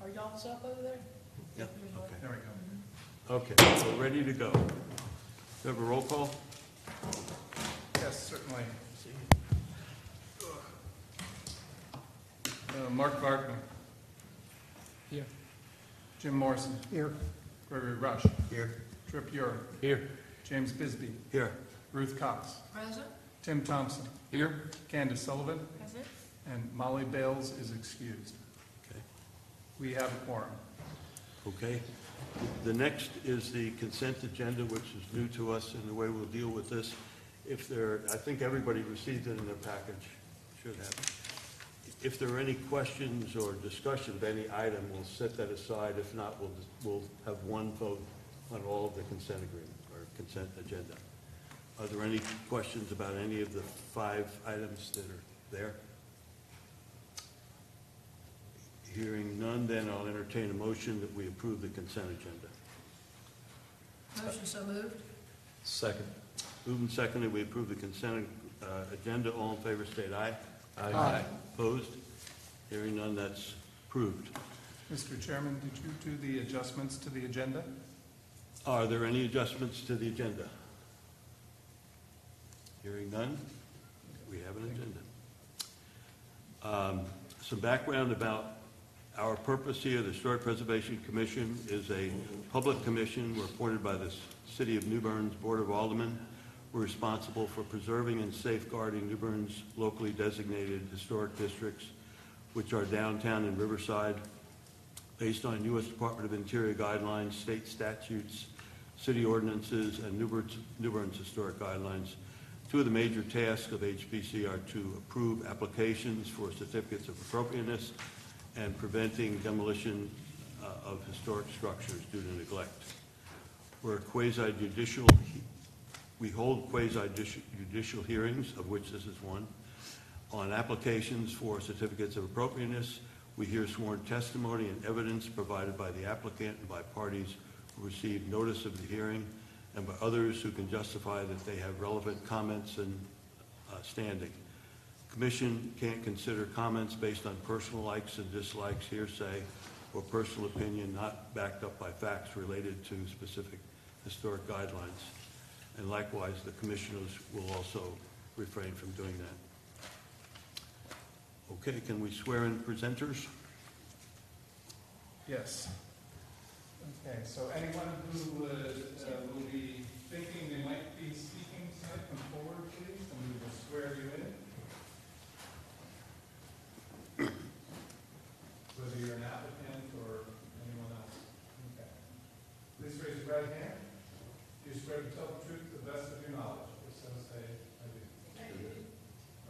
Are y'all set up over there? Yeah, okay. There we go. Okay, so ready to go. Do you have a roll call? Yes, certainly. Mark Bartman. Here. Jim Morrison. Here. Gregory Rush. Here. Trip Ure. Here. James Bisbee. Here. Ruth Cox. Present? Tim Thompson. Here. Candace Sullivan. Present. And Molly Bales is excused. Okay. We have a quorum. Okay. The next is the consent agenda, which is new to us, and the way we'll deal with this. If there, I think everybody received it in their package, should have. If there are any questions or discussion of any item, we'll set that aside. If not, we'll have one vote on all of the consent agreement or consent agenda. Are there any questions about any of the 5 items that are there? Hearing none, then I'll entertain a motion that we approve the consent agenda. Motion so moved? Second. Moved and seconded, we approve the consent agenda. All in favor, state aye. Aye. Opposed? Hearing none, that's approved. Mr. Chairman, did you do the adjustments to the agenda? Are there any adjustments to the agenda? Hearing none, we have an agenda. Some background about our purpose here. The Historic Preservation Commission is a public commission. We're appointed by the City of New Bern's Board of Aldermen. We're responsible for preserving and safeguarding New Bern's locally designated historic districts, which are downtown and Riverside, based on U.S. Department of Interior guidelines, state statutes, city ordinances, and New Bern's historic guidelines. 2 of the major tasks of HPC are to approve applications for certificates of appropriateness and preventing demolition of historic structures due to neglect. We're quasi-judicial. We hold quasi-judicial hearings, of which this is one, on applications for certificates of appropriateness. We hear sworn testimony and evidence provided by the applicant and by parties who receive notice of the hearing and by others who can justify that they have relevant comments and standing. The Commission can't consider comments based on personal likes and dislikes, hearsay, or personal opinion not backed up by facts related to specific historic guidelines. And likewise, the commissioners will also refrain from doing that. Okay, can we swear in presenters? Yes. Okay, so anyone who will be thinking they might be speaking tonight, come forward, please, and we will swear you in. Whether you're an applicant or anyone else. Okay. Please raise your right hand. Do you swear to tell the truth to the best of your knowledge? Or so say, I do. Thank you.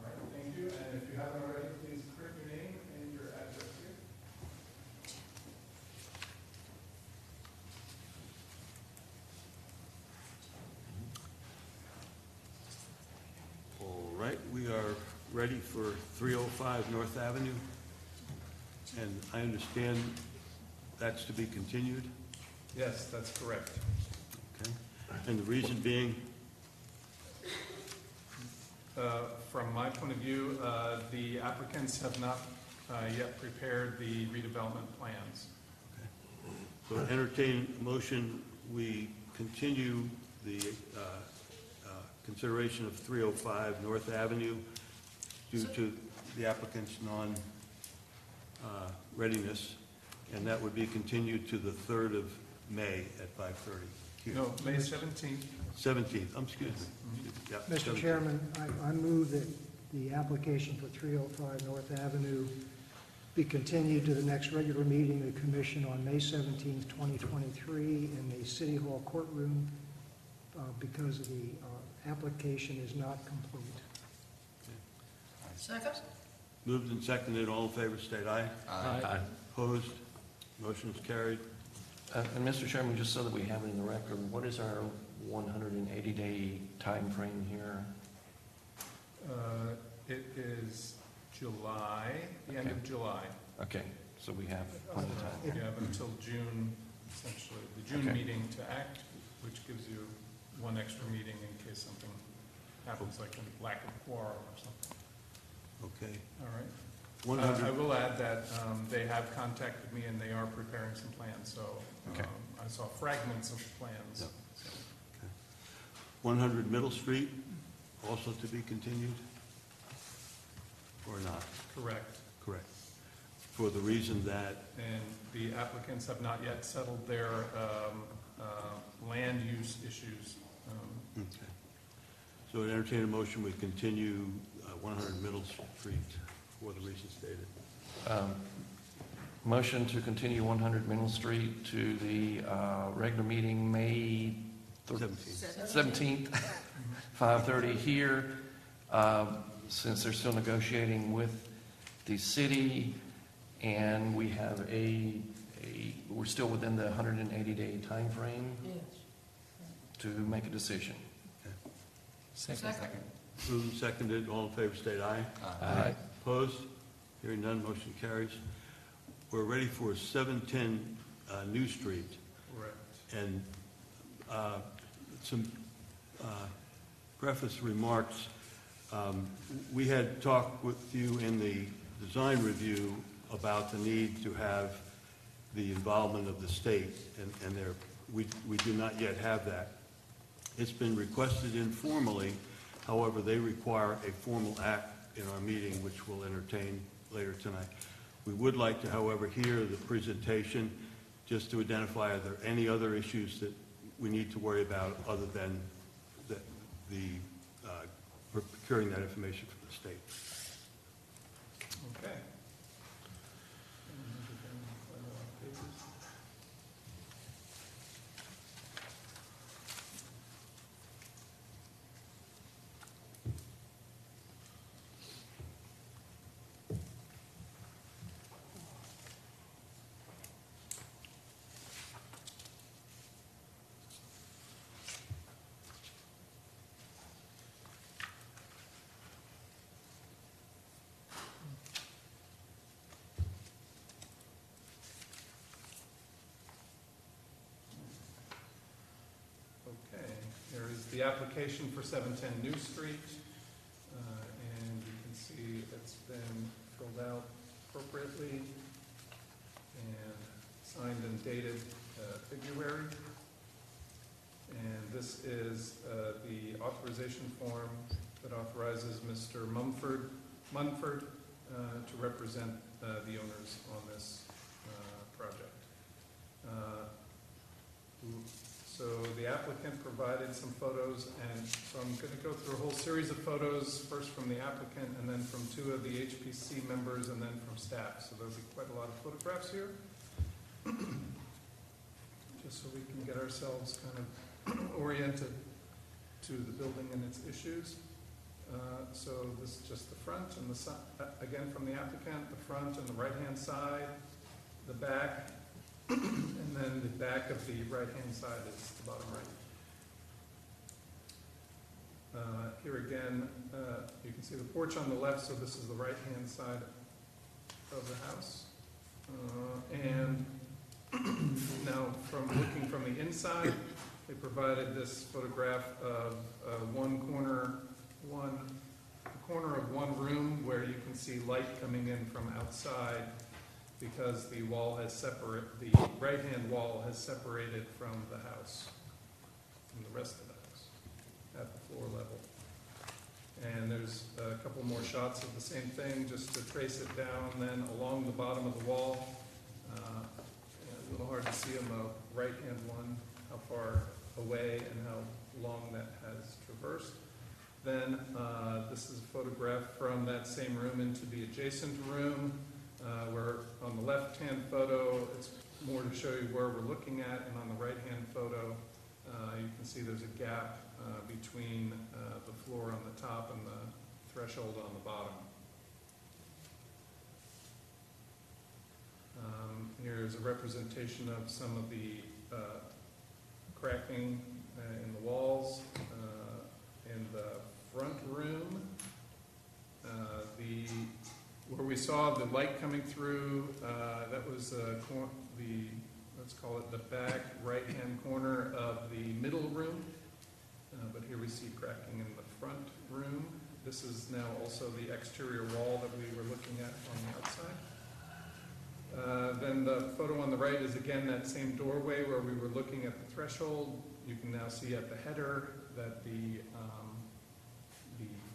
All right, thank you. And if you haven't already, please print your name and your address here. All right, we are ready for 305 North Avenue. And I understand that's to be continued. Yes, that's correct. Okay. And the reason being? From my point of view, the applicants have not yet prepared the redevelopment plans. So entertain a motion, we continue the consideration of 305 North Avenue due to the applicant's non-readiness, and that would be continued to the 3rd of May at 5:30. Here. No, May 17th. 17th, excuse me. Yeah, Mr. 17th. Chairman, I move that the application for 305 North Avenue be continued to the next regular meeting of the Commission on May 17th, 2023 in the City Hall courtroom because the application is not complete. Second? Moved and seconded, all in favor, state aye. Aye. Opposed? Motion is carried. And Mr. Chairman, just so that we have it in the record, what is our 180-day time frame here? It is July, the end of July. Okay, so we have plenty of time. You have until June, essentially, the June Okay. meeting to act, which gives you one extra meeting in case something happens, like a lack of quorum or something. Okay. All right? I 100, will add that they have contacted me and they are preparing some plans, so Okay. I saw fragments of plans. Yep. So, 100 Middle Street, also to be continued? Or not? correct. Correct. For the reason that, And the applicants have not yet settled their land use issues. okay. So I'd entertain a motion, we continue 100 Middle Street for the reasons stated. Motion to continue 100 Middle Street to the regular meeting, May 17th, 5:30 here. Since they're still negotiating with the city, and we have we're still within the 180-day time frame Yes. to make a decision. Second. Moved and seconded, all in favor state aye. Aye. Opposed? Hearing none, motion carries. We're ready for 710 New Street. Correct. And some preface remarks. We had talked with you in the design review about the need to have the involvement of the state, and we do not yet have that. It's been requested informally, however, they require a formal act in our meeting, which we'll entertain later tonight. We would like to, however, hear the presentation just to identify are there any other issues that we need to worry about other than procuring that information from the state. Okay. Okay, here is the application for 710 New Street, and you can see it's been filled out appropriately and signed and dated February. And this is the authorization form that authorizes Mr. Munford to represent the owners on this project. So the applicant provided some photos, and so I'm going to go through a whole series of photos, first from the applicant, and then from two of the HPC members, and then from staff. So there'll be quite a lot of photographs here, just so we can get ourselves kind of oriented to the building and its issues. So this is just the front and the side, again from the applicant, the front and the right-hand side, the back, and then the back of the right-hand side is the bottom right. Here again, you can see the porch on the left, so this is the right-hand side of the house. And now, from looking from the inside, they provided this photograph of one corner of one room where you can see light coming in from outside, because the right-hand wall has separated from the house, from the rest of the house, at the floor level. And there's a couple more shots of the same thing, just to trace it down then along the bottom of the wall. A little hard to see on the right-hand one, how far away and how long that has traversed. Then this is a photograph from that same room into the adjacent room. Where on the left-hand photo, it's more to show you where we're looking at, and on the right-hand photo, you can see there's a gap between the floor on the top and the threshold on the bottom. Here's a representation of some of the cracking in the walls in the front room. Where we saw the light coming through, that was let's call it the back right-hand corner of the middle room. But here we see cracking in the front room. this is now also the exterior wall that we were looking at on the outside. Then the photo on the right is again that same doorway where we were looking at the threshold. You can now see at the header that the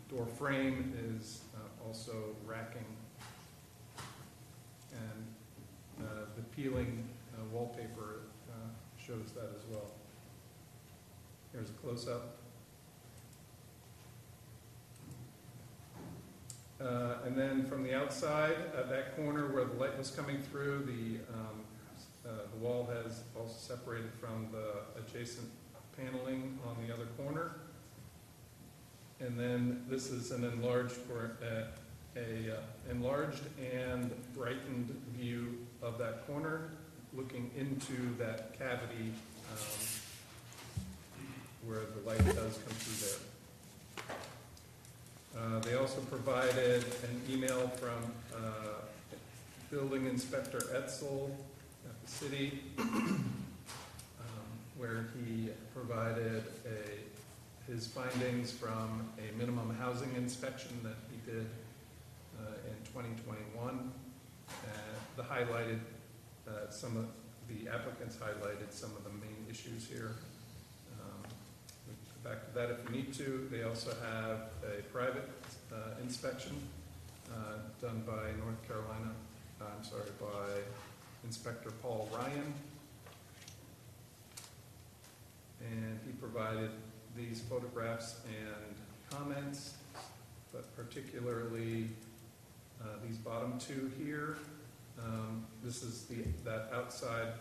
door frame is also racking, and the peeling wallpaper shows that as well. Here's a close-up. And then from the outside, at that corner where the light was coming through, the wall has also separated from the adjacent paneling on the other corner. And then this is an enlarged and brightened view of that corner, looking into that cavity where the light does come through there. They also provided an email from Building Inspector Etzel at the city, where he provided his findings from a minimum housing inspection that he did in 2021. The applicants highlighted some of the main issues here. We can go back to that if we need to. They also have a private inspection done by by Inspector Paul Ryan. And he provided these photographs and comments, but particularly these bottom two here. This is that outside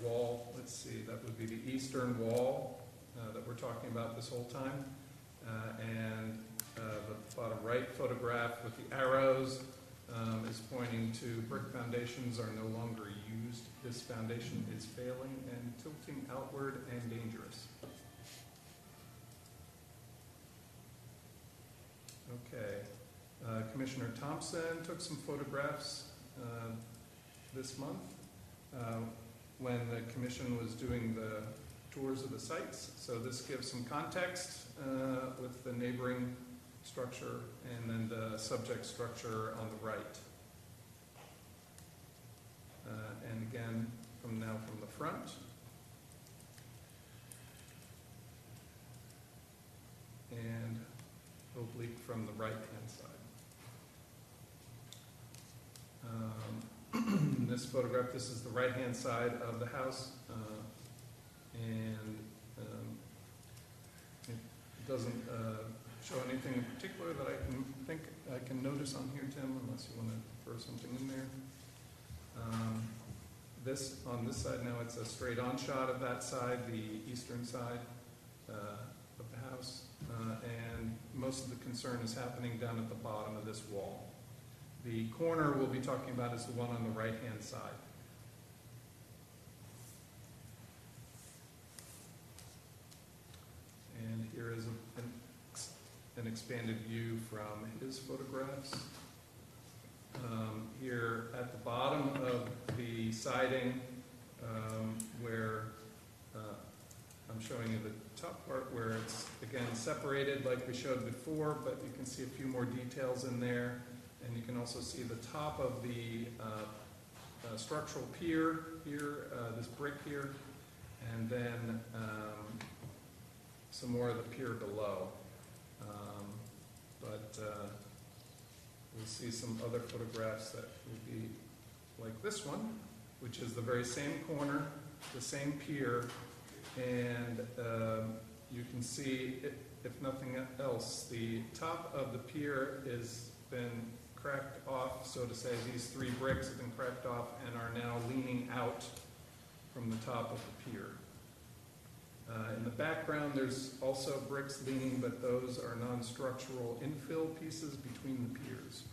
wall. Let's see, that would be the eastern wall that we're talking about this whole time. And the bottom right photograph with the arrows is pointing to brick foundations are no longer used. This foundation is failing and tilting outward and dangerous. Okay. Commissioner Thompson took some photographs this month when the commission was doing the tours of the sites. So this gives some context with the neighboring structure and then the subject structure on the right. And again, from the front. And oblique from the right-hand side. This photograph, this is the right-hand side of the house, and it doesn't show anything in particular that I can notice on here, Tim, unless you want to throw something in there. On this side now, it's a straight-on shot of that side, the eastern side of the house, and most of the concern is happening down at the bottom of this wall. The corner we'll be talking about is the one on the right-hand side. And here is an expanded view from his photographs. Here at the bottom of the siding, where I'm showing you the top part where it's, again, separated like we showed before, but you can see a few more details in there. And you can also see the top of the structural pier here, this brick here, and then some more of the pier below. We'll see some other photographs that will be like this one, which is the very same corner, the same pier, and you can see, if nothing else, the top of the pier has been cracked off, so to say. These three bricks have been cracked off and are now leaning out from the top of the pier. In the background, there's also bricks leaning, but those are non-structural infill pieces between the piers.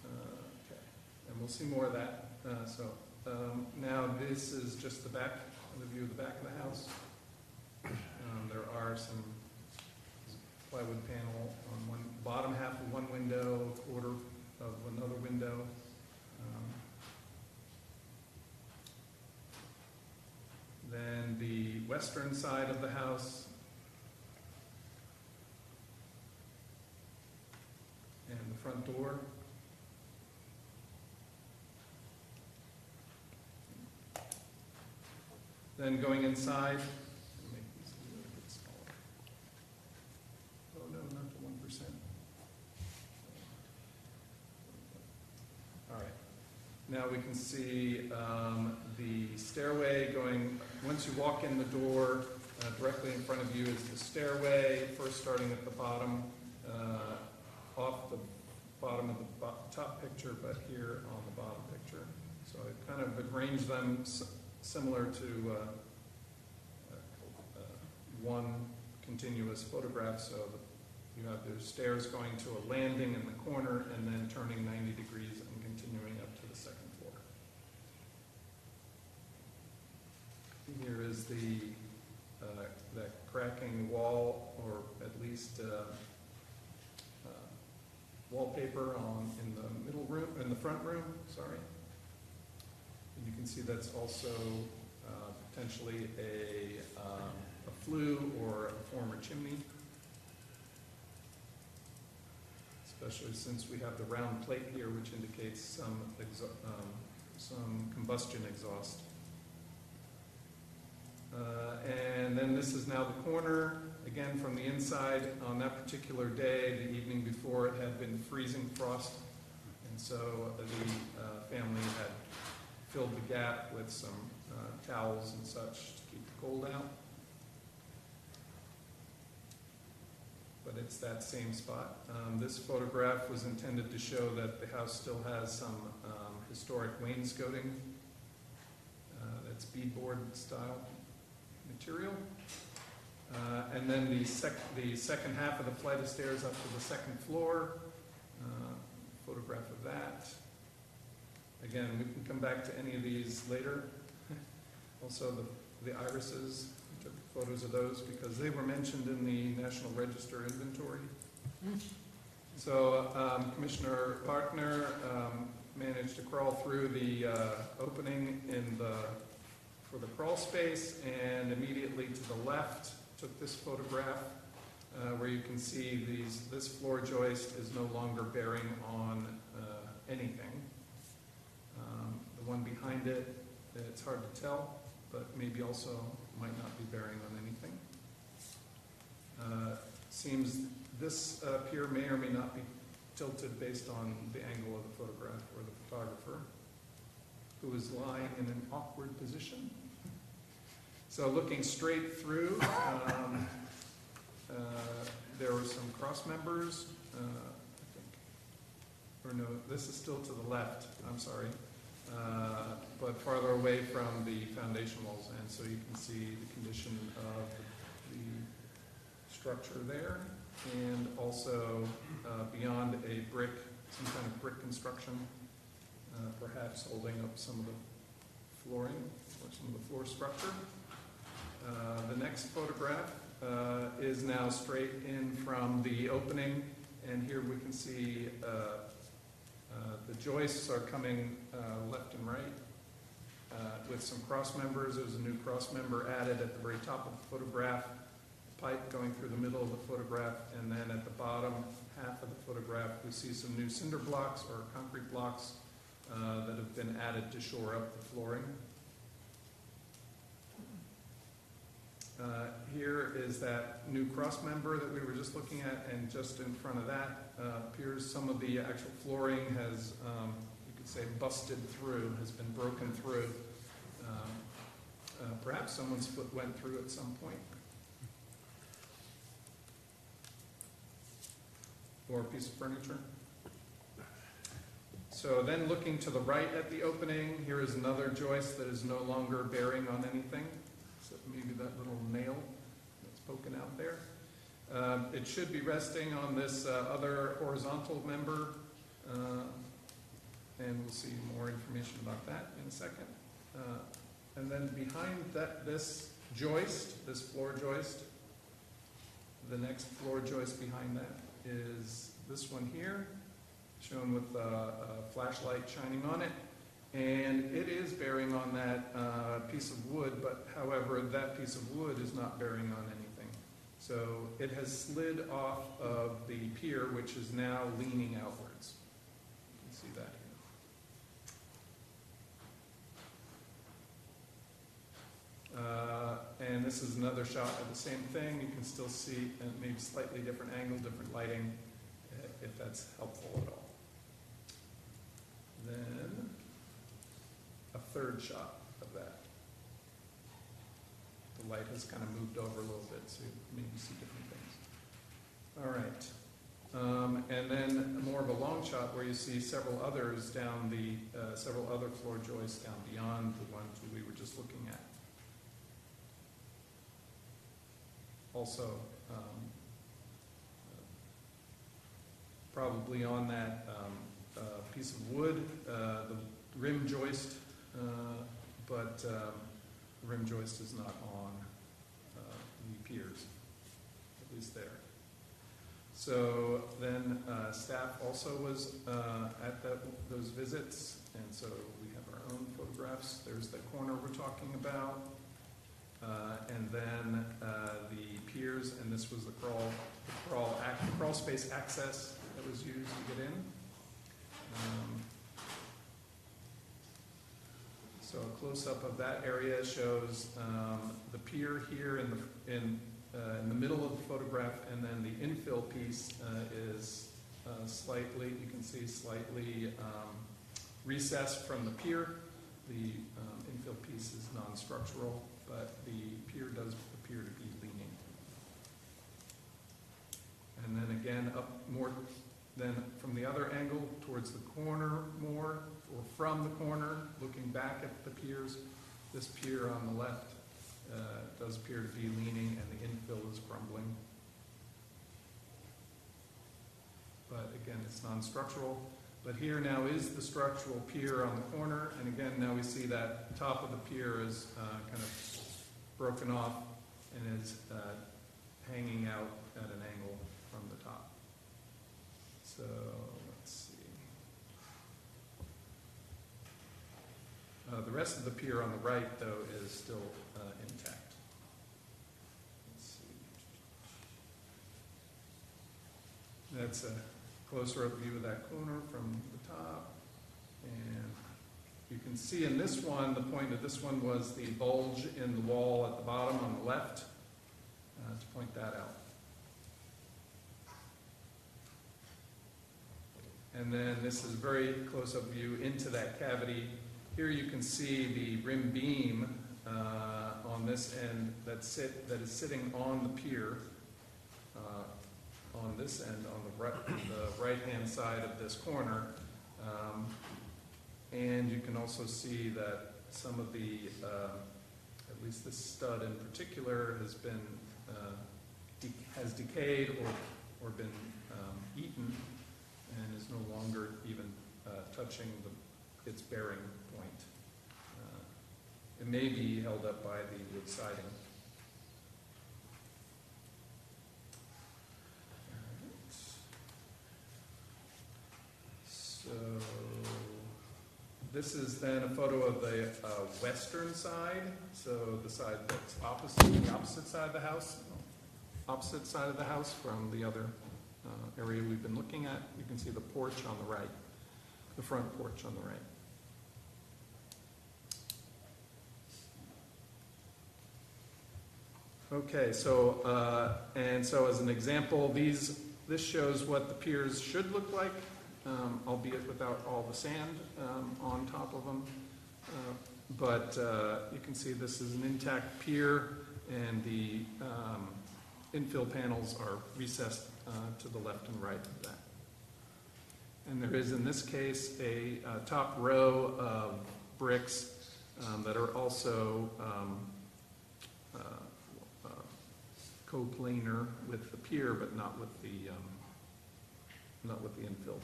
Okay, and we'll see more of that. Now this is just the view of the back of the house. There are some plywood panel on one bottom half of one window, a quarter of another window. Then the west western side of the house. And the front door. Then going inside, and make these a little bit smaller. Oh no, not the 1%. All right. Now we can see the stairway going, once you walk in the door, directly in front of you is the stairway, first starting at the bottom, off the bottom of the top picture, but here on the bottom picture. So I kind of arranged them similar to one continuous photograph, so you have the stairs going to a landing in the corner and then turning 90 degrees and continuing up to the second floor. Here is that cracking wall, or at least wallpaper in the middle room, in the front room, sorry. And you can see that's also potentially a flue or a former chimney, especially since we have the round plate here, which indicates some combustion exhaust. And then this is now the corner, again from the inside. On that particular day, the evening before, it had been freezing frost, and so the family had filled the gap with some towels and such to keep the cold out. But it's that same spot. This photograph was intended to show that the house still has some historic wainscoting. That's beadboard style material. And then the second half of the flight of stairs up to the second floor. Photograph of that. Again, we can come back to any of these later. Also the irises, we took photos of those because they were mentioned in the National Register inventory. So Commissioner Partner managed to crawl through the opening for the crawl space, and immediately to the left took this photograph where you can see this floor joist is no longer bearing on anything. The one behind it, it's hard to tell, but maybe also might not be bearing on anything. Seems this pier may or may not be tilted based on the angle of the photograph or the photographer, who is lying in an awkward position. So looking straight through, there were some cross members, I think, or no, this is still to the left, I'm sorry, but farther away from the foundation walls, and so you can see the condition of the structure there, and also beyond a brick, some kind of brick construction, perhaps holding up some of the flooring or some of the floor structure. The next photograph is now straight in from the opening, and here we can see the joists are coming left and right with some cross members. There's a new cross member added at the very top of the photograph, pipe going through the middle of the photograph, and then at the bottom half of the photograph we see some new cinder blocks or concrete blocks that have been added to shore up the flooring. Here is that new cross member that we were just looking at, and just in front of that appears some of the actual flooring has, you could say, busted through, has been broken through. Perhaps someone's foot went through at some point. Or a piece of furniture. So then looking to the right at the opening, here is another joist that is no longer bearing on anything. So maybe that little nail that's poking out there. It should be resting on this other horizontal member, and we'll see more information about that in a second. And then behind this joist, this floor joist, the next floor joist behind that is this one here, shown with a flashlight shining on it. And it is bearing on that piece of wood, but however, that piece of wood is not bearing on anything. So it has slid off of the pier, which is now leaning outwards. You can see that here. And this is another shot of the same thing. You can still see, and maybe slightly different angle, different lighting, if that's helpful at all. Then a third shot of that. The light has kind of moved over a little bit, so you maybe see different things. All right. And then more of a long shot where you see several others down the, several other floor joists down beyond the ones we were just looking at. Also, probably on that piece of wood, the rim joist, but the rim joist is not on the piers, at least there. So then staff also was at those visits, and so we have our own photographs. There's the corner we're talking about, and then the piers, and this was the crawl space access that was used to get in. So a close-up of that area shows the pier here in the middle of the photograph, and then the infill piece is slightly, you can see slightly recessed from the pier. The infill piece is non-structural, but the pier does appear to be leaning. And then again, up more, then from the other angle towards the corner more, or from the corner, looking back at the piers, this pier on the left does appear to be leaning, and the infill is crumbling. But again, it's non-structural. But here now is the structural pier on the corner, and again, now we see that top of the pier is kind of broken off and is hanging out at an angle from the top. So let's see. The rest of the pier on the right, though, is still intact. Let's see. That's a closer up view of that corner from the top. And you can see in this one, the point of this one was the bulge in the wall at the bottom on the left, to point that out. And then this is a very close-up view into that cavity. Here you can see the rim beam on this end that is sitting on the pier. On this end, on the right-hand side of this corner. And you can also see that some of the, at least this stud in particular, has been has decayed or been eaten, and is no longer even touching its bearing point. It may be held up by the wood siding. So this is then a photo of the western side, so the side that's opposite, the opposite side of the house from the other area we've been looking at. You can see the porch on the right, the front porch on the right. Okay, so and so as an example, this shows what the piers should look like, albeit without all the sand on top of them. But you can see this is an intact pier, and the infill panels are recessed to the left and right of that. And there is, in this case, a top row of bricks that are also coplanar with the pier, but not with the infill.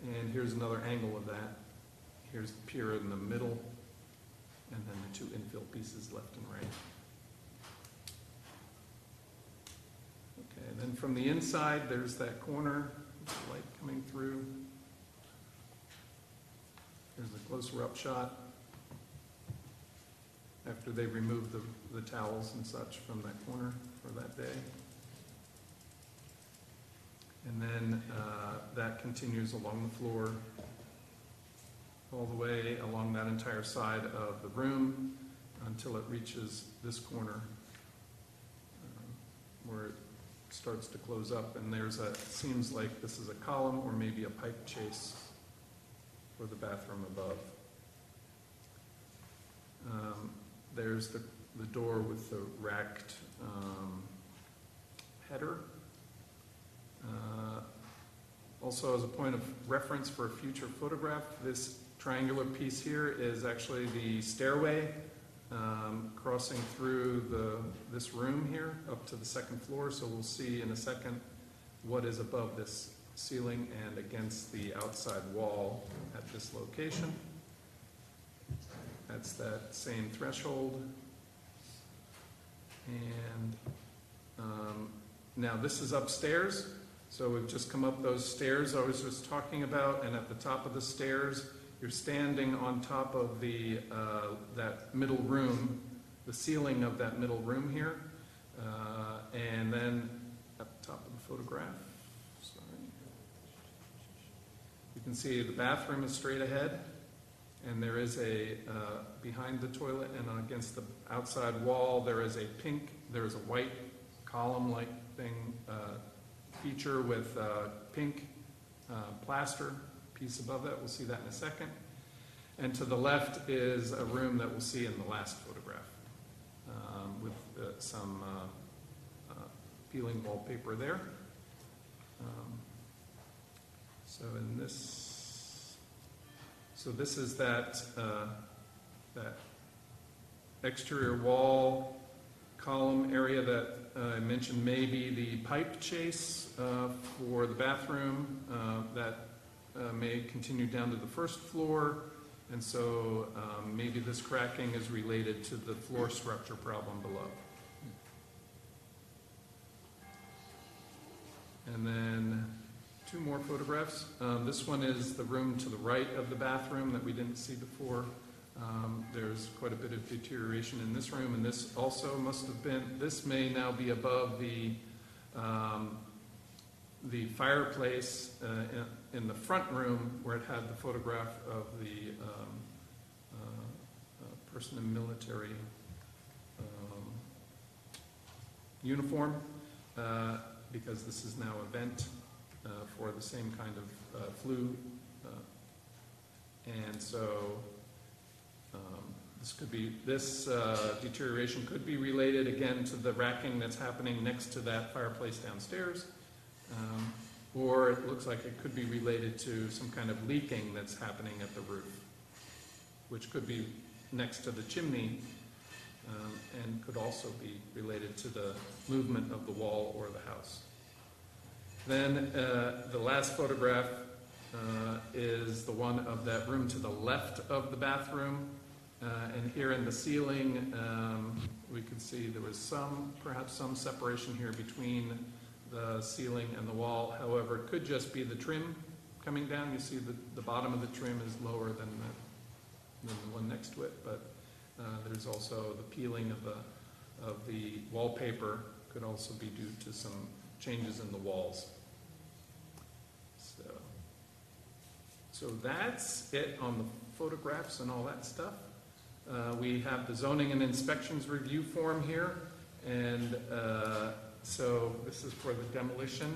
And here's another angle of that. Here's the pier in the middle, and then the two infill pieces left and right. Okay, then from the inside, there's that corner, with the light coming through. closer up shot after they remove the towels and such from that corner for that day. And then that continues along the floor, all the way along that entire side of the room until it reaches this corner where it starts to close up. And seems like this is a column or maybe a pipe chase for the bathroom above. There's the door with the racked header. Also, as a point of reference for a future photograph, this triangular piece here is actually the stairway crossing through this room here up to the second floor. So we'll see in a second what is above this ceiling and against the outside wall at this location. That's that same threshold. And now this is upstairs. So we've just come up those stairs I was just talking about, and at the top of the stairs, you're standing on top of that middle room, the ceiling of that middle room here. And then at the top of the photograph, you can see the bathroom is straight ahead, and there is behind the toilet and against the outside wall, there is a white column-like thing, feature with pink plaster piece above that. We'll see that in a second. And to the left is a room that we'll see in the last photograph with some peeling wallpaper there. So this is that exterior wall column area that I mentioned may be the pipe chase for the bathroom that may continue down to the first floor, and so maybe this cracking is related to the floor structure problem below. And then two more photographs. This one is the room to the right of the bathroom that we didn't see before. There's quite a bit of deterioration in this room, and this also must have been, this may now be above the fireplace in the front room where it had the photograph of the person in military uniform, because this is now a vent for the same kind of flue. And so this deterioration could be related again to the racking that's happening next to that fireplace downstairs, or it looks like it could be related to some kind of leaking that's happening at the roof, which could be next to the chimney, and could also be related to the movement of the wall or the house. Then the last photograph is the one of that room to the left of the bathroom. And here in the ceiling, we can see there was perhaps some separation here between the ceiling and the wall. However, it could just be the trim coming down. You see the bottom of the trim is lower than the one next to it, but there's also the peeling of the wallpaper could also be due to some changes in the walls. So that's it on the photographs and all that stuff. We have the zoning and inspections review form here, and so this is for the demolition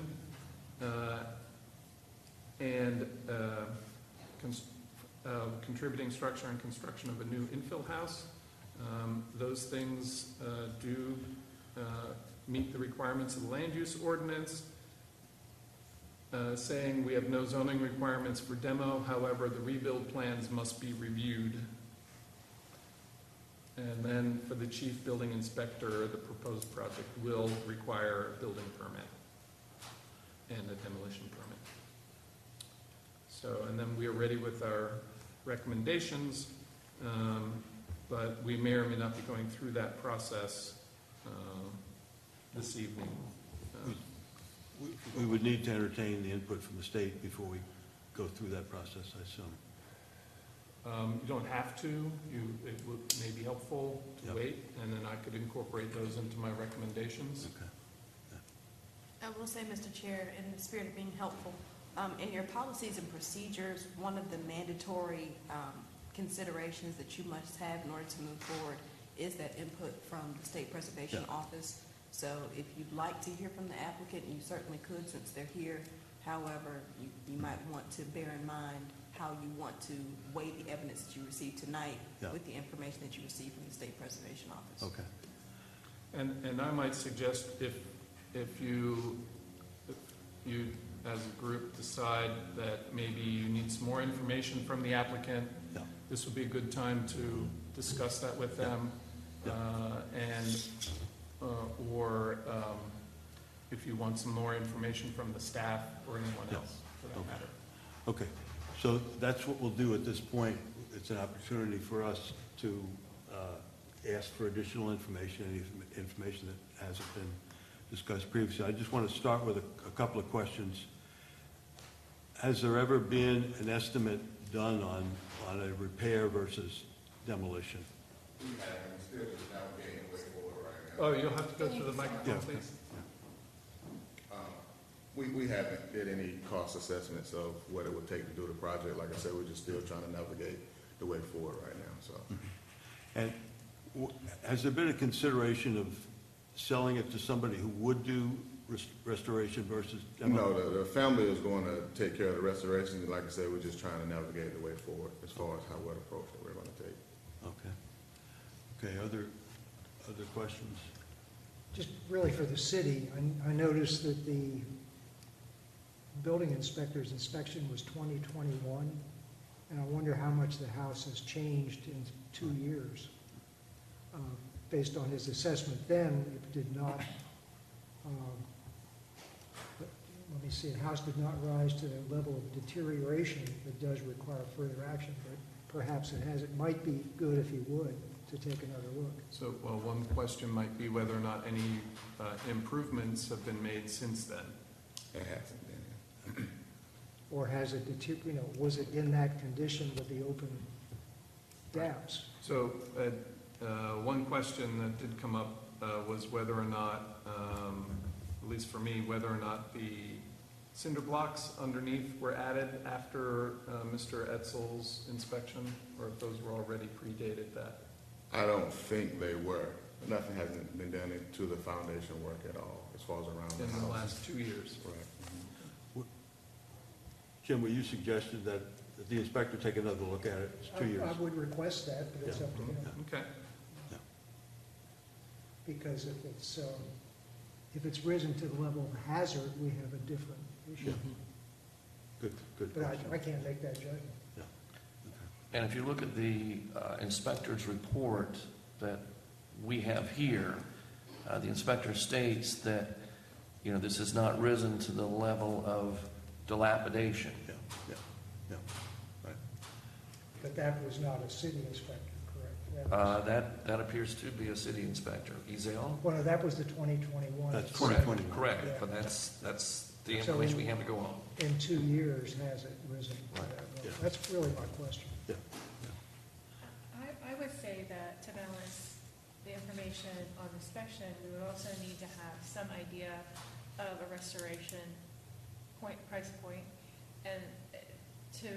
and contributing structure and construction of a new infill house. Those things do meet the requirements of the land use ordinance, saying we have no zoning requirements for demo, however, the rebuild plans must be reviewed. And then for the chief building inspector, the proposed project will require a building permit and a demolition permit. So, and then we are ready with our recommendations, but we may or may not be going through that process this evening. We would need to entertain the input from the state before we go through that process, I assume. You don't have to. It may be helpful to Yep. wait, and then I could incorporate those into my recommendations. Okay. I will say, Mr. Chair, in the spirit of being helpful, in your policies and procedures, one of the mandatory considerations that you must have in order to move forward is that input from the State Preservation Yeah. Office. So if you'd like to hear from the applicant, you certainly could since they're here. However, you might want to bear in mind how you want to weigh the evidence that you received tonight Yeah. with the information that you received from the State Preservation Office. Okay. And I might suggest if you as a group decide that maybe you need some more information from the applicant, Yeah. this would be a good time to discuss that with them. Yeah. Or if you want some more information from the staff or anyone Yeah. else, for that Okay. matter. Okay, so that's what we'll do at this point. It's an opportunity for us to ask for additional information, any information that hasn't been discussed previously. I just want to start with a couple of questions. Has there ever been an estimate done on a repair versus demolition? We haven't, still just navigating the way forward right now. Oh, you'll have to go to the microphone, Yeah. please. We haven't did any cost assessments of what it would take to do the project. Like I said, we're just still trying to navigate the way forward right now, so. And has there been a consideration of selling it to somebody who would do restoration versus demolition? No, the family is going to take care of the restoration. Like I said, we're just trying to navigate the way forward as far as what approach that we're going to take. Okay. Okay, other questions? Just really for the city, I noticed that the building inspector's inspection was 2021, and I wonder how much the house has changed in 2 years. Based on his assessment then, it did not, let me see, the house did not rise to the level of deterioration that does require further action, but perhaps it has. It might be good if he would, to take another look. So, well, one question might be whether or not any improvements have been made since then. It hasn't been. Or has it, was it in that condition with the open gaps? So, one question that did come up was whether or not, at least for me, whether or not the cinder blocks underneath were added after Mr. Etzel's inspection, or if those were already predated that. I don't think they were. Nothing hasn't been done to the foundation work at all, as far as around the In house. the last 2 years. Right. Jim, were you suggested that the inspector take another look at it? It's 2 years. I would request that, but it's Yeah. up to him. Okay. Because if it's risen to the level of hazard, we have a different issue. Good But question. I can't make that judgment. Yeah. And if you look at the inspector's report that we have here, the inspector states that, this has not risen to the level of dilapidation. Yeah. Right. But that was not a city inspector, correct? That was- That appears to be a city inspector. Ezel? Well, no, that was the 2021. That's Correct, 2021. correct, Yeah. but that's the So- information we have to go on. In 2 years, has it risen to that level? Yeah. That's really my question. Yeah. I would say that to balance the information on inspection, we would also need to have some idea of a restoration price point, and to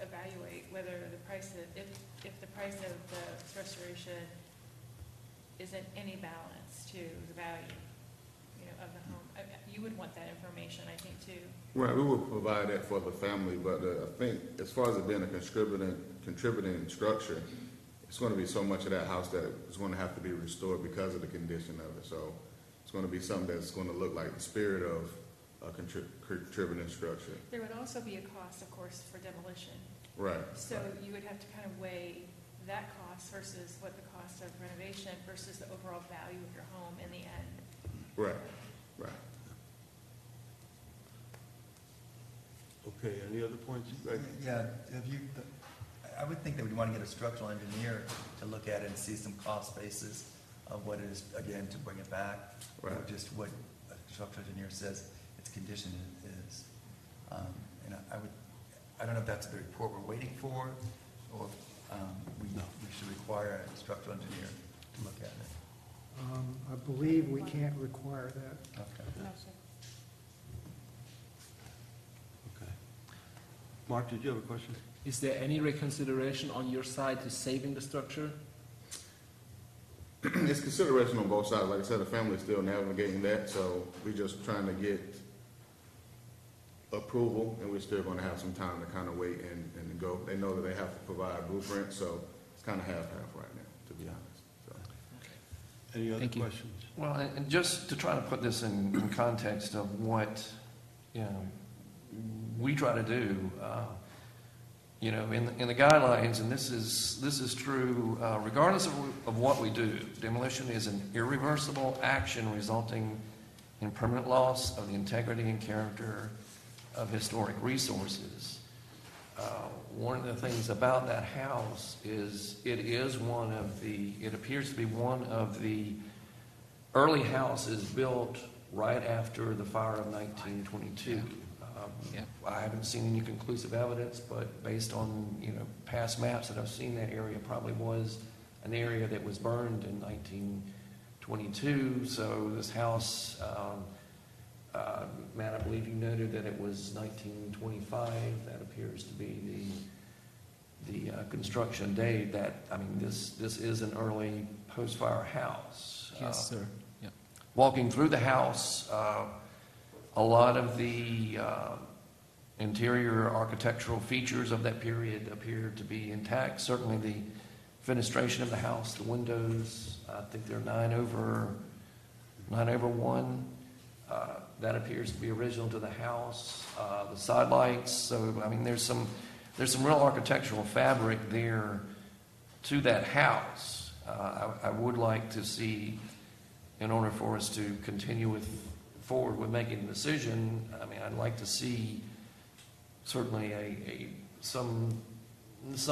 evaluate whether the price of, if the price of the restoration is in any balance to the value, of the home. You would want that information, I think, too. Right, we will provide that for the family, but I think as far as it being a contributing structure, it's going to be so much of that house that it's going to have to be restored because of the condition of it. So it's going to be something that's going to look like the spirit of a contributing structure. There would also be a cost, of course, for demolition. Right. So right. you would have to kind of weigh that cost versus what the cost of renovation versus the overall value of your home in the end. Right, right. Okay, any other points? Greg? Yeah, I would think that we'd want to get a structural engineer to look at it and see some cost basis of what it is, again, to bring it back. Or Right. just what a structural engineer says its condition is. And I don't know if that's the report we're waiting for, or we should require a structural engineer to look at it? I believe we can't require that. Okay. No, sir. Okay. Mark, did you have a question? Is there any reconsideration on your side to saving the structure? It's consideration on both sides. Like I said, the family's still navigating that, so we're just trying to get approval, and we're still gonna have some time to kind of wait and go. They know that they have to provide blueprints, so it's kind of half-half right now, to be honest. So. Any other Thank you. questions? Well, and just to try to put this in context of what, we try to do, in the guidelines, and this is true regardless of what we do. Demolition is an irreversible action resulting in permanent loss of the integrity and character of historic resources. One of the things about that house is it appears to be one of the early houses built right after the fire of 1922. I haven't seen any conclusive evidence, but based on past maps that I've seen, that area probably was an area that was burned in 1922. So this house, Matt, I believe you noted that it was 1925. That appears to be the construction date. This is an early post-fire house. Yes, sir. Yeah. Walking through the house, a lot of the interior architectural features of that period appear to be intact. Certainly the fenestration of the house, the windows, I think they're 9/1. That appears to be original to the house. The side lights, so there's some real architectural fabric there to that house. I would like to see, in order for us to continue forward with making a decision, I'd like to see certainly some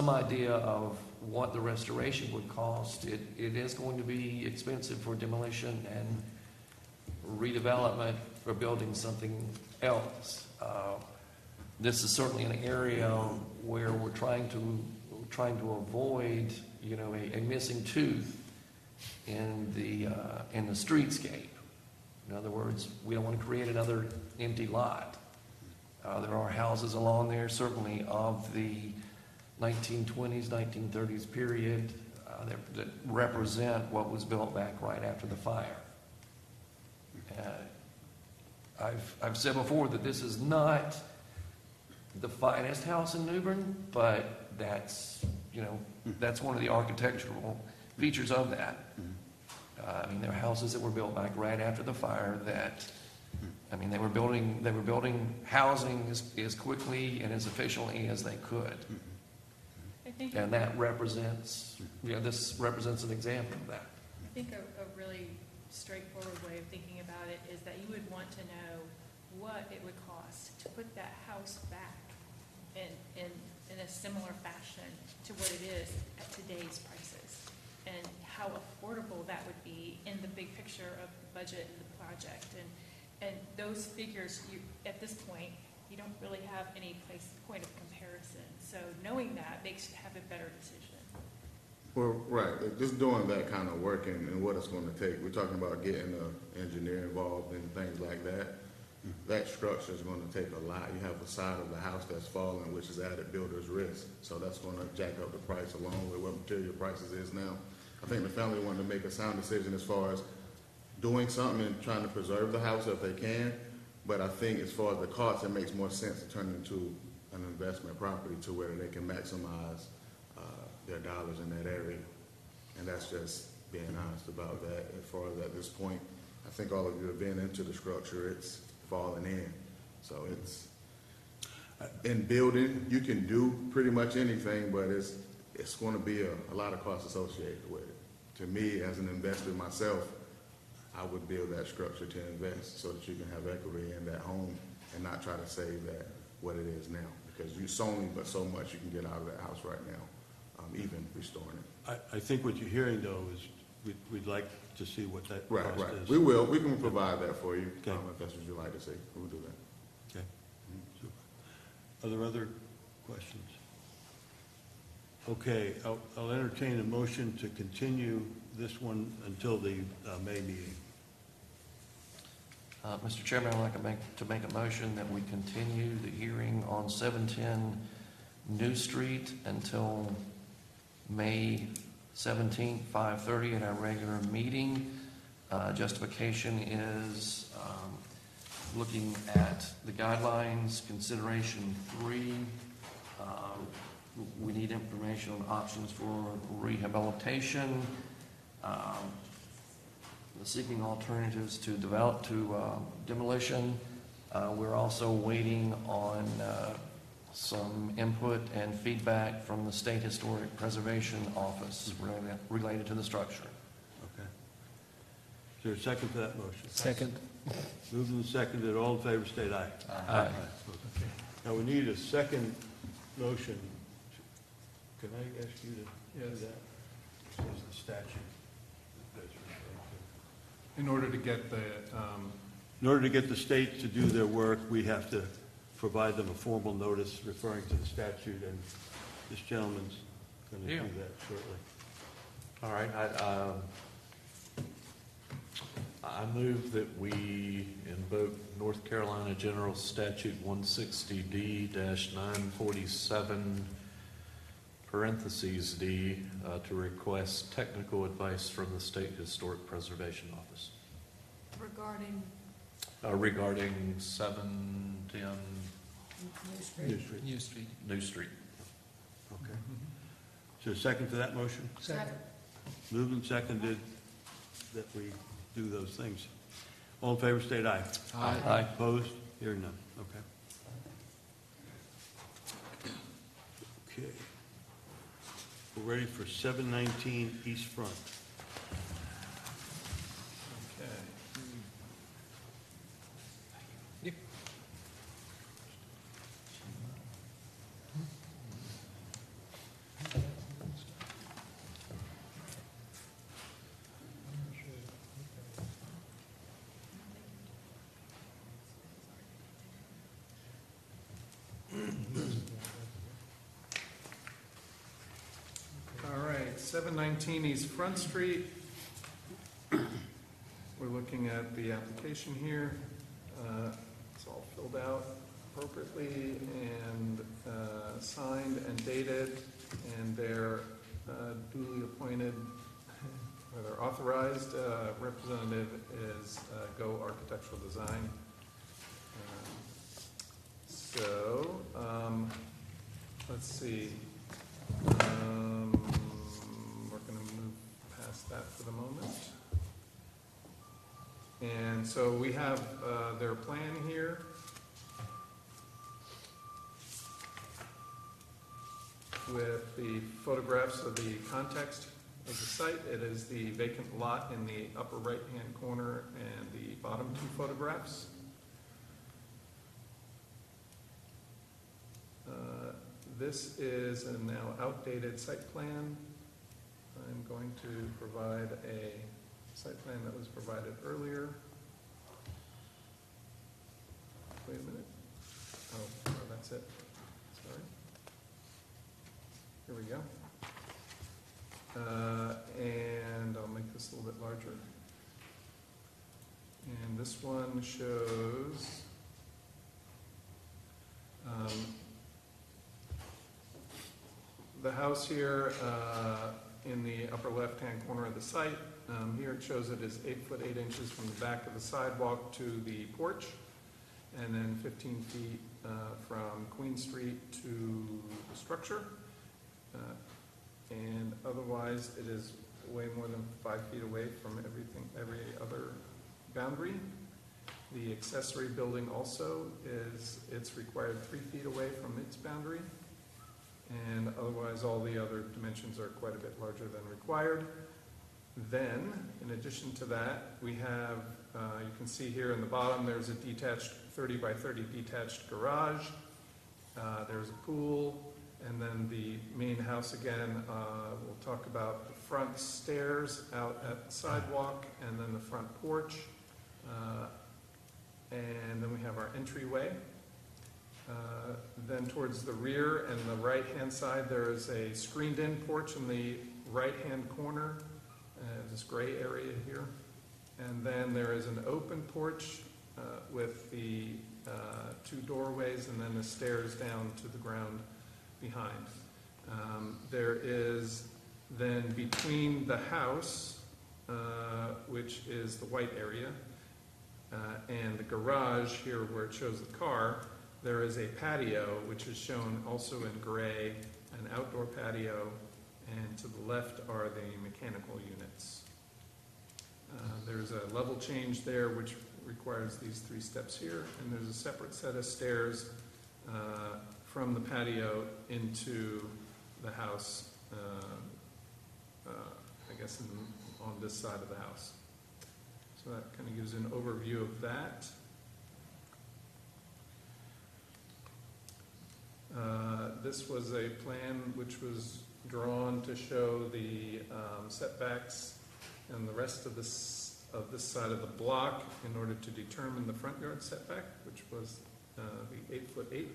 idea of what the restoration would cost. It is going to be expensive for demolition and redevelopment for building something else. This is certainly an area where we're trying to avoid, a missing tooth in the streetscape. In other words, we don't want to create another empty lot. There are houses along there, certainly of the 1920s, 1930s period, that represent what was built back right after the fire. I've said before that this is not the finest house in New Bern, but that's one of the architectural features of that. There are houses that were built back right after the fire that, they were building housing as quickly and as efficiently as they could. And that represents, this represents an example of that. I think a really straightforward way of thinking about it is that you would want to know what it would cost to put that house back in a similar fashion to what it is at today's prices, and how affordable that would be in the big picture of the budget and the project. And those figures, at this point, you don't really have any point of comparison. So knowing that makes you have a better decision. Well, right, just doing that kind of work and what it's going to take. We're talking about getting an engineer involved and things like that. That structure is going to take a lot. You have the side of the house that's falling, which is added builder's risk. So that's going to jack up the price along with what material prices is now. I think the family wanted to make a sound decision as far as doing something and trying to preserve the house if they can. But I think as far as the cost, it makes more sense to turn it into an investment property to where they can maximize their dollars in that area. And that's just being honest about that. As far as at this point, I think all of you have been into the structure. It's falling in. So it's, in building, you can do pretty much anything, but it's going to be a lot of costs associated with it. To me, as an investor myself, I would build that structure to invest so that you can have equity in that home and not try to save that what it is now. Because you only but so much you can get out of that house right now, even restoring it. I think what you're hearing, though, is we'd like to see what that Right, cost right. is. We will. We can provide that for you, Okay. if that's what you'd like to see. We'll do that. Okay. Super. Are there other questions? Okay, I'll entertain a motion to continue this one until the May meeting. Mr. Chairman, I'd like to make a motion that we continue the hearing on 710 New Street until May 17th, 5:30 at our regular meeting. Justification is looking at the guidelines, consideration 3. We need information on options for rehabilitation. Seeking alternatives to demolition. We're also waiting on some input and feedback from the State Historic Preservation Office related to the structure. Okay. Is there a second to that motion? Second. Moved and seconded. All in favor, state aye. Aye. Now, we need a second motion. Can I ask you to do Yes. that? This is the statute. In order to get the, In order to get the state to do their work, we have to provide them a formal notice referring to the statute, and this gentleman's going to do Yeah. that shortly. All right, I move that we invoke North Carolina General Statute 160D-947 parentheses D to request technical advice from the State Historic Preservation Office regarding 710 New Street. New Street. Okay. Is there a second to that motion? Second. Moved and seconded that we do those things. All in favor, state aye. Aye. Opposed? Hearing none. Okay. Okay. We're ready for 719 East Front. okay. All right, 719 East Front Street. We're looking at the application here. It's all filled out appropriately and signed and dated, and their duly appointed, or their authorized representative is Go Architectural Design. So, let's see. We're going to move past that for the moment. And so we have their plan here. With the photographs of the context of the site. It is the vacant lot in the upper right-hand corner and the bottom two photographs. This is a now outdated site plan. I'm going to provide a site plan that was provided earlier. Wait a minute. Oh, no, that's it. Sorry. Here we go. And I'll make this a little bit larger. And this one shows the house here in the upper left-hand corner of the site. Here it shows it is 8 foot 8 inches from the back of the sidewalk to the porch, and then 15 feet from Queen Street to the structure. And otherwise, it is way more than 5 feet away from every other boundary. The accessory building also it's required 3 feet away from its boundary. And otherwise, all the other dimensions are quite a bit larger than required. Then, in addition to that, we have, you can see here in the bottom, there's a detached 30 by 30 detached garage. There's a pool, and then the main house again, we'll talk about the front stairs out at the sidewalk, and then the front porch. And then we have our entryway. Then towards the rear and the right-hand side, there is a screened-in porch in the right-hand corner, this gray area here. And then there is an open porch with the two doorways and then the stairs down to the ground behind. There is then between the house, which is the white area, and the garage here where it shows the car, there is a patio, which is shown also in gray, an outdoor patio, and to the left are the mechanical units. There's a level change there, which requires these 3 steps here, and there's a separate set of stairs from the patio into the house, I guess on this side of the house. So that kind of gives an overview of that. This was a plan which was drawn to show the setbacks and the rest of this side of the block in order to determine the front yard setback, which was the 8'8".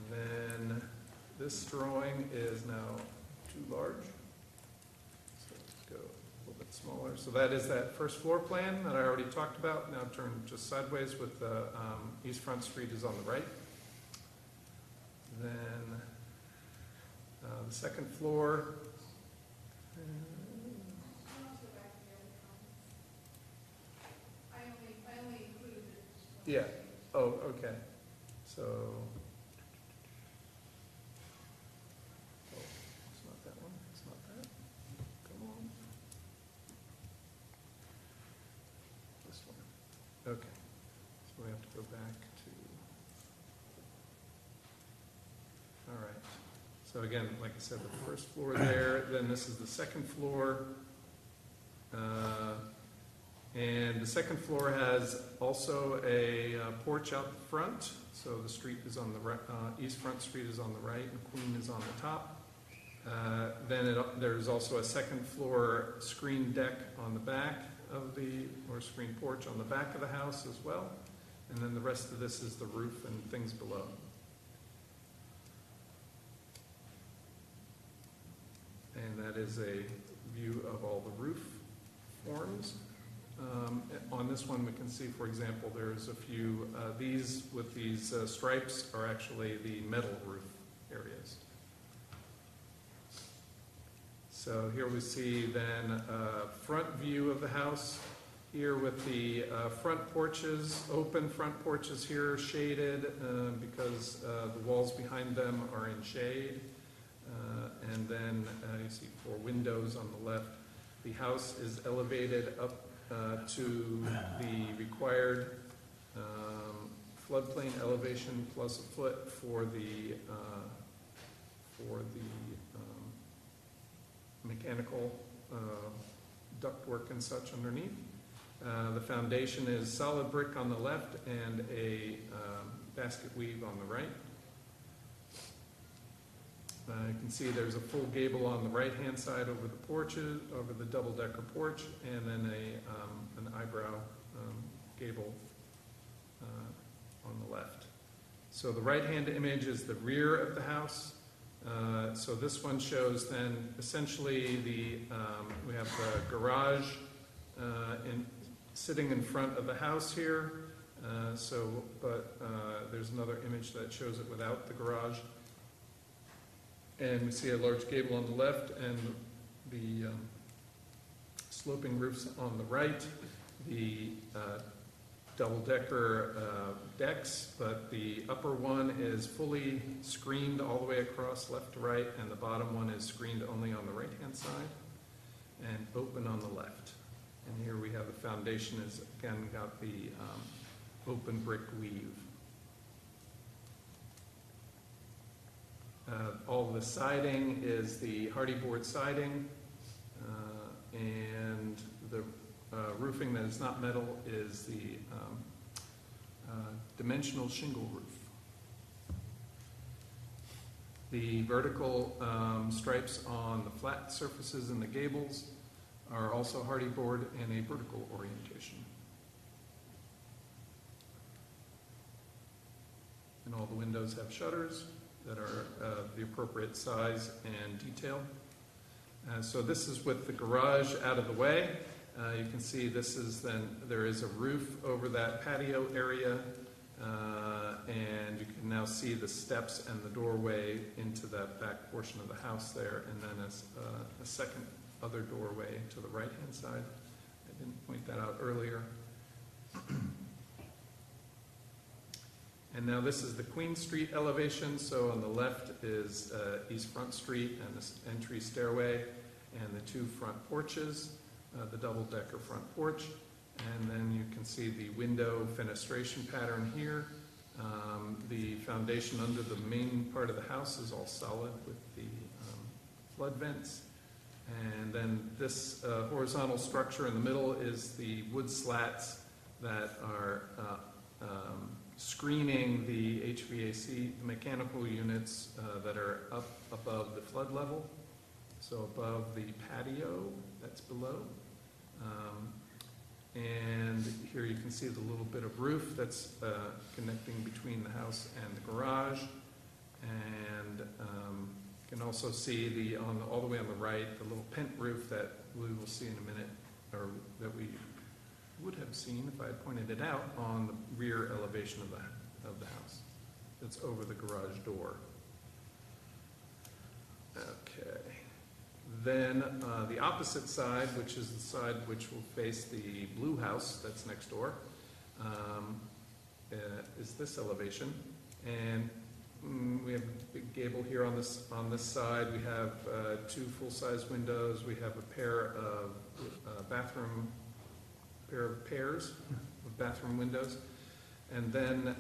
Then this drawing is now too large, so let's go a little bit smaller. So that is that first floor plan that I already talked about, now turned just sideways with the east front street is on the right. Then the second floor. Yeah. Oh, okay. So. Oh, it's not that one. It's not that. Come on. This one. Okay. So we have to go back to. All right. So again, like I said, the first floor there, then this is the second floor. And the second floor has also a porch out front. So the street is on the right, East Front Street is on the right and Queen is on the top. Then there's also a second floor screen deck on the back of or screen porch on the back of the house as well. And then the rest of this is the roof and things below. And that is a view of all the roof forms. On this one, we can see, for example, there's a few, these with these stripes are actually the metal roof areas. So here we see then a front view of the house here with the front porches, open front porches here shaded because the walls behind them are in shade. And then you see 4 windows on the left. The house is elevated up to the required floodplain elevation plus a foot for the mechanical ductwork and such underneath. The foundation is solid brick on the left and a basket weave on the right. You can see there's a full gable on the right-hand side over the porches, over the double-decker porch, and then an eyebrow gable on the left. So the right-hand image is the rear of the house. So this one shows then essentially we have the garage sitting in front of the house here. But there's another image that shows it without the garage. And we see a large gable on the left and the sloping roofs on the right, the double-decker decks, but the upper one is fully screened all the way across left to right, and the bottom one is screened only on the right-hand side and open on the left. And here we have the foundation is, again, got the open brick weave. All the siding is the hardy board siding, and the roofing that is not metal is the dimensional shingle roof. The vertical stripes on the flat surfaces and the gables are also hardy board and a vertical orientation. And all the windows have shutters that are the appropriate size and detail. So this is with the garage out of the way. You can see there is a roof over that patio area, and you can now see the steps and the doorway into that back portion of the house there, and then a second other doorway to the right-hand side. I didn't point that out earlier. And now this is the Queen Street elevation. So on the left is East Front Street and this entry stairway and the two front porches, the double-decker front porch. And then you can see the window fenestration pattern here. The foundation under the main part of the house is all solid with the flood vents. And then this horizontal structure in the middle is the wood slats that are screening the HVAC, the mechanical units that are up above the flood level, so above the patio that's below. And here you can see the little bit of roof that's connecting between the house and the garage. And you can also see all the way on the right, the little pent roof that we will see in a minute, or that we would have seen if I had pointed it out on the rear elevation of the house. That's over the garage door. Okay. Then the opposite side, which is the side which will face the blue house that's next door, is this elevation. And we have a big gable here on this side. We have two full-size windows. We have a pair of pairs of bathroom windows. And then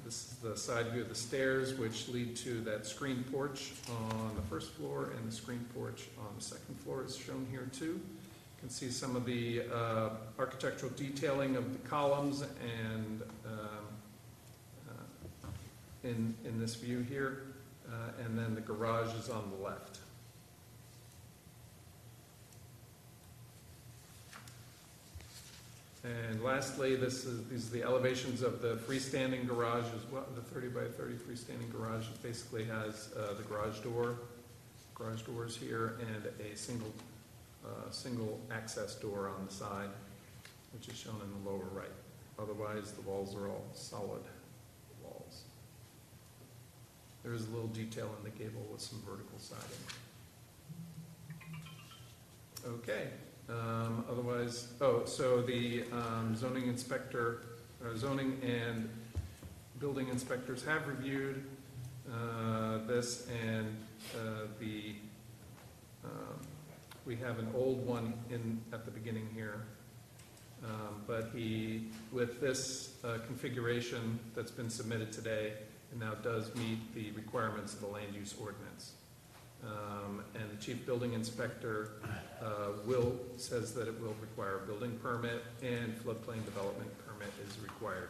this is the side view of the stairs, which lead to that screen porch on the first floor, and the screen porch on the second floor is shown here too. You can see some of the architectural detailing of the columns and in this view here, and then the garage is on the left. And lastly, these are the elevations of the freestanding garage as well. The 30 by 30 freestanding garage basically has the garage doors here, and a single access door on the side, which is shown in the lower right. Otherwise, the walls are all solid walls. There is a little detail in the gable with some vertical siding. Okay. So the zoning and building inspectors have reviewed this, and we have an old one at the beginning here, but with this configuration that's been submitted today, it now does meet the requirements of the land use ordinance. And the chief building inspector says that it will require a building permit, and floodplain development permit is required.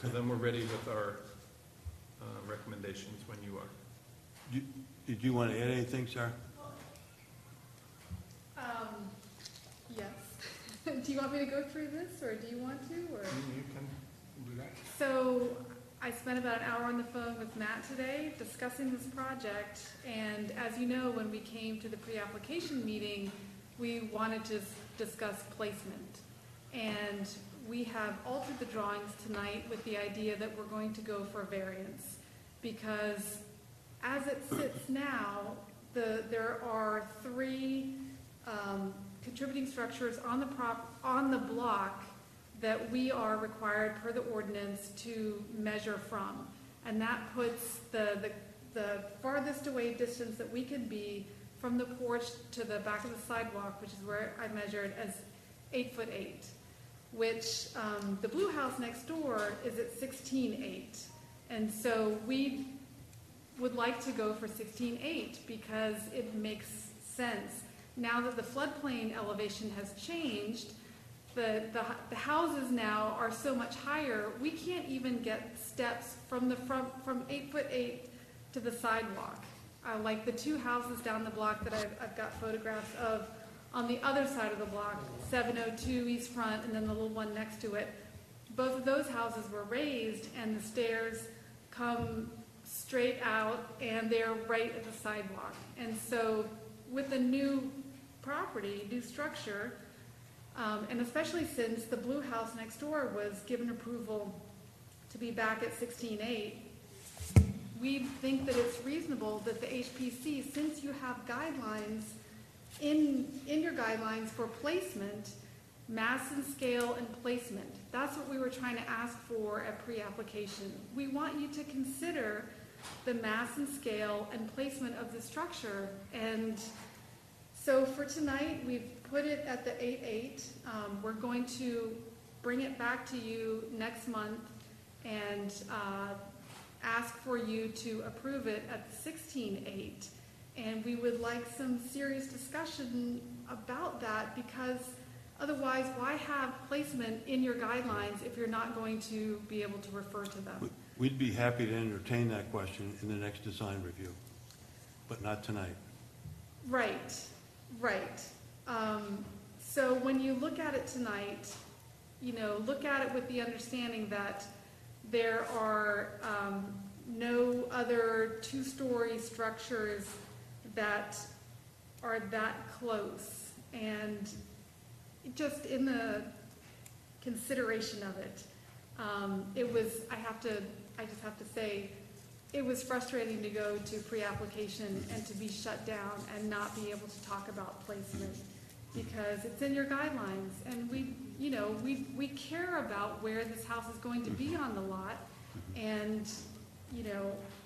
So then we're ready with our recommendations when you are. Did you want to add anything, Sarah? Yes. Do you want me to go through this, or do you want to? Or? You can do that. So I spent about an hour on the phone with Matt today discussing this project, and as you know, when we came to the pre-application meeting, we wanted to discuss placement. And we have altered the drawings tonight with the idea that we're going to go for variance, because as it sits now, there are three contributing structures on the block that we are required per the ordinance to measure from. And that puts the farthest away distance that we can be from the porch to the back of the sidewalk, which is where I measured, as 8'8", which the blue house next door is at 16'8". And so we would like to go for 16'8" because it makes sense. Now that the floodplain elevation has changed, the houses now are so much higher, we can't even get steps from the front, from 8'8" to the sidewalk. Like the two houses down the block that I've got photographs of on the other side of the block, 702 East Front, and then the little one next to it, both of those houses were raised, and the stairs come straight out, and they're right at the sidewalk. And so with the new property, new structure, and especially since the blue house next door was given approval to be back at 16.8, we think that it's reasonable that the HPC, since you have guidelines in your guidelines for placement, mass and scale and placement, that's what we were trying to ask for at pre-application. We want you to consider the mass and scale and placement of the structure. And so for tonight, we've put it at the 8.8. We're going to bring it back to you next month and ask for you to approve it at the 16.8. And we would like some serious discussion about that, because otherwise, why have placement in your guidelines if you're not going to be able to refer to them? We'd be happy to entertain that question in the next design review, but not tonight. Right, right. So when you look at it tonight, look at it with the understanding that there are no other two-story structures that are that close. And just in the consideration of it, I just have to say, it was frustrating to go to pre-application and to be shut down and not be able to talk about placement, because it's in your guidelines, and we care about where this house is going to be on the lot, and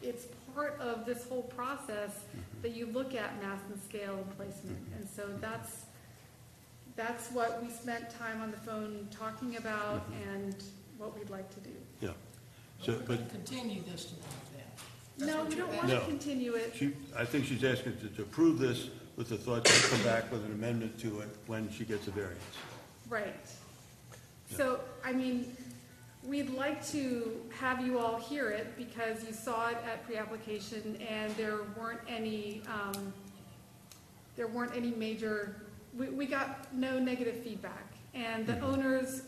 it's part of this whole process that you look at mass and scale and placement. And so that's what we spent time on the phone talking about, and what we'd like to do. Yeah. So, We're going to continue this tonight then. No, we don't want to continue it. I think she's asking to approve this with the thought to come back with an amendment to it when she gets a variance. Right. So, we'd like to have you all hear it, because you saw it at pre-application, and there weren't any major, we got no negative feedback. And the owners,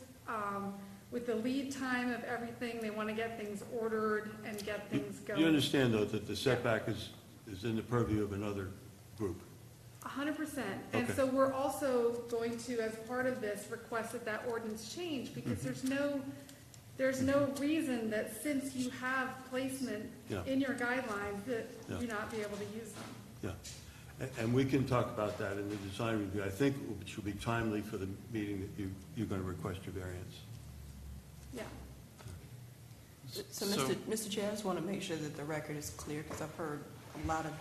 with the lead time of everything, they want to get things ordered and get things going. You understand, though, that the setback is in the purview of another group? 100%. And Okay. so we're also going to, as part of this, request that ordinance change, because there's no reason that, since you have placement in your guidelines, that you not be able to use them. Yeah. And we can talk about that in the design review. I think it should be timely for the meeting that you're going to request your variance. Yeah. So, Mr. Chair, I just want to make sure that the record is clear, because I've heard a lot of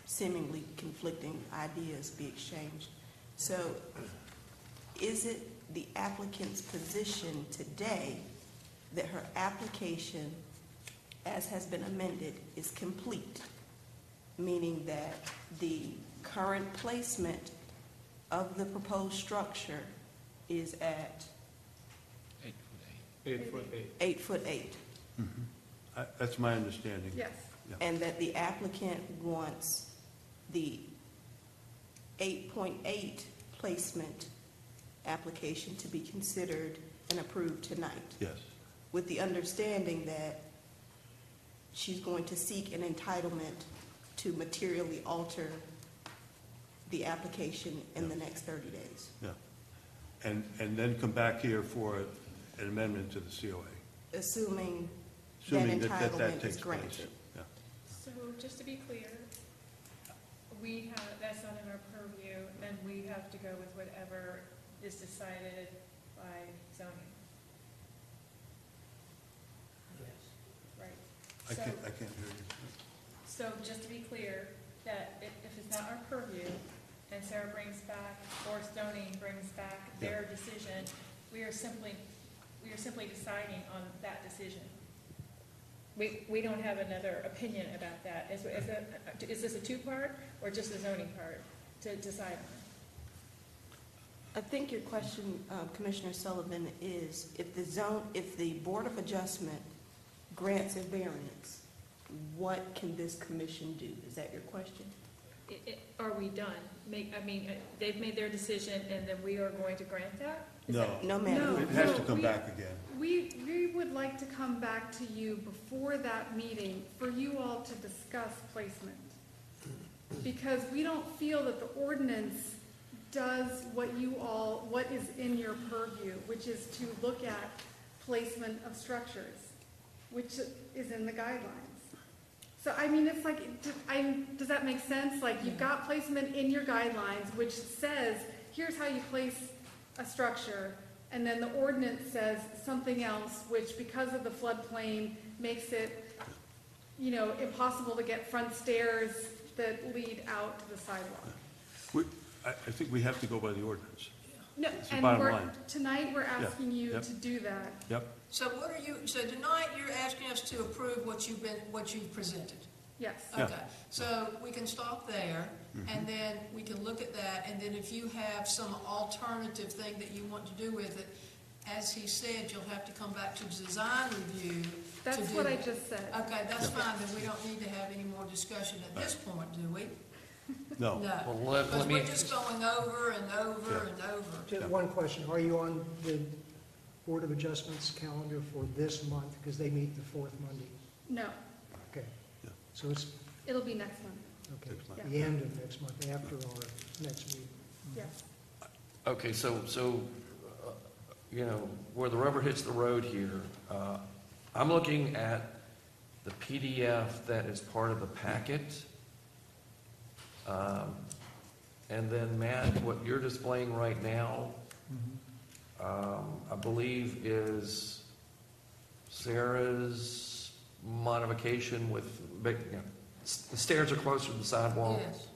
seemingly conflicting ideas be exchanged. So, is it the applicant's position today that her application, as has been amended, is complete? Meaning that the current placement of the proposed structure is at 8 foot 8. That's my understanding. Yes. Yeah. And that the applicant wants the 8.8 placement application to be considered and approved tonight, Yes. with the understanding that she's going to seek an entitlement to materially alter the application in the next 30 days. Yeah. And then come back here for an amendment to the COA. Assuming that Assuming that entitlement takes is place. granted. Yeah. So just to be clear, that's not in our purview, and we have to go with whatever is decided by zoning, Yes. right? I So- can't hear you. So just to be clear, that if it's not our purview, and Sarah brings back, or zoning brings back their decision, we are simply deciding on that decision. We don't have another opinion about that. Is this a two-part, or just a zoning part to decide on? I think your question, Commissioner Sullivan, is if the Board of Adjustment grants a variance, what can this commission do? Is that your question? Are we done? They've made their decision, and then we are going to grant that? No, No, ma'am. it has to No, come we- back again. We would like to come back to you before that meeting for you all to discuss placement. Because we don't feel that the ordinance does what is in your purview, which is to look at placement of structures, which is in the guidelines. So, I mean, it's like, does that make sense? Like, you've got placement in your guidelines, which says, here's how you place a structure, and then the ordinance says something else, which because of the floodplain makes it, impossible to get front stairs that lead out to the sidewalk. I think we have to go by the ordinance. No, It's the and bottom line. tonight we're asking you Yep. to do that. Yep, So so tonight you're asking us to approve what you've presented? Yes. Yeah. Okay, so we can stop there, and then we can look at that, and then if you have some alternative thing that you want to do with it, as he said, you'll have to come back to design review to That's do what I that. just said. Okay, that's fine, then we don't need to have any more discussion at this point, do we? no. No, Well, let because me- we're just going over and over and over. Just one question, are you on the Board of Adjustments calendar for this month? Because they meet the fourth Monday. No, Okay. Yeah. So it's, it'll be next month. okay, Next month. the end of next month, after our next meeting. Yes. Okay, so, where the rubber hits the road here, I'm looking at the PDF that is part of the packet. And then, Matt, what you're displaying right now, I believe is Sarah's modification with, the stairs are closer to the sidewalk. Yes.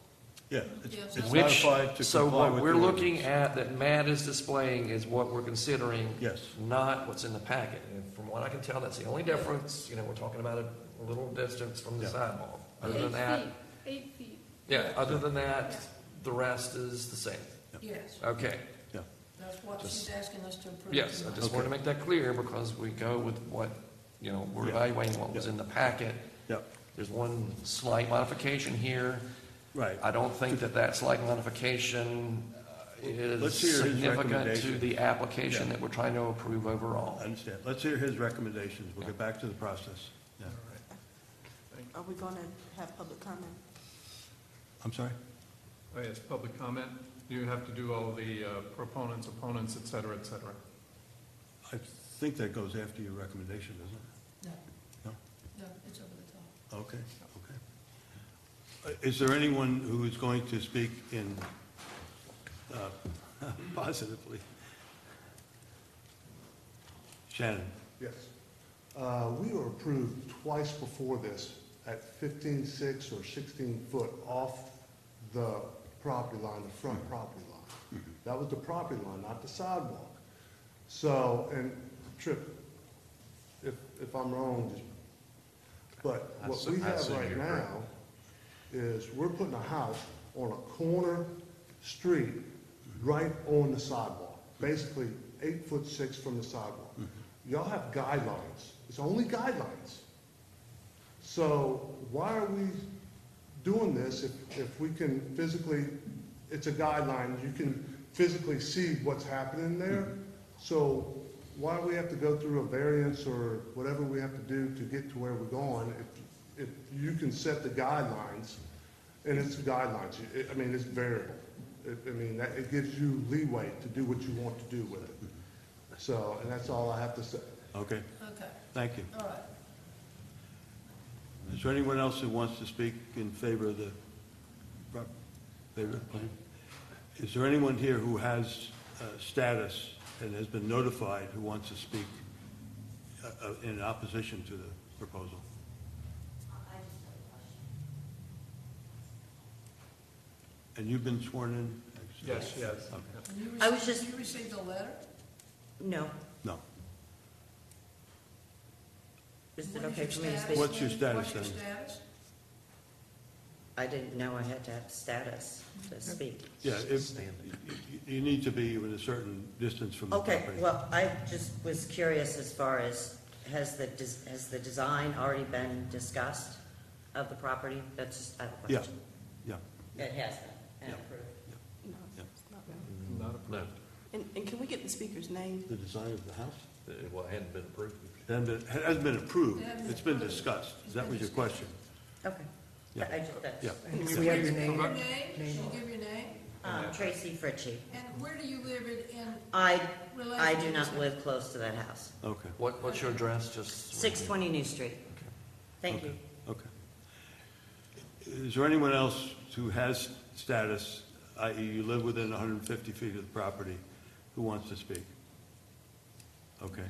Yeah, Yes. it's Which, modified to so comply what with we're the looking ordinance. at that Matt is displaying is what we're considering, Yes, not what's in the packet. And from what I can tell, that's the only difference. We're talking about a little distance from the Yeah. sidewalk. Other 8 than that, feet, 8 feet. yeah, other than that, the rest is the same. Yes, Okay, that's what Just- she's asking us to approve. yes, I tonight. just wanted to make that clear because we go with what, we're Yeah. evaluating what was in the packet. yep, There's one slight modification here. right. I don't think that slight modification Let's is hear his significant to recommendation. the application Yeah. that we're trying to approve overall. I understand. Let's hear his recommendations. We'll get back to the process. Yeah. All right. Are we going to have public comment? I'm sorry? Oh, yes, public comment. You have to do all the proponents, opponents, et cetera, et cetera. I think that goes after your recommendation, doesn't it? No, No? no, it's over the top. Okay, okay. Is there anyone who is going to speak in, positively? Shannon? Yes. We were approved twice before this at 15.6 or 16 foot off the property line, the front property line. That was the property line, not the sidewalk. So, and Trip, if I'm wrong, but what we have right now is we're putting a house on a corner street right on the sidewalk, basically 8'6" from the sidewalk. Y'all have guidelines. It's only guidelines. So why are we doing this if we can physically, it's a guideline, you can physically see what's happening there? So why do we have to go through a variance or whatever we have to do to get to where we're going if you can set the guidelines, and it's guidelines, I mean, it's variable. It gives you leeway to do what you want to do with it. So, and that's all I have to say. Okay, Okay, thank you. all right. Is there anyone else who wants to speak in favor of the plan? Is there anyone here who has status and has been notified who wants to speak in opposition to the proposal? And you've been sworn in? Yes, yes. Okay. And I was just- You received a letter? No. No. Is it What okay your for me to status speak? What's your then? status What's your then? status? I didn't know I had to have status to speak. Yeah, you need to be within a certain distance from the Okay, property. well, I just was curious as far as, has the design already been discussed of the property? That's just, I have a Yeah, question. yeah. It has been, and Yeah. approved. Not approved. And can we get the speaker's name? The design of the house? Well, it hadn't been approved. It hasn't been approved. It's been discussed. That was your question? Okay. Yeah. Yeah. And we have your name. Your name, should you give your name? Tracy Fritchie. And where do you live in I relation do to not this? live close to that house. Okay. What's your address, just? 620 New Street. Thank you. Okay. Is there anyone else who has status, i.e. you live within 150 feet of the property, who wants to speak? Okay.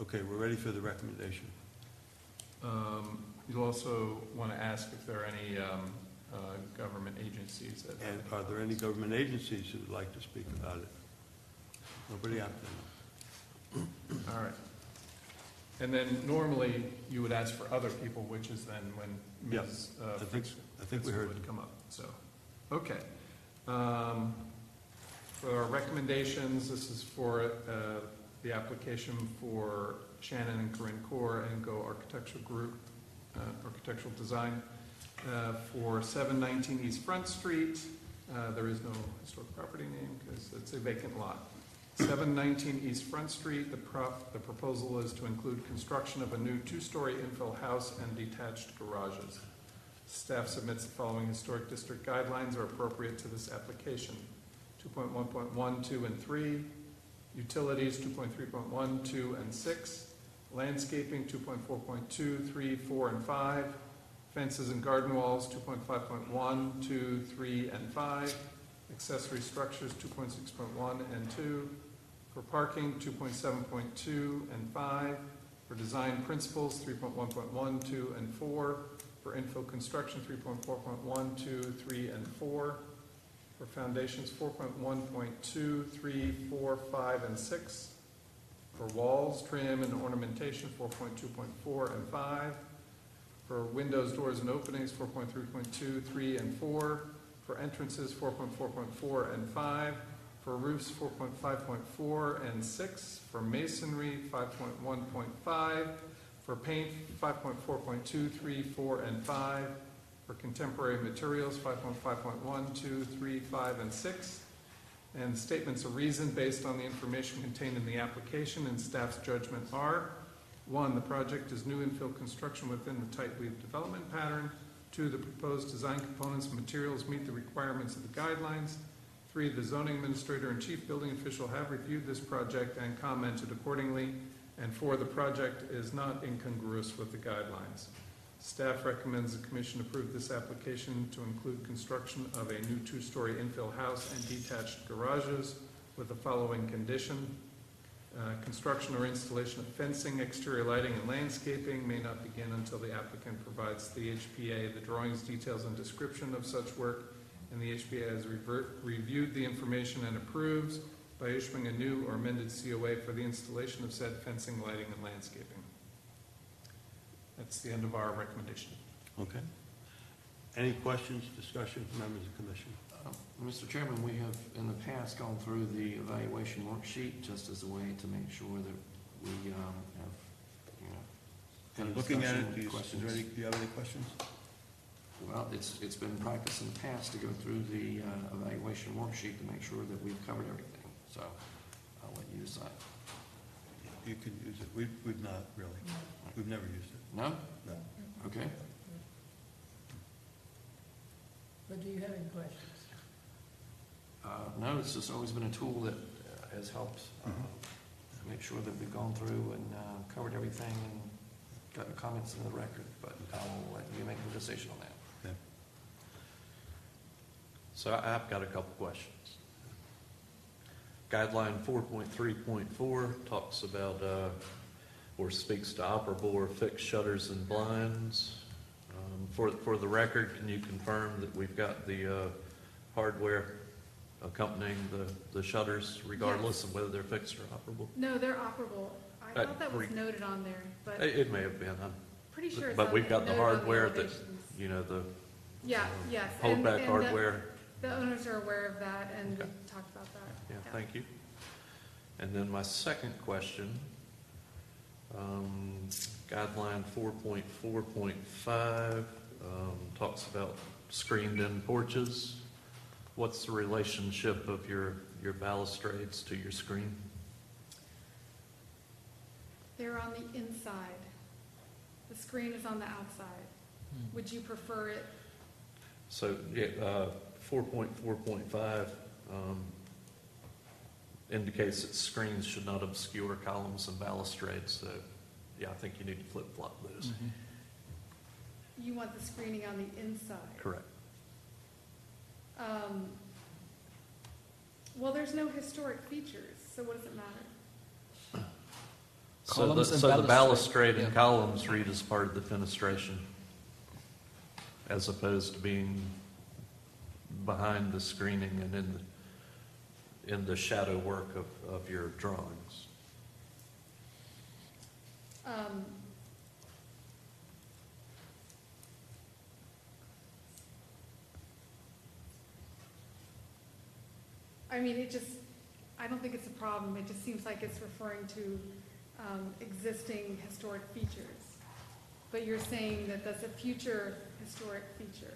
Okay, we're ready for the recommendation. You'll also want to ask if there are any government agencies that. And are there any government agencies who would like to speak about it? Nobody out there? All right. And then normally you would ask for other people, which is then when Yeah, Ms. I think we heard. would come up, so, okay. For our recommendations, this is for the application for Shannon and Corinne Core and Go Architectural Group, architectural design, for 719 East Front Street. There is no historic property name because it's a vacant lot. 719 East Front Street, the proposal is to include construction of a new two-story infill house and detached garages. Staff submits the following historic district guidelines are appropriate to this application. 2.1.1, 2, and 3. Utilities, 2.3.1, 2, and 6. Landscaping, 2.4.2, 3, 4, and 5. Fences and garden walls, 2.5.1, 2, 3, and 5. Accessory structures, 2.6.1 and 2. For parking, 2.7.2 and 5. For design principles, 3.1.1, 2, and 4. For infill construction, 3.4.1, 2, 3, and 4. For foundations, 4.1.2, 3, 4, 5, and 6. For walls, trim, and ornamentation, 4.2.4 and 5. For windows, doors, and openings, 4.3.2, 3, and 4. For entrances, 4.4.4 and 5. For roofs, 4.5.4 and 6. For masonry, 5.1.5. For paint, 5.4.2, 3, 4, and 5. For contemporary materials, 5.5.1, 2, 3, 5, and 6. And statements of reason based on the information contained in the application and staff's judgment are: 1, the project is new infill construction within the tight weave development pattern. 2, the proposed design components and materials meet the requirements of the guidelines. 3, the zoning administrator and chief building official have reviewed this project and commented accordingly. And 4, the project is not incongruous with the guidelines. Staff recommends the commission approve this application to include construction of a new two-story infill house and detached garages with the following condition. Construction or installation of fencing, exterior lighting, and landscaping may not begin until the applicant provides the HPA the drawings, details, and description of such work, and the HPA has reviewed the information and approves by issuing a new or amended COA for the installation of said fencing, lighting, and landscaping. That's the end of our recommendation. Okay. Any questions, discussion from members of the commission? Mr. Chairman, we have in the past gone through the evaluation worksheet just as a way to make sure that we have, any Looking at discussion, it, do you have any questions? Well, it's been practiced in the past to go through the evaluation worksheet to make sure that we've covered everything. So I'll let you decide. You can use it. We've not really. We've never used it. No? No. Okay. But do you have any questions? No, it's just always been a tool that has helped make sure that we've gone through and covered everything and gotten comments in the record, but I'll let you make the decision on that. Okay. So I've got a couple questions. Guideline 4.3.4 talks about, or speaks to operable or fixed shutters and blinds. For the record, can you confirm that we've got the hardware accompanying the shutters regardless of whether they're fixed or operable? No, they're operable. I thought that was noted on there, but It may have been. I'm pretty sure it's But on we've there, got the noted on hardware that, elevations. the Yeah, yes. holdback and hardware. The owners are aware of that, and Okay. we talked about that. Yeah, thank you. And then my second question, guideline 4.4.5 talks about screened-in porches. What's the relationship of your balustrades to your screen? They're on the inside. The screen is on the outside. Would you prefer it? So, 4.4.5 indicates that screens should not obscure columns and balustrades. So, yeah, I think you need to flip-flop those. You want the screening on the inside? Correct. Well, there's no historic features, so what does it matter? Columns and So the balustrade. balustrade and Yeah. columns read as part of the fenestration, as opposed to being behind the screening and in the shadow work of your drawings. I mean, I don't think it's a problem. It just seems like it's referring to existing historic features. But you're saying that that's a future historic feature.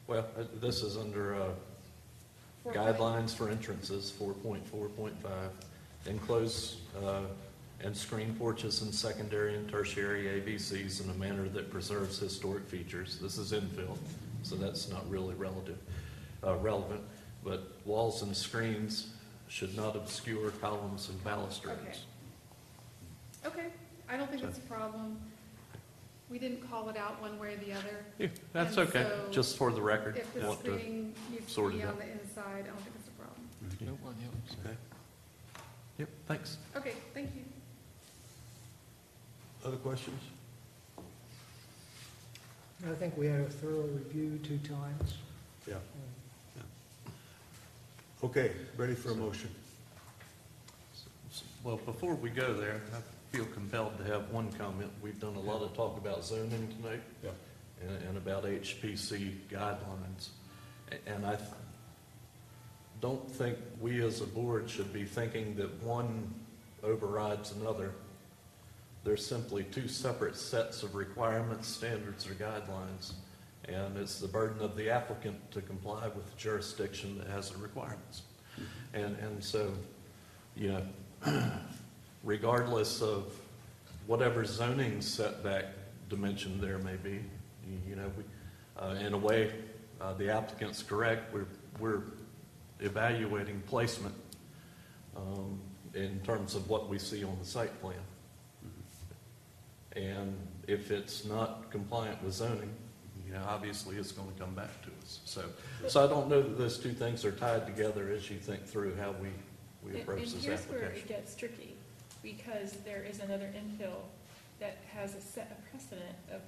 Well, this is under guidelines for entrances, 4.4.5. Enclose and screen porches and secondary and tertiary AVCs in a manner that preserves historic features. This is infill, so that's not really relevant. But walls and screens should not obscure columns and balustrades. Okay, I don't think it's a problem. We didn't call it out one way or the other. Yeah, that's And okay, so just for the record. If the want to screening needs to sort be it on out. the inside, I don't think it's a problem. Okay. Yep, thanks. Okay, thank you. Other questions? I think we had a thorough review 2 times. Yeah. Okay, ready for a motion? Well, before we go there, I feel compelled to have one comment. We've done a lot of talk about zoning tonight. Yeah. And about HPC guidelines. And I don't think we as a board should be thinking that one overrides another. There's simply 2 separate sets of requirements, standards, or guidelines. And it's the burden of the applicant to comply with the jurisdiction that has the requirements. And so, you know, regardless of whatever zoning setback dimension there may be, you know, in a way, the applicant's correct. We're evaluating placement in terms of what we see on the site plan. And if it's not compliant with zoning, you know, obviously it's going to come back to us. So I don't know that those 2 things are tied together as you think through how we approach this And here's where it application. gets tricky, because there is another infill that has a set of precedent of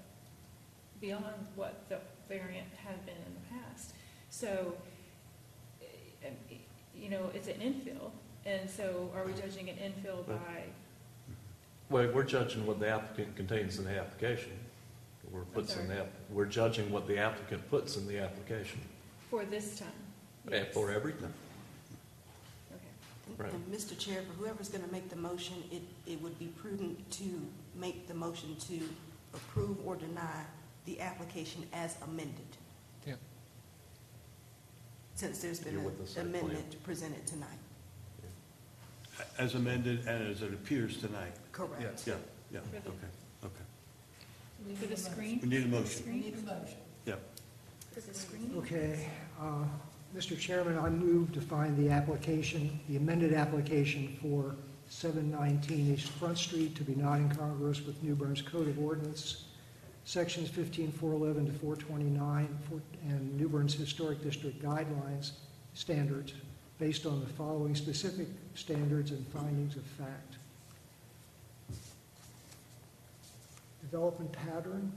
beyond what the variant had been in the past. So, you know, it's an infill, and so are we judging an infill by, Well, we're judging what the applicant contains in the application. We're judging what the applicant puts in the application. for this time? And for everything. Okay. Right. And Mr. Chair, for whoever's going to make the motion, it would be prudent to make the motion to approve or deny the application as amended. Yeah. Since there's been You're with the an site plan. amendment presented tonight. As amended and as it appears tonight? Correct. Yeah, yeah, For the- okay. For the screen? We need a motion. We need a motion. Yeah. For the screen? Okay, Mr. Chairman, I move to find the application, the amended application for 719 East Front Street to be not incongruous with New Bern's Code of Ordinance, Sections 15411 to 429, and New Bern's Historic District Guidelines standards, based on the following specific standards and findings of fact. Development pattern,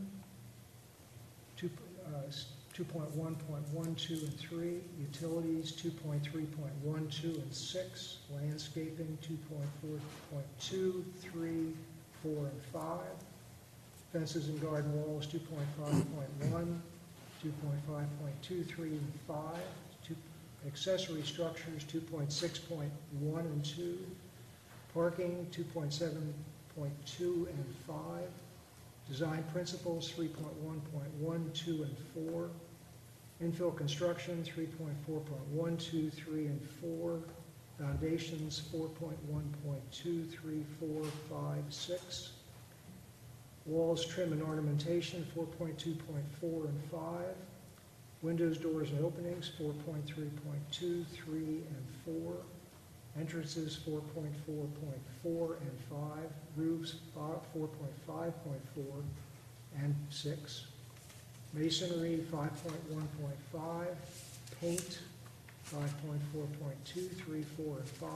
2.1.12 and 3, utilities 2.3.12 and 6, landscaping 2.4.2, 3, 4, and 5, fences and garden walls 2.5.1, 2.5.2, 3, and 5, accessory structures 2.6.1 and 2, parking 2.7.2 and 5, design principles 3.1.1, 2, and 4, Infill construction, 3.4.1, 2, 3, and 4. Foundations, 4.1.2, 3, 4, 5, 6. Walls, trim, and ornamentation, 4.2.4 and 5. Windows, doors, and openings, 4.3.2, 3, and 4. Entrances, 4.4.4 and 5. Roofs, 4.5.4 and 6. Masonry, 5.1.5. Paint, 5.4.2, 3, 4, and 5.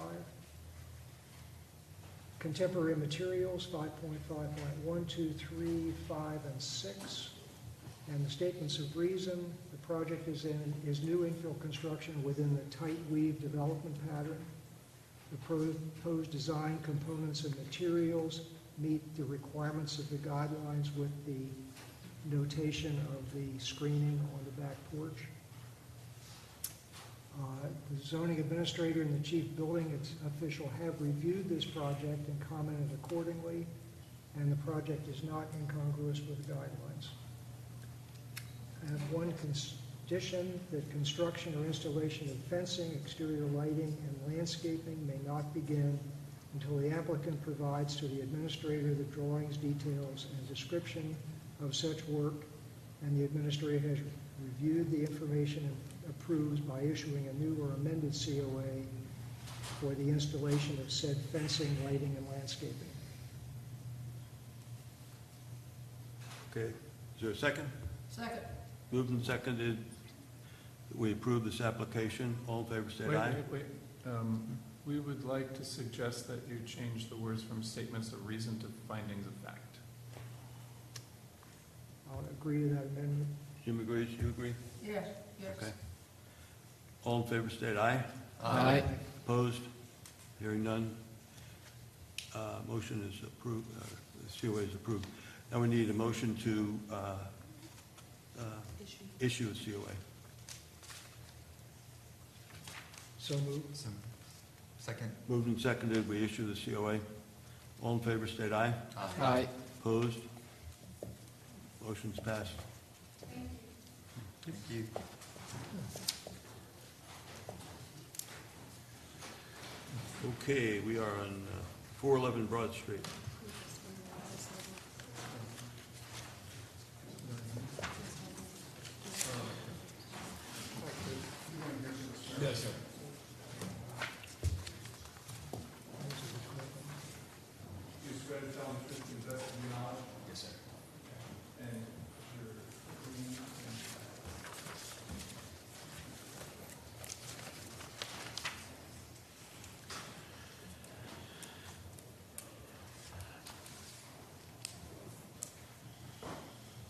Contemporary materials, 5.5.1, 2, 3, 5, and 6. And the statements of reason, the project is new infill construction within the tight weave development pattern. The proposed design, components, and materials meet the requirements of the guidelines with the notation of the screening on the back porch. The zoning administrator and the chief building official have reviewed this project and commented accordingly, and the project is not incongruous with the guidelines. I have one condition that construction or installation of fencing, exterior lighting, and landscaping may not begin until the applicant provides to the administrator the drawings, details, and description of such work, and the administrator has reviewed the information and approves by issuing a new or amended COA for the installation of said fencing, lighting, and landscaping. Okay, is there a second? Second. Moved and seconded, that we approve this application. All in favor, say aye. Wait. We would like to suggest that you change the words from statements of reason to findings of fact. I'll agree to that amendment. Jim agrees, you agree? Yes, yes. Okay. All in favor, state aye. Aye. Opposed? Hearing none. Motion is approved, the COA is approved. Now we need a motion to issue a COA. So moved. Second. Moved and seconded, we issue the COA. All in favor, state aye. Aye. Opposed? Motion's passed. Thank you. Okay, we are on 411 Broad Street. Yes, sir. You swear to tell the truth and best of your knowledge? Yes, sir. And you're agreeing and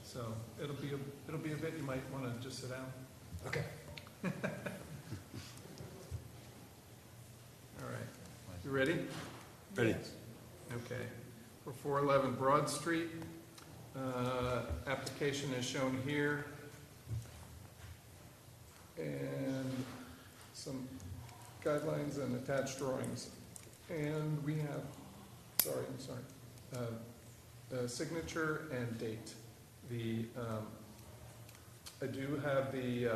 so it'll be a bit, you might want to just sit down. Okay. All right. You ready? Ready? Okay. For 411 Broad Street, application is shown here. And some guidelines and attached drawings. And we have, signature and date. I do have the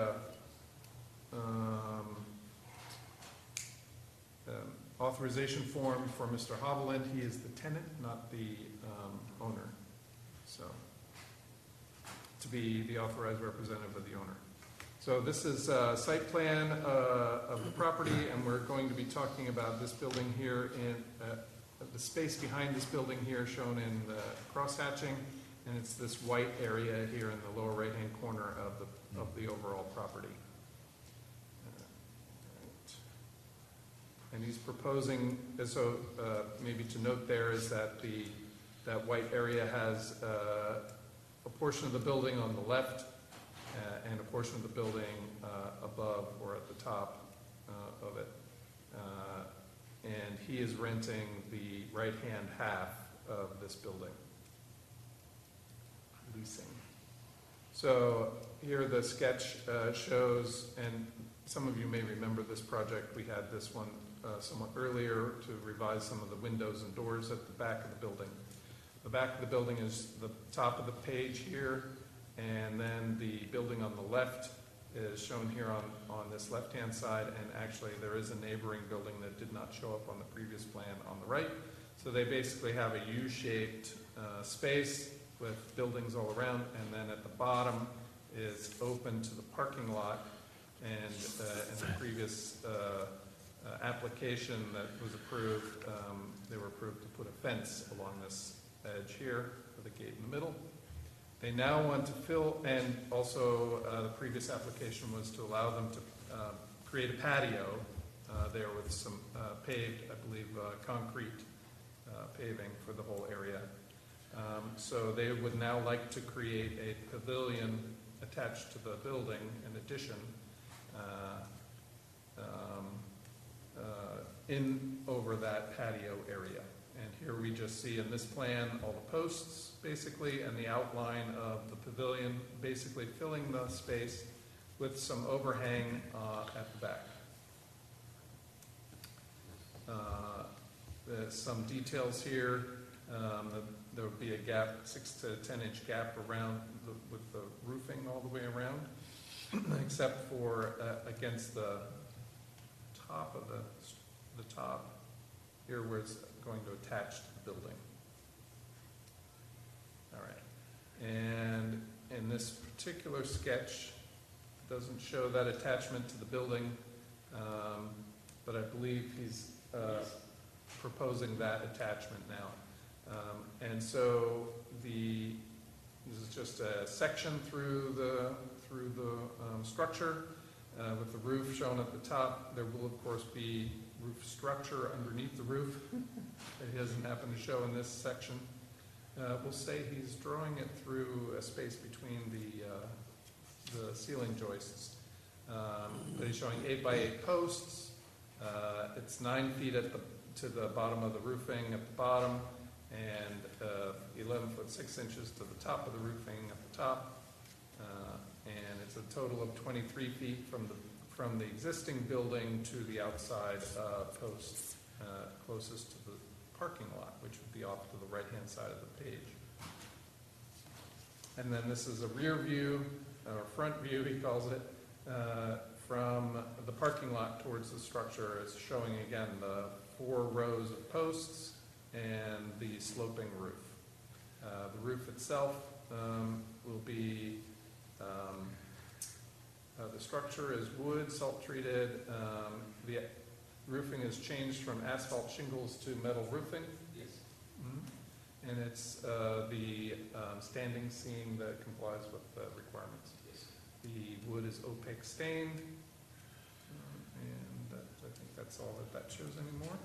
authorization form for Mr. Hovland. He is the tenant, not the owner. So, to be the authorized representative of the owner. So this is a site plan of the property, and we're going to be talking about this building here in the space behind this building here shown in the cross-hatching, and it's this white area here in the lower right-hand corner of the overall property. And he's proposing, so maybe to note there is that that white area has a portion of the building on the left and a portion of the building above or at the top of it. And he is renting the right-hand half of this building. Leasing. So here the sketch shows, and some of you may remember this project, we had this one somewhat earlier to revise some of the windows and doors at the back of the building. The back of the building is the top of the page here, and then the building on the left is shown here on this left-hand side, and actually there is a neighboring building that did not show up on the previous plan on the right. So they basically have a U-shaped space with buildings all around, and then at the bottom is open to the parking lot. And in the previous application that was approved, they were approved to put a fence along this edge here with a gate in the middle. They now want to fill, and also the previous application was to allow them to create a patio there with some paved, I believe, concrete paving for the whole area. So they would now like to create a pavilion attached to the building in addition, in over that patio area. And here we just see in this plan all the posts basically and the outline of the pavilion basically filling the space with some overhang at the back. There's some details here. There would be a gap, 6 to 10 inch gap around with the roofing all the way around, except for against the top of the top here where it's going to attach to the building. All right, and in this particular sketch, it doesn't show that attachment to the building, but I believe he's proposing that attachment now. And so this is just a section through the structure with the roof shown at the top. There will of course be roof structure underneath the roof that he doesn't happen to show in this section. We'll say he's drawing it through a space between the ceiling joists. But he's showing 8 by 8 posts. It's 9 feet to the bottom of the roofing at the bottom, and 11 foot 6 inches to the top of the roofing at the top. And it's a total of 23 feet from the existing building to the outside post closest to the parking lot, which would be off to the right-hand side of the page. And then this is a rear view, or front view, he calls it, from the parking lot towards the structure. It's showing again the 4 rows of posts and the sloping roof. The roof itself will be, the structure is wood, salt treated. The roofing is changed from asphalt shingles to metal roofing. Yes. Mm-hmm. And it's the standing seam that complies with the requirements. Yes. The wood is opaque stained. And I think that's all that shows anymore.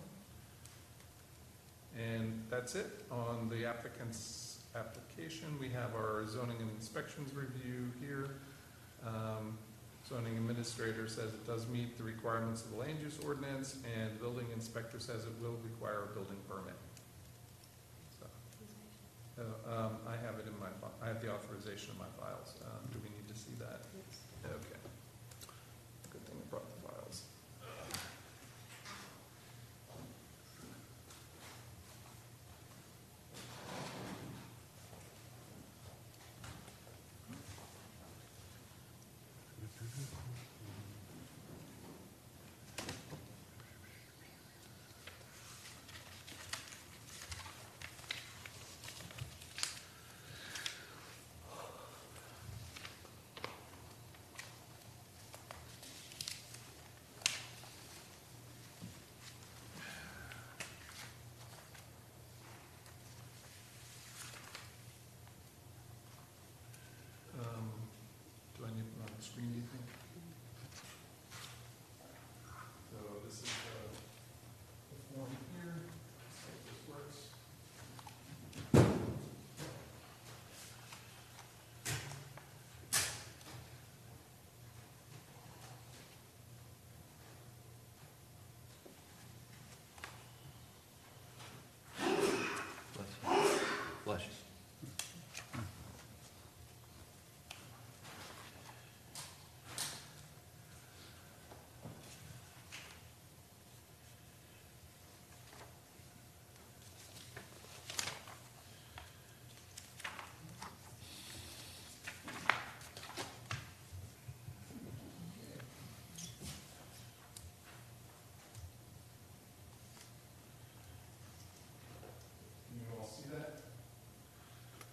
And that's it on the applicant's application. We have our zoning and inspections review here. Zoning administrator says it does meet the requirements of the land use ordinance, and building inspector says it will require a building permit. So, I have it in my file. I have the authorization in my files. Do we need to see that? Yes. Okay. Good thing I brought the files.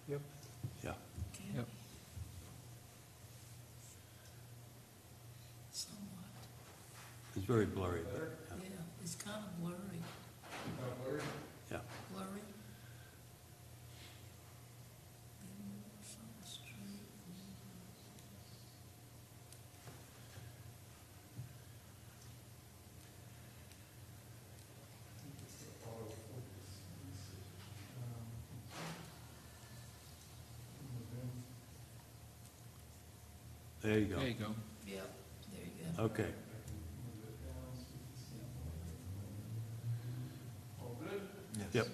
Yep. Yeah. Yep. Somewhat, It's very blurry, but, yeah, it's kind of blurry. yeah. Blurry. From the street. There you go. There you go. Yep, there you go. Okay. Yep.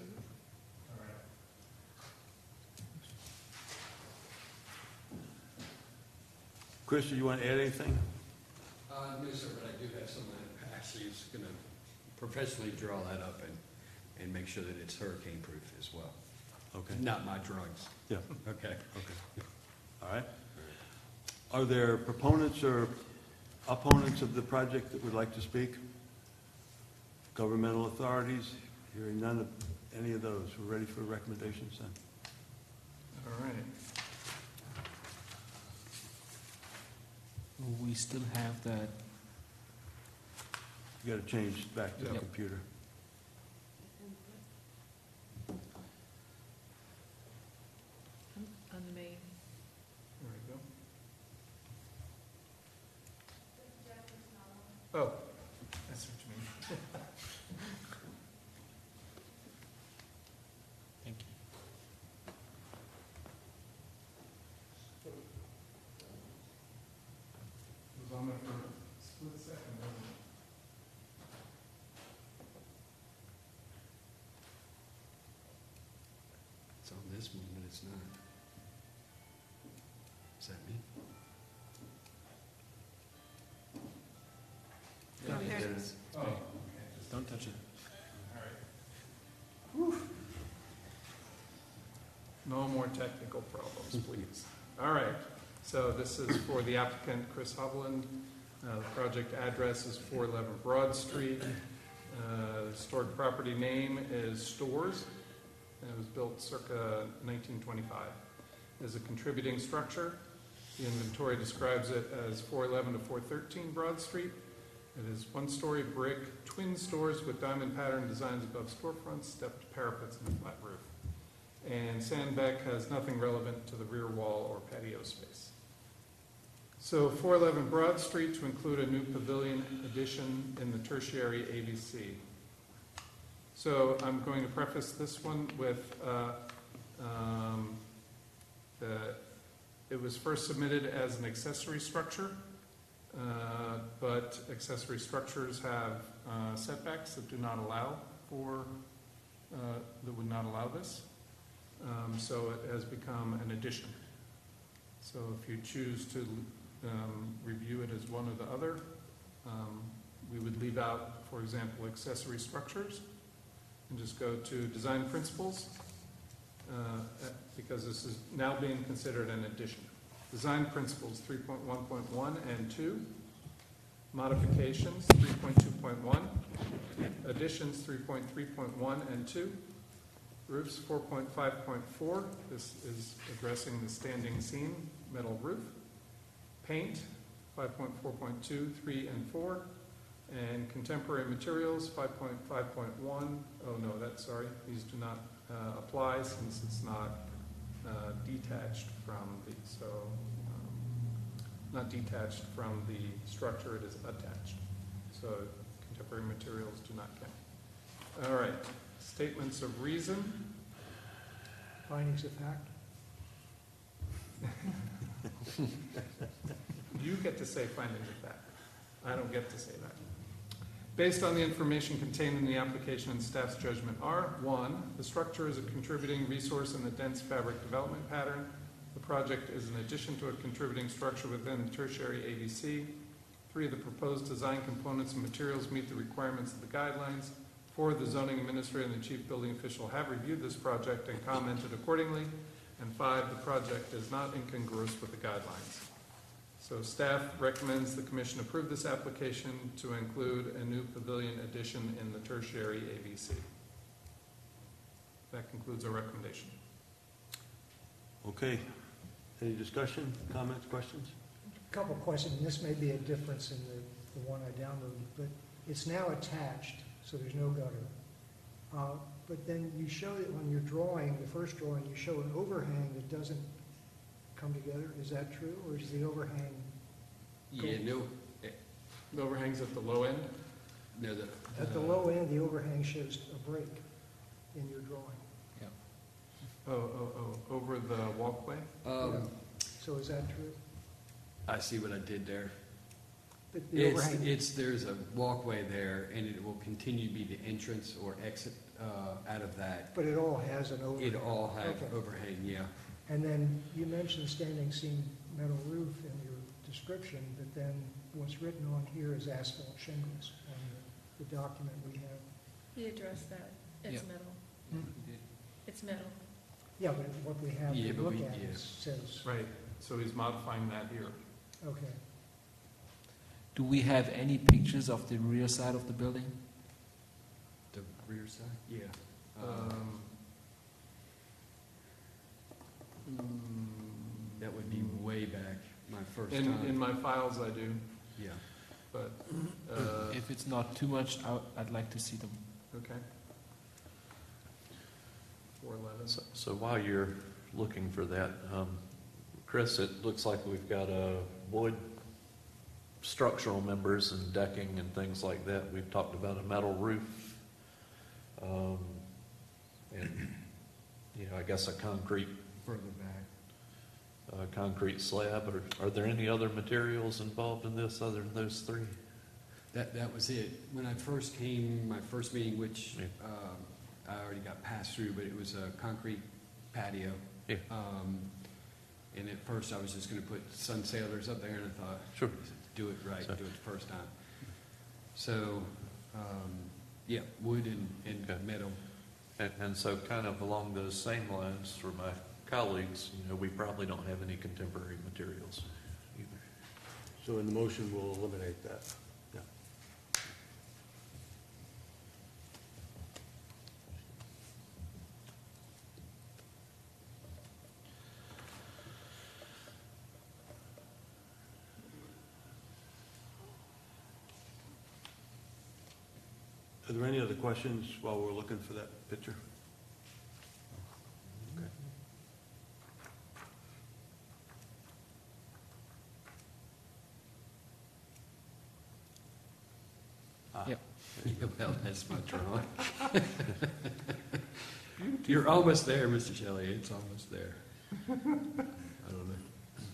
Chris, do you want to add anything? No, sir, but I do have someone that actually is going to professionally draw that up and make sure that it's hurricane-proof as well. Okay. Not my drawings. Yeah. Okay. Okay. All right. Are there proponents or opponents of the project that would like to speak? Governmental authorities? Hearing none of any of those. We're ready for recommendations then. All right. We still have that. You got to change back to the Yep. computer. On the main. There we go. Oh, that's what you mean. Thank you. It was on there for a split second, wasn't it? It's on this one, but it's not. Is that me? No, there it is. Oh, okay. Don't touch it. All right. Whew. No more technical problems, please. All right, so this is for the applicant, Chris Hovland. The project address is 411 Broad Street. Stored property name is Stores, and it was built circa 1925. It is a contributing structure. The inventory describes it as 411 to 413 Broad Street. It is one-story brick, twin stores with diamond pattern designs above storefronts, stepped parapets, and a flat roof. And Sandbeck has nothing relevant to the rear wall or patio space. So 411 Broad Street to include a new pavilion addition in the Tertiary AVC. So I'm going to preface this one with it was first submitted as an accessory structure, but accessory structures have setbacks that do not allow for, that would not allow this. So it has become an addition. So if you choose to review it as one or the other, we would leave out, for example, accessory structures and just go to design principles, because this is now being considered an addition. Design principles 3.1.1 and 2, modifications 3.2.1, additions 3.3.1 and 2, roofs 4.5.4, this is addressing the standing seam metal roof, paint 5.4.2, 3 and 4, and contemporary materials 5.5.1. Oh no, that's sorry, these do not apply since it's not detached from the, so not detached from the structure, it is attached. So contemporary materials do not count. All right, statements of reason. Findings of fact? You get to say findings of fact. I don't get to say that. Based on the information contained in the application and staff's judgment are: 1, the structure is a contributing resource in the dense fabric development pattern. The project is an addition to a contributing structure within the tertiary AVC. 3, the proposed design components and materials meet the requirements of the guidelines. 4, the zoning administrator and the chief building official have reviewed this project and commented accordingly. And 5, the project is not incongruous with the guidelines. So staff recommends the commission approve this application to include a new pavilion addition in the tertiary AVC. That concludes our recommendation. Okay. Any discussion, comments, questions? Couple questions, and this may be a difference in the one I downloaded, but it's now attached, so there's no gutter. But then you show it when you're drawing, the first drawing, you show an overhang that doesn't come together. Is that true, or is the overhang? Yeah, no, The overhangs at the low end? no, At the low end, the overhang shows a break in your drawing. Over the walkway? So is that true? I see what I did there. The overhang, There's a walkway there, and it will continue to be the entrance or exit out of that. but it all has an overhang. It all have Okay. overhang, yeah. And then you mentioned standing seam metal roof in your description, but then what's written on here is asphalt shingles on the document we have. He addressed that. It's Yeah. metal. Hmm? It's metal. Yeah, but what we have Yeah, to but look we- at yeah. says, Right, so he's modifying that here. okay. Do we have any pictures of the rear side of the building? The rear side? Yeah. That would be way back, my first In time. my files I do, Yeah. but, If it's not too much, I'd like to see them. okay. 411. So while you're looking for that, Chris, it looks like we've got wood structural members and decking and things like that. We've talked about a metal roof, and, I guess a concrete Further back. concrete slab. Are there any other materials involved in this other than those three? That was it. When I first came, my first meeting, which Yeah. I already got passed through, but it was a concrete patio. Yeah. And at first I was just gonna put sun sailors up there, and I thought, Sure. do it right, So- do it the first time. So, yeah, wood and Okay. metal. And so kind of along those same lines for my colleagues, we probably don't have any contemporary materials either. So in the motion, we'll eliminate that. Yeah. Are there any other questions while we're looking for that picture? Okay. Yep. Well, that's my drawing. You're almost there, Mr. Shelley, it's almost there. I don't know.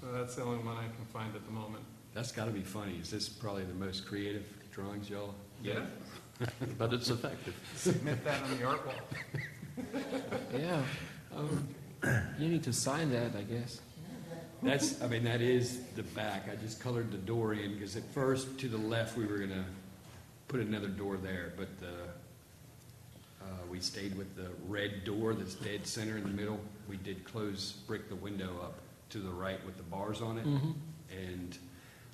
So that's the only one I can find at the moment. That's gotta be funny. Is this probably the most creative drawings y'all? Yeah. But it's effective. Submit that on the art wall. Yeah. You need to sign that, I guess. That is the back. I just colored the door in, because at first, to the left, we were gonna put another door there, but, we stayed with the red door that's dead center in the middle. We did brick the window up to the right with the bars on it. Mm-hmm. And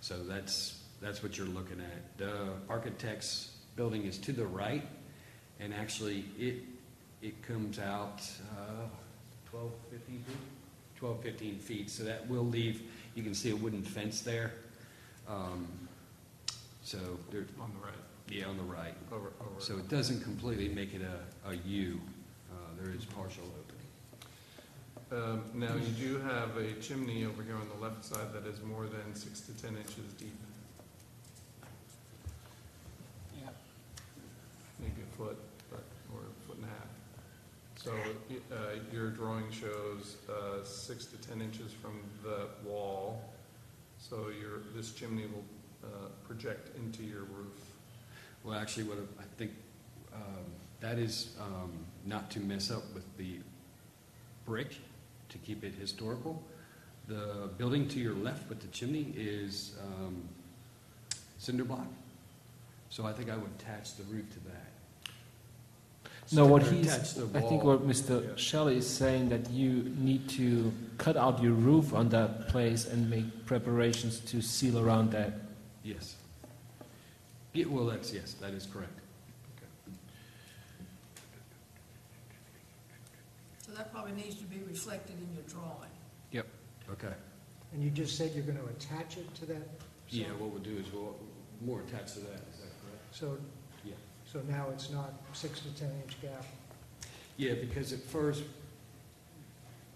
so that's what you're looking at. The architect's building is to the right, and actually it comes out 12, 15 feet? 12, 15 feet, so that will leave, you can see a wooden fence there. So there, On the right, yeah, on the right. over. So it doesn't completely make it a U. There is partial opening. Now, you do have a chimney over here on the left side that is more than 6 to 10 inches deep. Yeah. Maybe a foot, or a foot and a half. So your drawing shows 6 to 10 inches from the wall. So this chimney will project into your roof. Well, actually, what I think, that is not to mess up with the brick, to keep it historical. The building to your left with the chimney is cinder block. So I think I would attach the roof to that. No, what Or he's, attach the I think wall. what Mr. Yeah. Shelley is saying, that you need to cut out your roof on that place and make preparations to seal around that. Yes. Yeah, well, yes, that is correct. So that probably needs to be reflected in your drawing. Yep. Okay. And you just said you're going to attach it to that? Yeah, side? what we'll do is we'll more attached to that, is that correct? So, Yeah. so now it's not 6 to 10 inch gap? Yeah, because at first,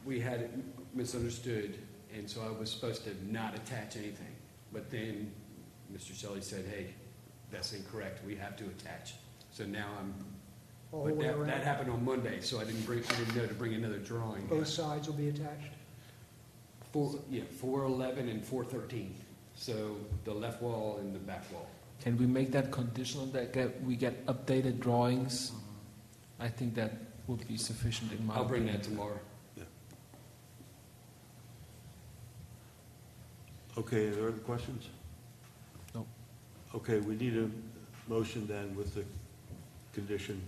we had it misunderstood, and so I was supposed to not attach anything. But then Mr. Shelley said, hey, that's incorrect, we have to attach. So now All the but way that around? happened on Monday, so I didn't know to bring another drawing. Both sides will be attached? 411 and 413. So the left wall and the back wall. Can we make that conditional that we get updated drawings? I think that would be sufficient in my I'll bring opinion. that tomorrow. Okay, are there other questions? No. Okay, we need a motion then with the condition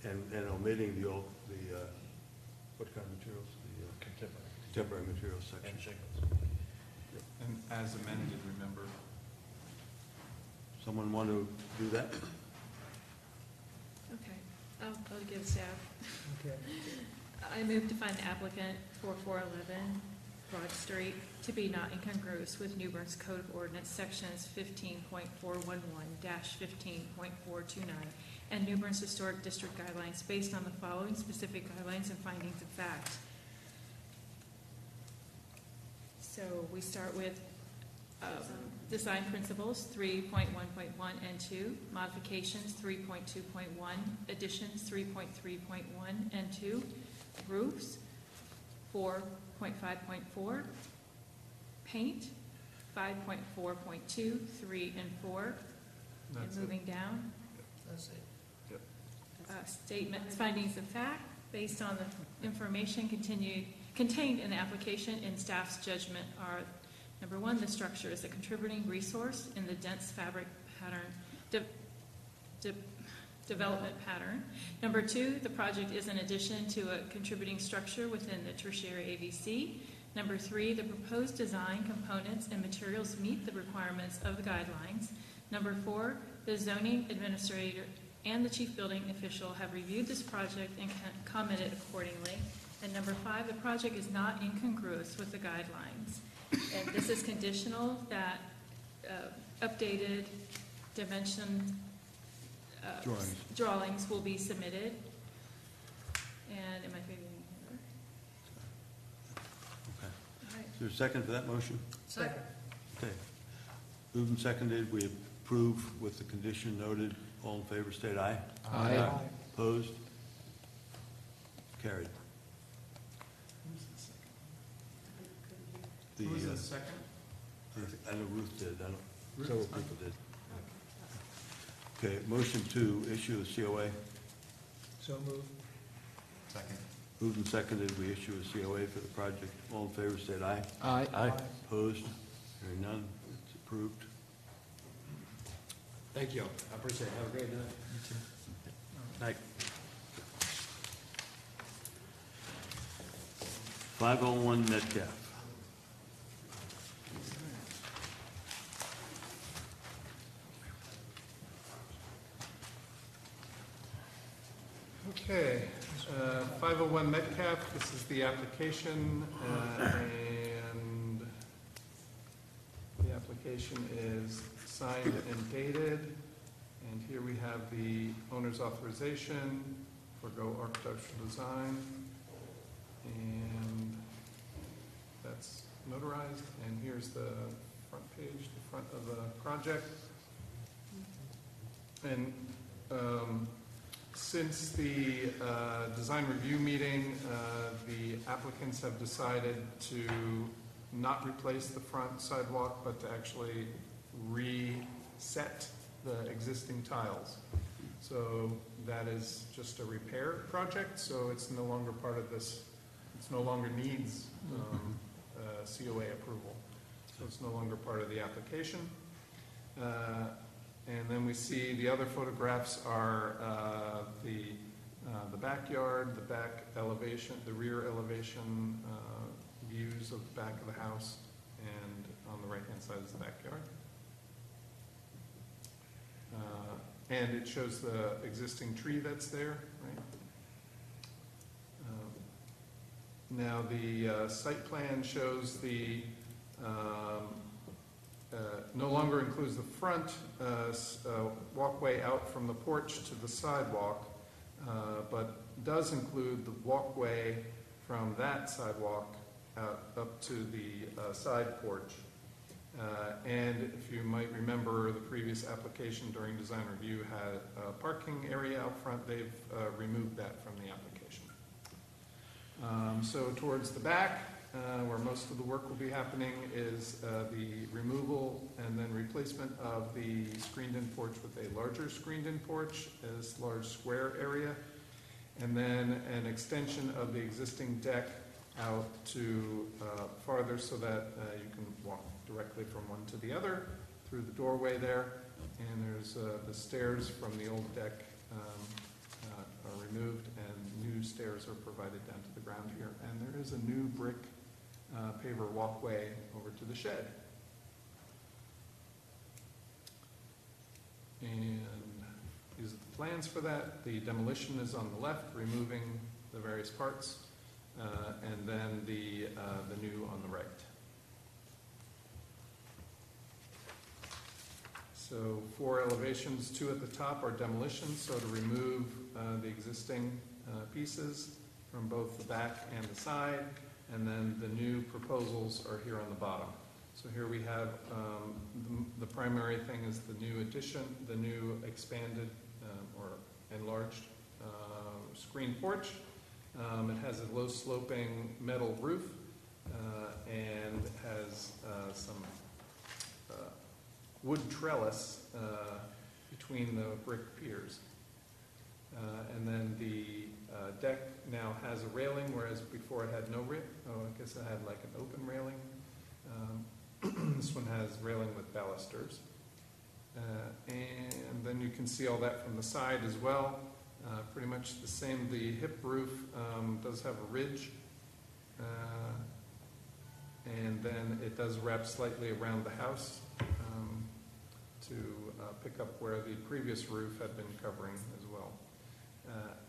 and omitting the what kind of materials? The temporary materials section. And as amended, remember. Someone want to do that? Okay, I'll give staff. Okay. I move to find the applicant for 411 Broad Street to be not incongruous with New Bern's Code of Ordinance Sections 15.411-15.429 and New Bern's Historic District Guidelines based on the following specific guidelines and findings of fact. So we start with design principles 3.1.1 and 2, modifications 3.2.1, additions 3.3.1 and 2, roofs 4.5.4, paint 5.4.2, 3 and 4, That's and moving down. That's it. Statements, findings of fact based on the information contained in the application and staff's judgment are: number one, the structure is a contributing resource in the dense fabric pattern development pattern. Number two, the project is an addition to a contributing structure within the Tertiary AVC. Number three, the proposed design, components, and materials meet the requirements of the guidelines. Number four, the zoning administrator and the chief building official have reviewed this project and commented accordingly. And number five, the project is not incongruous with the guidelines. And this is conditional that updated dimension drawings will be submitted. And am I figuring here? Okay. All right. Is there a second for that motion? Second. Okay. Moved and seconded, we approve with the condition noted. All in favor, state aye. Aye. Opposed? Carried. Who was the second? I know Ruth did, several people did. Okay, motion to issue a COA. So moved. Second. Moved and seconded, we issue a COA for the project. All in favor, state aye. Aye. Aye. Opposed? Hearing none, it's approved. Thank you. I appreciate it. Have a great night. Night. 501 Metcalf. Okay, 501 Metcalf, this is the application, and the application is signed and dated, and here we have the owner's authorization for Go Architectural Design, and that's notarized, and here's the front page, the front of the project. And since the design review meeting, the applicants have decided to not replace the front sidewalk, but to actually reset the existing tiles. So that is just a repair project, so it's no longer part of this, it's no longer needs COA approval. So it's no longer part of the application. And then we see the other photographs are the backyard, the back elevation, the rear elevation views of the back of the house, and on the right-hand side is the backyard. And it shows the existing tree that's there, right? Now, the site plan shows no longer includes the front walkway out from the porch to the sidewalk, but does include the walkway from that sidewalk out up to the side porch. And if you might remember, the previous application during design review had a parking area out front. They've removed that from the application. So towards the back, where most of the work will be happening, is the removal and then replacement of the screened-in porch with a larger screened-in porch, this large square area, and then an extension of the existing deck out to farther so that you can walk directly from one to the other through the doorway there. And there's the stairs from the old deck are removed, and new stairs are provided down to the ground here. And there is a new brick paver walkway over to the shed. And these are the plans for that. The demolition is on the left, removing the various parts, and then the new on the right. So 4 elevations, 2 at the top are demolition, so to remove the existing pieces from both the back and the side, and then the new proposals are here on the bottom. So here we have the primary thing is the new addition, the new expanded or enlarged screen porch. It has a low sloping metal roof and has some wood trellis between the brick piers. And then the deck now has a railing, whereas before it had no railing. Oh, I guess it had like an open railing. This one has railing with balusters. And then you can see all that from the side as well. Pretty much the same. The hip roof does have a ridge. And then it does wrap slightly around the house to pick up where the previous roof had been covering as well.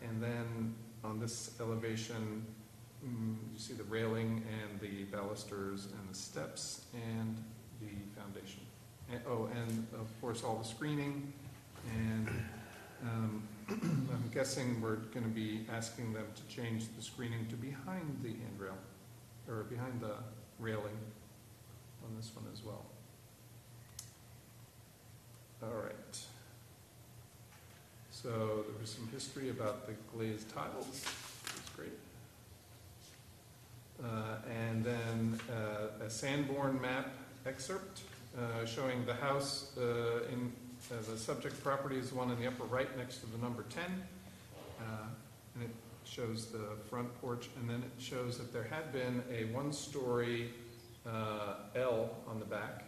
And then on this elevation, you see the railing and the balusters and the steps and the foundation. And, and of course all the screening. And I'm guessing we're going to be asking them to change the screening to behind the handrail, or behind the railing on this one as well. All right. So there was some history about the glazed tiles, which is great. And then a Sanborn map excerpt showing the house in the subject property is the one in the upper right next to the number 10. And it shows the front porch, and then it shows that there had been a 1-story L on the back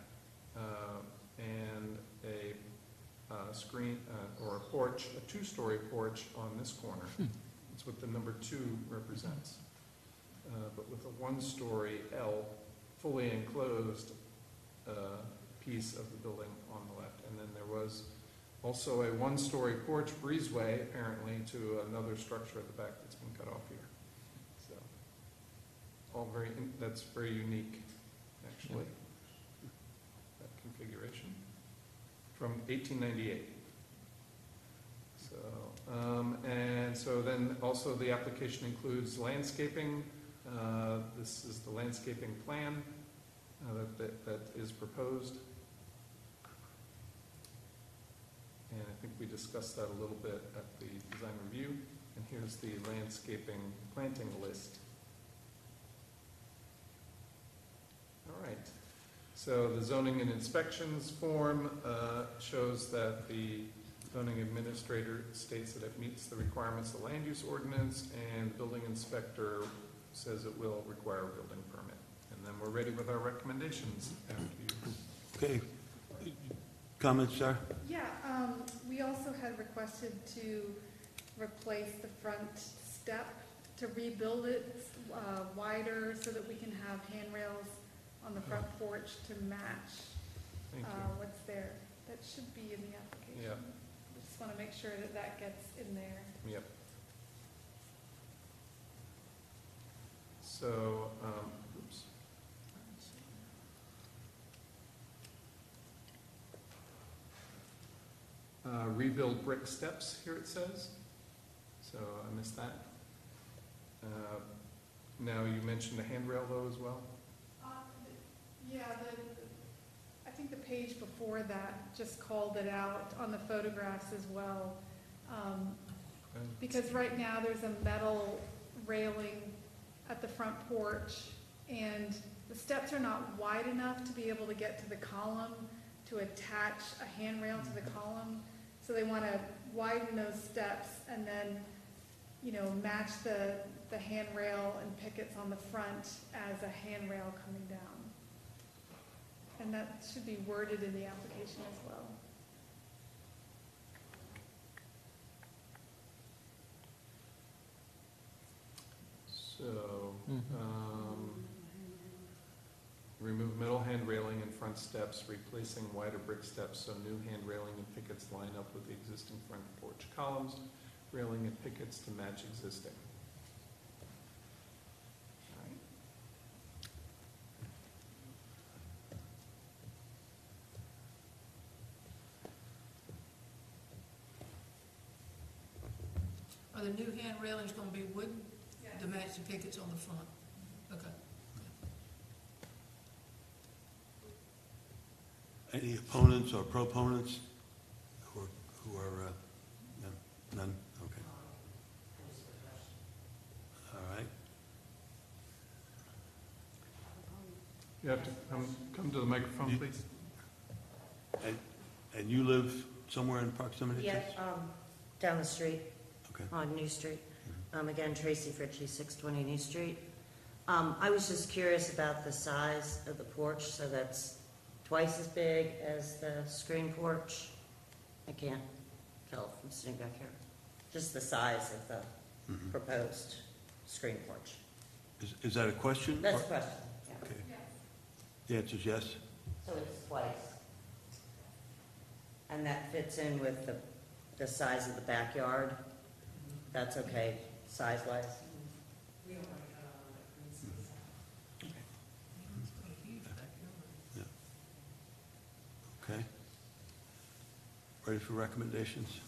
and a screen or a porch, a 2-story porch on this corner. That's what the number 2 represents. But with a 1-story L, fully enclosed piece of the building on the left. And then there was also a 1-story porch breezeway, apparently, to another structure at the back that's been cut off here. So, all very, that's very unique, actually, that configuration, from 1898. So, and so then also the application includes landscaping. This is the landscaping plan that is proposed. And I think we discussed that a little bit at the design review. And here's the landscaping planting list. All right. So the zoning and inspections form shows that the zoning administrator states that it meets the requirements of the land use ordinance, and the building inspector says it will require a building permit. And then we're ready with our recommendations after you. Okay. Comments, sir? Yeah, we also had requested to replace the front step, to rebuild it wider so that we can have handrails on the front porch to match what's there. That should be in the application. Yeah. I just want to make sure that that gets in there. Yep. So, oops. Rebuild brick steps, here it says. So I missed that. Now, you mentioned a handrail though as well? Yeah, I think the page before that just called it out on the photographs as well. Because right now there's a metal railing at the front porch, and the steps are not wide enough to be able to get to the column to attach a handrail to the column. So they want to widen those steps and then, you know, match the handrail and pickets on the front as a handrail coming down. And that should be worded in the application as well. So, remove metal hand railing and front steps, replacing wider brick steps so new hand railing and pickets line up with the existing front porch columns, railing and pickets to match existing. Are the new hand railings gonna be wooden to match the pickets on the front? Okay. Any opponents or proponents who are, none? Okay. All right. You have to come to the microphone, please. And you live somewhere in proximity to Yeah, this? down the street. Okay. On New Street. Again, Tracy Fritchie, 620 New Street. I was just curious about the size of the porch, so that's twice as big as the screen porch. I can't tell from sitting back here. Just the size of the proposed screen porch. Is that a question? That's a question, yeah. Okay. The answer is yes. So it's twice. And that fits in with the size of the backyard? That's okay, size-wise? Okay. Ready for recommendations?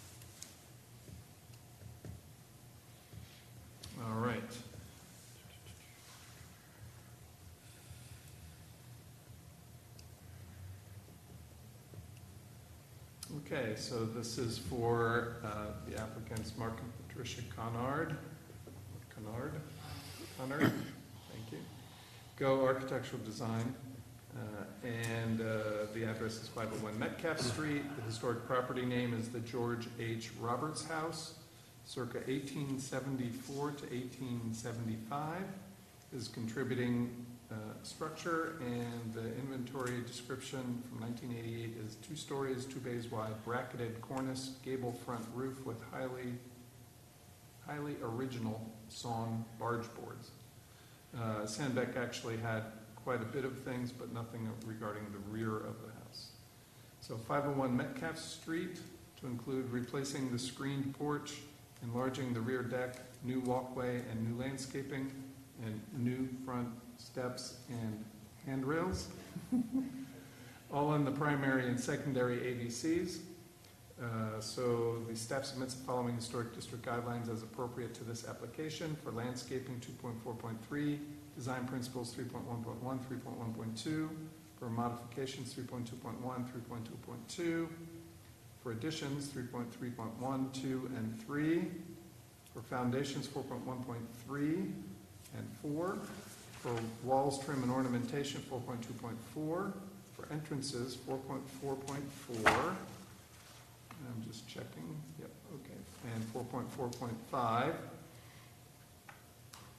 All right. Okay, so this is for the applicants Mark and Patricia Connard, thank you. Go Architectural Design, and the address is 501 Metcalf Street. The historic property name is the George H. Roberts House, circa 1874 to 1875. Is contributing structure, and the inventory description from 1988 is 2 stories, 2 bays wide, bracketed cornice, gable front roof with highly original sawn barge boards. Sandbeck actually had quite a bit of things, but nothing regarding the rear of the house. So 501 Metcalf Street, to include replacing the screened porch, enlarging the rear deck, new walkway and new landscaping, and new front steps and handrails, all in the primary and secondary AVCs. So the staff submits the following historic district guidelines as appropriate to this application: for landscaping 2.4.3, design principles 3.1.1, 3.1.2, for modifications 3.2.1, 3.2.2, for additions 3.3.1, 2, and 3, for foundations 4.1.3 and 4, for walls, trim, and ornamentation 4.2.4, for entrances 4.4.4, I'm just checking, yep, okay, and 4.4.5,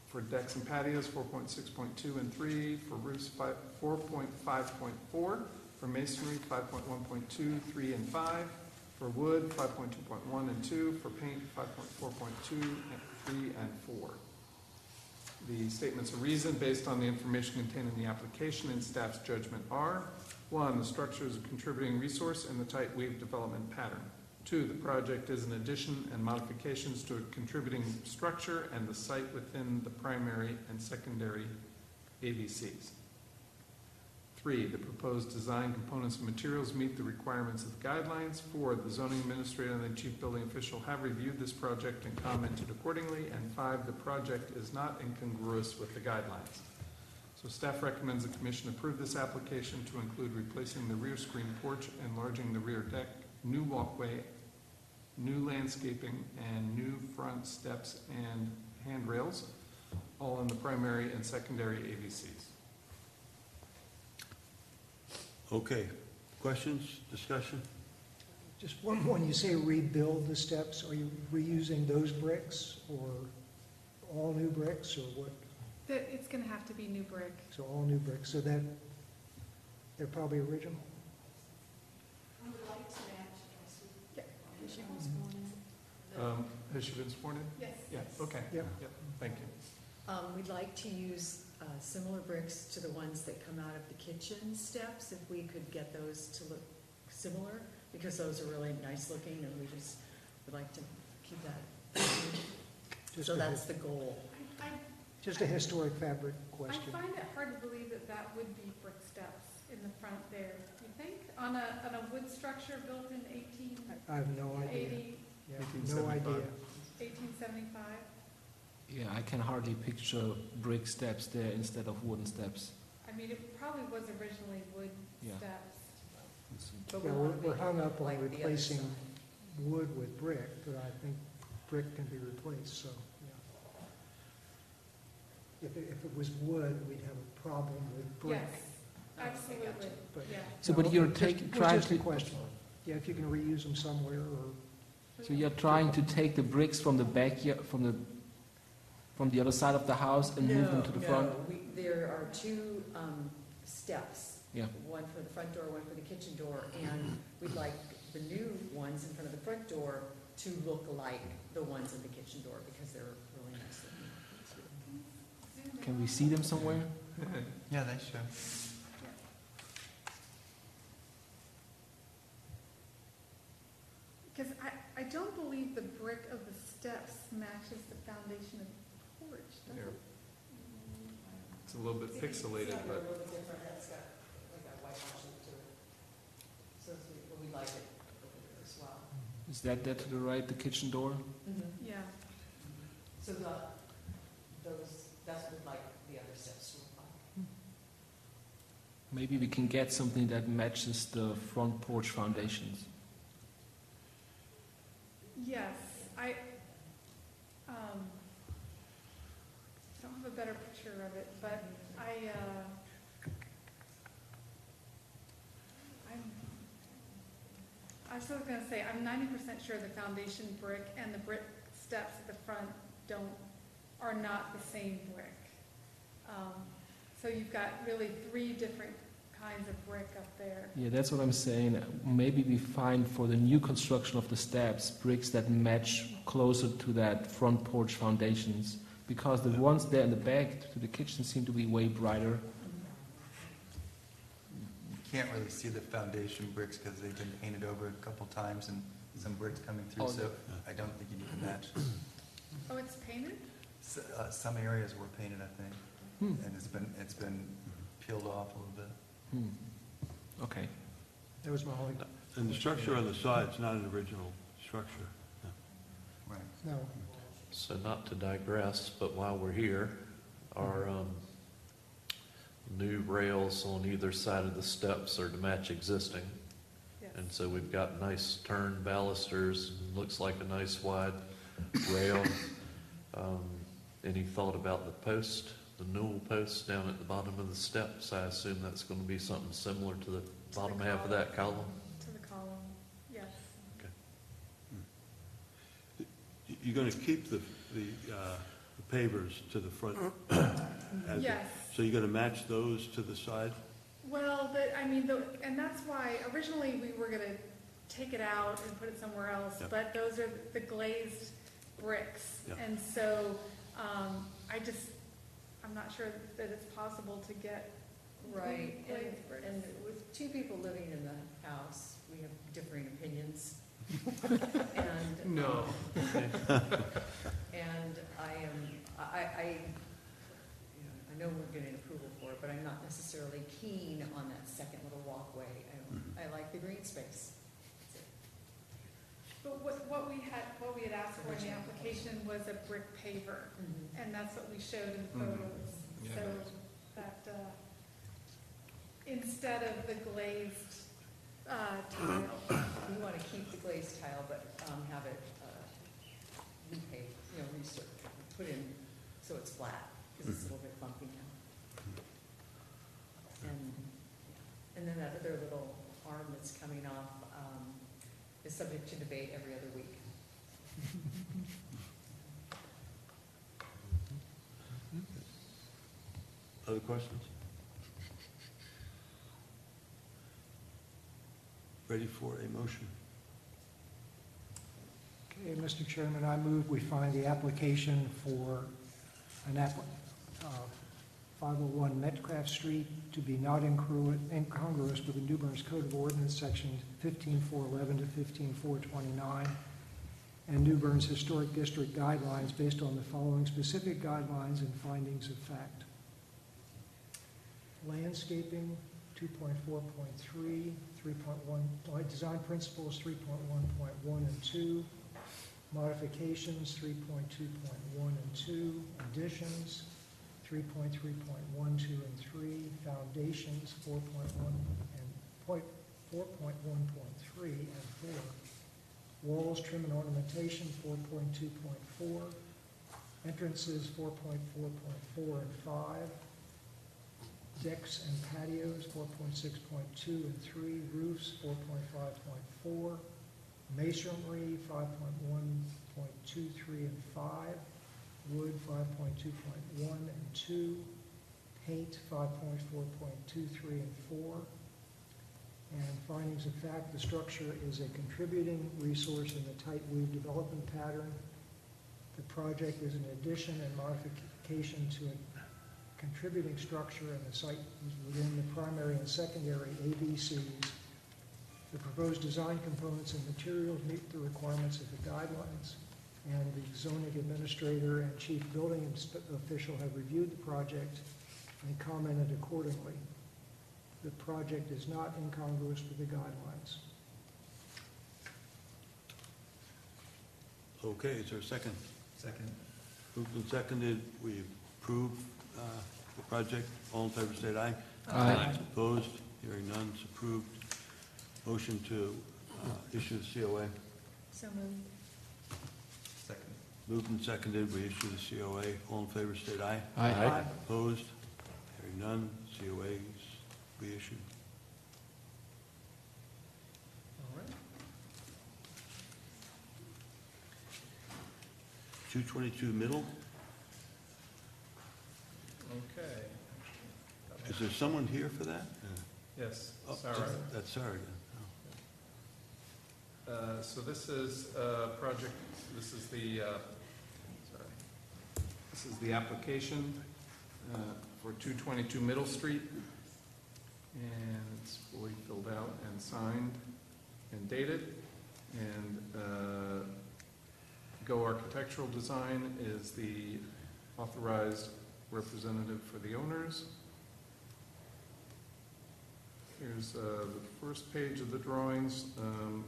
for decks and patios 4.6.2 and 3, for roofs 4.5.4, for masonry 5.1.2, 3, and 5, for wood 5.2.1 and 2, for paint 5.4.2, and 3, and 4. The statements of reason based on the information contained in the application and staff's judgment are: 1, the structure is a contributing resource in the tight weave development pattern. 2, the project is an addition and modifications to a contributing structure and the site within the primary and secondary AVCs. 3, the proposed design components and materials meet the requirements of the guidelines. 4, the zoning administrator and the chief building official have reviewed this project and commented accordingly. And 5, the project is not incongruous with the guidelines. So staff recommends the commission approve this application to include replacing the rear screen porch, enlarging the rear deck, new walkway, new landscaping, and new front steps and handrails, all in the primary and secondary AVCs. Okay, questions, discussion? Just one, when you say rebuild the steps, are you reusing those bricks or all new bricks or what? It's gonna have to be new brick. So all new bricks, so that, they're probably original? Has she been sworn in? Has she been sworn in? Yes. Yeah, okay. Yep. Yep, thank you. We'd like to use similar bricks to the ones that come out of the kitchen steps, if we could get those to look similar, because those are really nice looking, and we just would like to keep that. So that's the goal. Just a historic fabric I question. find it hard to believe that that would be brick steps in the front there. You think? On a wood structure built in I have no idea. 1880, Yeah, no idea. 1875? Yeah, I can hardly picture brick steps there instead of wooden steps. I mean, it probably was originally wood Yeah. steps. But Yeah, we want to we're make hung it up on like the other replacing stuff. wood with brick, but I think brick can be replaced, so, yeah. If it was wood, we'd have a problem with brick. Yes, absolutely, But- yeah. So, but you're Just- trying Just a to, question. Yeah, if you can reuse them somewhere, or, so you're trying to take the bricks from the backyard, from the other side of the house and move them to the front? No, there are two steps. Yeah. One for the front door, one for the kitchen door, and we'd like the new ones in front of the front door to look like the ones in the kitchen door, because they're really nice looking. Can we see them somewhere? Yeah, they should. Because I don't believe the brick of the steps matches the foundation of the porch, does Here. it? It's a little bit pixelated, It's a but little bit different, that's got, like a whitewash look to it. So we like it over there as well. Is that there to the right, the kitchen door? Yeah. So that's what like the other steps look like. Maybe we can get something that matches the front porch foundations. Yes, I don't have a better picture of it, but I was going to say, I'm 90% sure the foundation brick and the brick steps at the front are not the same brick. So you've got really 3 different kinds of brick up there. Yeah, that's what I'm saying. Maybe we find for the new construction of the steps, bricks that match closer to that front porch foundations, because the ones there in the back to the kitchen seem to be way brighter. You can't really see the foundation bricks because they've been painted over a couple times and some bricks coming through, so I don't think you need to match. Oh, it's painted? Some areas were painted, I think, and it's been peeled off a little bit. Okay. that was my only, And the structure on the side's not an original structure. Right. no. So not to digress, but while we're here, our new rails on either side of the steps are to match existing. Yes. And so we've got nice turn balusters, looks like a nice wide rail. Any thought about the post, the newel post down at the bottom of the steps? I assume that's going to be something similar to the bottom half of that column? To the column, yes. You're going to keep the pavers to the front? Yes. So you're going to match those to the side? Well, and that's why originally we were going to take it out and put it somewhere else, Yep. but those are the glazed bricks. Yep. And so I'm not sure that it's possible to get Right, glazed bricks. and with 2 people living in the house, we have differing opinions And, No. and I know we're getting approval for it, but I'm not necessarily keen on that second little walkway. I like the green space. That's it. But what we had asked for in the application was a brick paver, and that's what we showed in Mhm. photos. Yeah, So that's- that, instead of the glazed, tile. We want to keep the glazed tile, but have it repaved, put in so it's flat, because it's a little bit bumpy now. And then that other little arm that's coming off is subject to debate every other week. Other questions? Ready for a motion? Okay, Mr. Chairman, I move we find the application for an 501 Metcalf Street to be not incongruous with the New Bern's Code of Ordinance, section 15411 to 15429, and New Bern's Historic District guidelines based on the following specific guidelines and findings of fact. Landscaping, 2.4.3, 3.1, design principles, 3.1.1 and 2, modifications, 3.2.1 and 2, additions, 3.3.1, 2, and 3, foundations, 4.1 and 4.1.3 and 4, walls, trim, and ornamentation, 4.2.4, entrances, 4.4.4 and 5, decks and patios, 4.6.2 and 3, roofs, 4.5.4, masonry, 5.1.2, 3, and 5, wood, 5.2.1 and 2, paint, 5.4.2, 3, and 4, and findings of fact, the structure is a contributing resource in the tight weave development pattern. The project is an addition and modification to a contributing structure, and the site is within the primary and secondary AVCs. The proposed design components and materials meet the requirements of the guidelines, and the zoning administrator and chief building official have reviewed the project and commented accordingly. The project is not incongruous with the guidelines. Okay, is there a second? Second. Moved and seconded, we approve the project. All in favor, state aye. Aye. Opposed? Hearing none, it's approved. Motion to issue the COA. So moved. Second. Moved and seconded, we issue the COA. All in favor, state aye. Aye. Opposed? Hearing none, COAs be issued. All right. 222 Middle, Okay. is there someone here for that? Yes, Oh, Sarah. That's Sarah again. So this is a project, this is the application for 222 Middle Street. And it's fully filled out and signed and dated. And Go Architectural Design is the authorized representative for the owners. Here's the first page of the drawings. Don't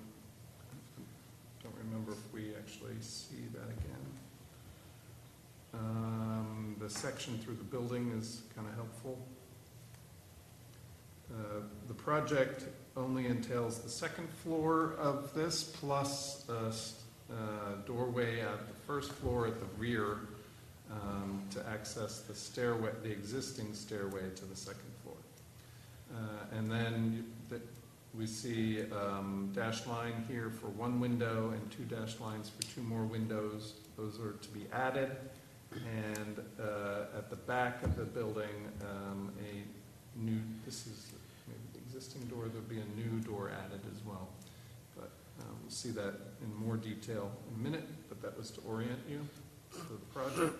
remember if we actually see that again. The section through the building is kind of helpful. The project only entails the second floor of this, plus a doorway at the first floor at the rear to access the stairway, the existing stairway to the second floor. And then we see dashed line here for one window and two dashed lines for two more windows. Those are to be added. And at the back of the building, this is maybe the existing door, there'll be a new door added as well. But we'll see that in more detail in a minute, but that was to orient you to the project.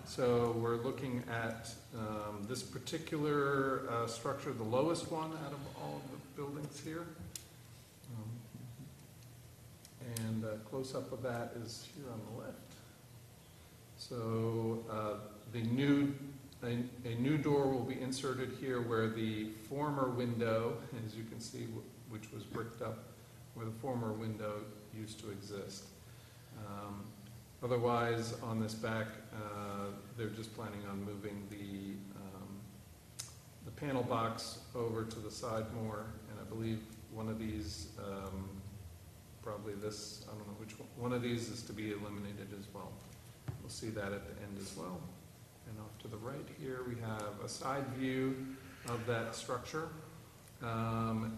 So we're looking at this particular structure, the lowest one out of all of the buildings here. And a close-up of that is here on the left. So a new door will be inserted here where the former window, as you can see, which was bricked up, where the former window used to exist. Otherwise, on this back, they're just planning on moving the panel box over to the side more, and I believe one of these, probably this, I don't know which one of these is to be eliminated as well. We'll see that at the end as well. And off to the right here, we have a side view of that structure. And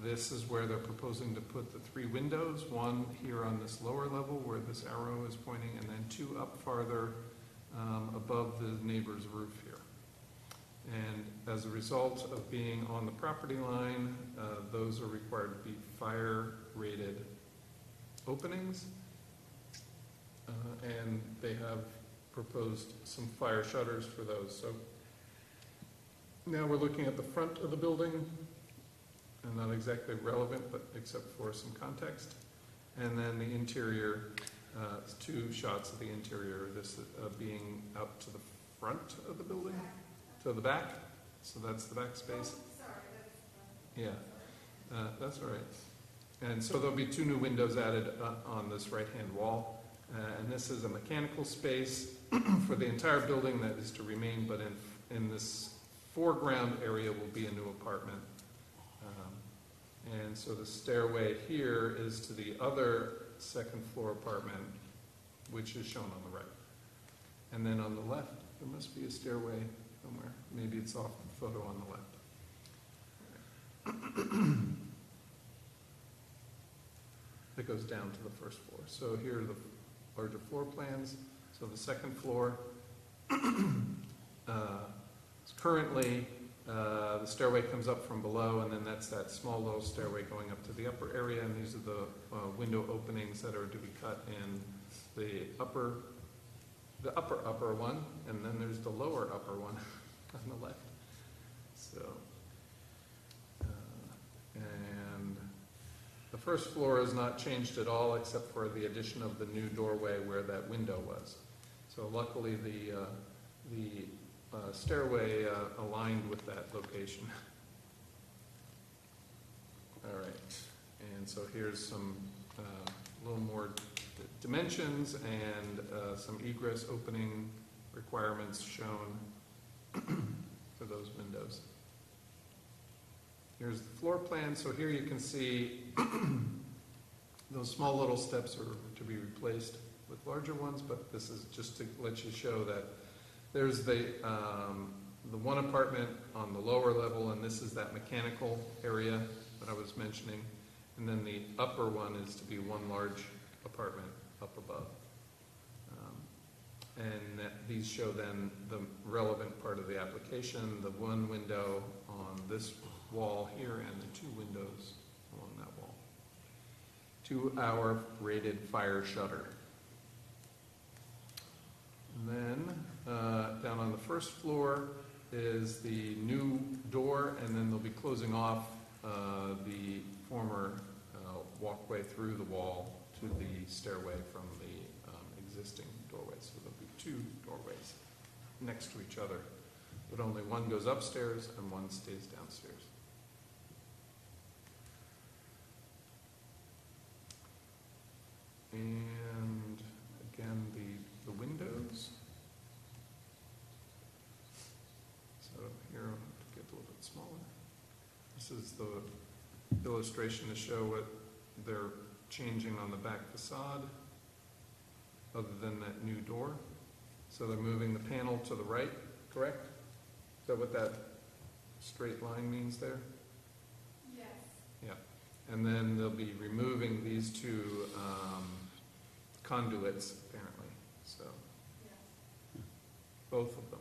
this is where they're proposing to put the 3 windows, one here on this lower level where this arrow is pointing, and then 2 up farther above the neighbor's roof here. And as a result of being on the property line, those are required to be fire-rated openings. And they have proposed some fire shutters for those. So now we're looking at the front of the building, and not exactly relevant, but except for some context. And then the interior, 2 shots of the interior, this being out to the front of the building, to the back. So that's the back space. Yeah, that's all right. And so there'll be 2 new windows added on this right-hand wall. And this is a mechanical space for the entire building that is to remain, but in this foreground area will be a new apartment. And so the stairway here is to the other second floor apartment, which is shown on the right. And then on the left, there must be a stairway somewhere. Maybe it's off the photo on the left. It goes down to the first floor. So here are the larger floor plans. So the second floor is currently the stairway comes up from below, and then that's that small little stairway going up to the upper area, and these are the window openings that are to be cut in the upper one, and then there's the lower upper one on the left. So, and the first floor is not changed at all except for the addition of the new doorway where that window was. So luckily the stairway aligned with that location. All right, and so here's some a little more dimensions and some egress opening requirements shown for those windows. Here's the floor plan. So here you can see those small little steps are to be replaced with larger ones, but this is just to let you show that there's the one apartment on the lower level, and this is that mechanical area that I was mentioning. And then the upper one is to be one large apartment up above. And these show then the relevant part of the application, the one window on this wall here and the 2 windows along that wall. 2-hour rated fire shutter. And then down on the first floor is the new door, and then they'll be closing off the former walkway through the wall to the stairway from the existing doorway. So there'll be 2 doorways next to each other, but only one goes upstairs and one stays downstairs. And again, the windows. So here I'll have to get a little bit smaller. This is the illustration to show what they're changing on the back facade, other than that new door. So they're moving the panel to the right, correct? Is that what that straight line means there? Yes. Yeah. And then they'll be removing these 2 conduits, apparently. So, Yes. both of them.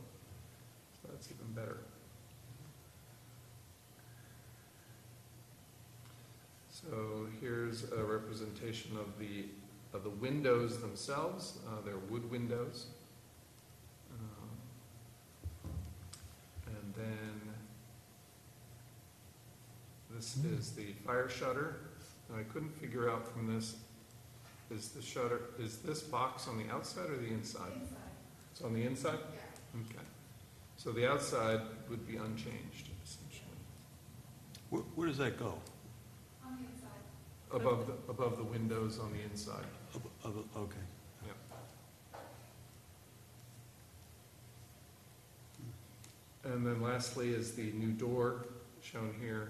So that's even better. So here's a representation of the windows themselves. They're wood windows. And then this is the fire shutter. Now, I couldn't figure out from this, is the shutter, is this box on the outside or the inside? Inside. It's on the inside? Yeah. Okay. So the outside would be unchanged, essentially, Where does that go? On the inside. above the windows on the inside. Okay. Yeah. And then lastly is the new door shown here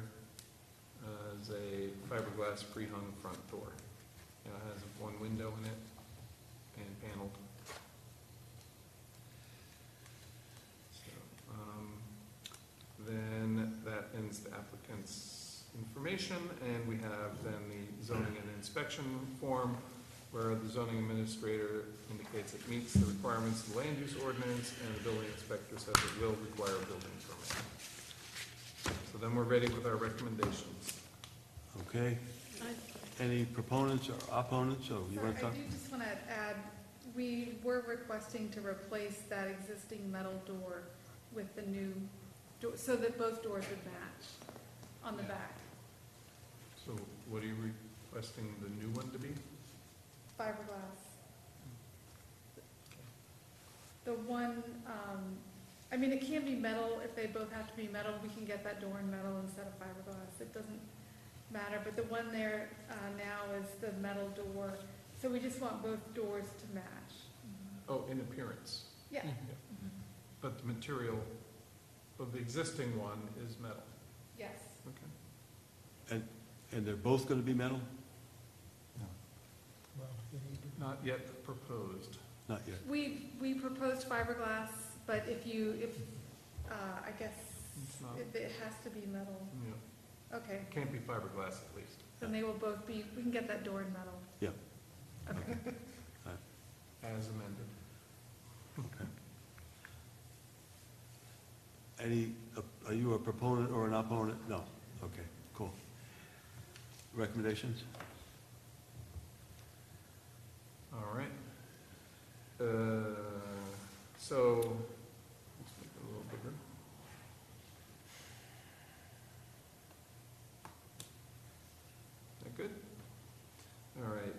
as a fiberglass pre-hung front door. It has one window in it and paneled. So, then that ends the applicant's information, and we have then the zoning and inspection form where the zoning administrator indicates it meets the requirements of the land use ordinance, and the building inspector says it will require a building permit. So then we're ready with our recommendations. Okay. Any proponents or opponents? Oh, you want to Sorry, talk? I do just want to add, we were requesting to replace that existing metal door with the new door, so that both doors would match on the back. So what are you requesting the new one to be? Fiberglass. The one, I mean, it can be metal, if they both have to be metal, we can get that door in metal instead of fiberglass, it doesn't matter, but the one there now is the metal door, so we just want both doors to match. Oh, in appearance. Yeah. But the material of the existing one is metal. Yes. Okay. And they're both going to be metal? Not yet proposed. Not yet. We proposed fiberglass, but if I guess It's not. it has to be metal. Yeah. Okay, It can't be fiberglass at least. then they will both be, we can get that door in metal. Yeah. Okay. As amended. Are you a proponent or an opponent? No. Okay, cool. Recommendations? All right. So, let's make it a little bigger. That good? All right.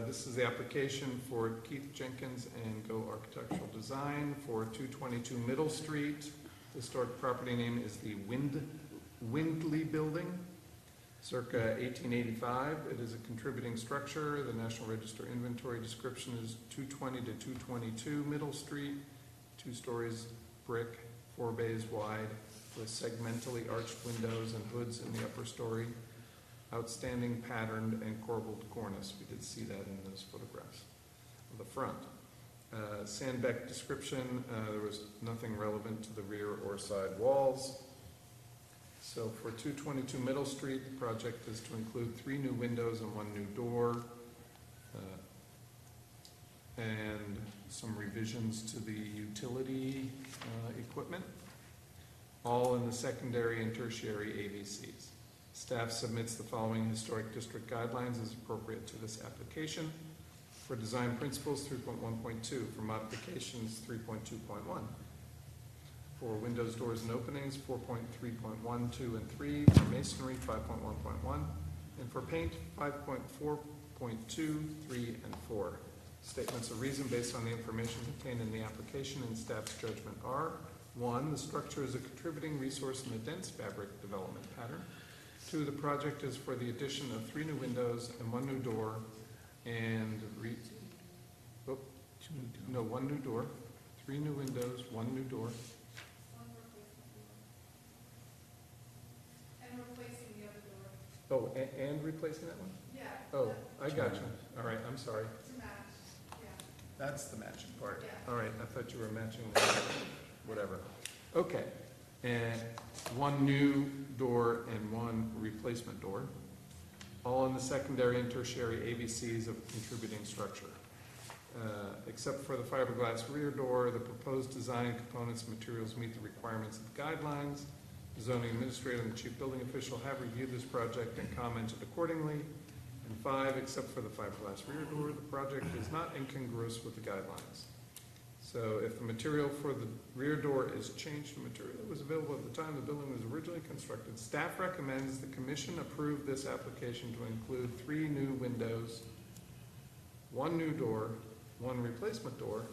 This is the application for Keith Jenkins and Go Architectural Design for 222 Middle Street. The historic property name is the Windley Building, circa 1885. It is a contributing structure. The National Register inventory description is 220 to 222 Middle Street, 2 stories brick, 4 bays wide, with segmentally arched windows and hoods in the upper story. Outstanding patterned and corbelled cornice. We did see that in those photographs of the front. Sandbeck description, there was nothing relevant to the rear or side walls. So for 222 Middle Street, the project is to include 3 new windows and 1 new door, and some revisions to the utility equipment, all in the secondary and tertiary AVCs. Staff submits the following historic district guidelines as appropriate to this application. For design principles, 3.1.2. For modifications, 3.2.1. For windows, doors, and openings, 4.3.1, 2, and 3. For masonry, 5.1.1. And for paint, 5.4.2, 3, and 4. Statements of reason based on the information contained in the application and staff's judgment are: 1, the structure is a contributing resource in the dense fabric development pattern. 2, the project is for the addition of 3 new windows and 1 new door, and 1 new door, 3 new windows, 1 new door. And replacing the other door. Oh, and replacing that one? Yeah. Oh, I got you. All right, I'm sorry. To match, yeah. That's the matching part. Yeah. All right, I thought you were matching the, whatever. Okay, and 1 new door and 1 replacement door, all in the secondary and tertiary AVCs of a contributing structure. Except for the fiberglass rear door, the proposed design components and materials meet the requirements of the guidelines. The zoning administrator and the chief building official have reviewed this project and commented accordingly. And 5, except for the fiberglass rear door, the project is not incongruous with the guidelines. So if the material for the rear door is changed from material that was available at the time the building was originally constructed, staff recommends the commission approve this application to include 3 new windows, 1 new door, 1 replacement door,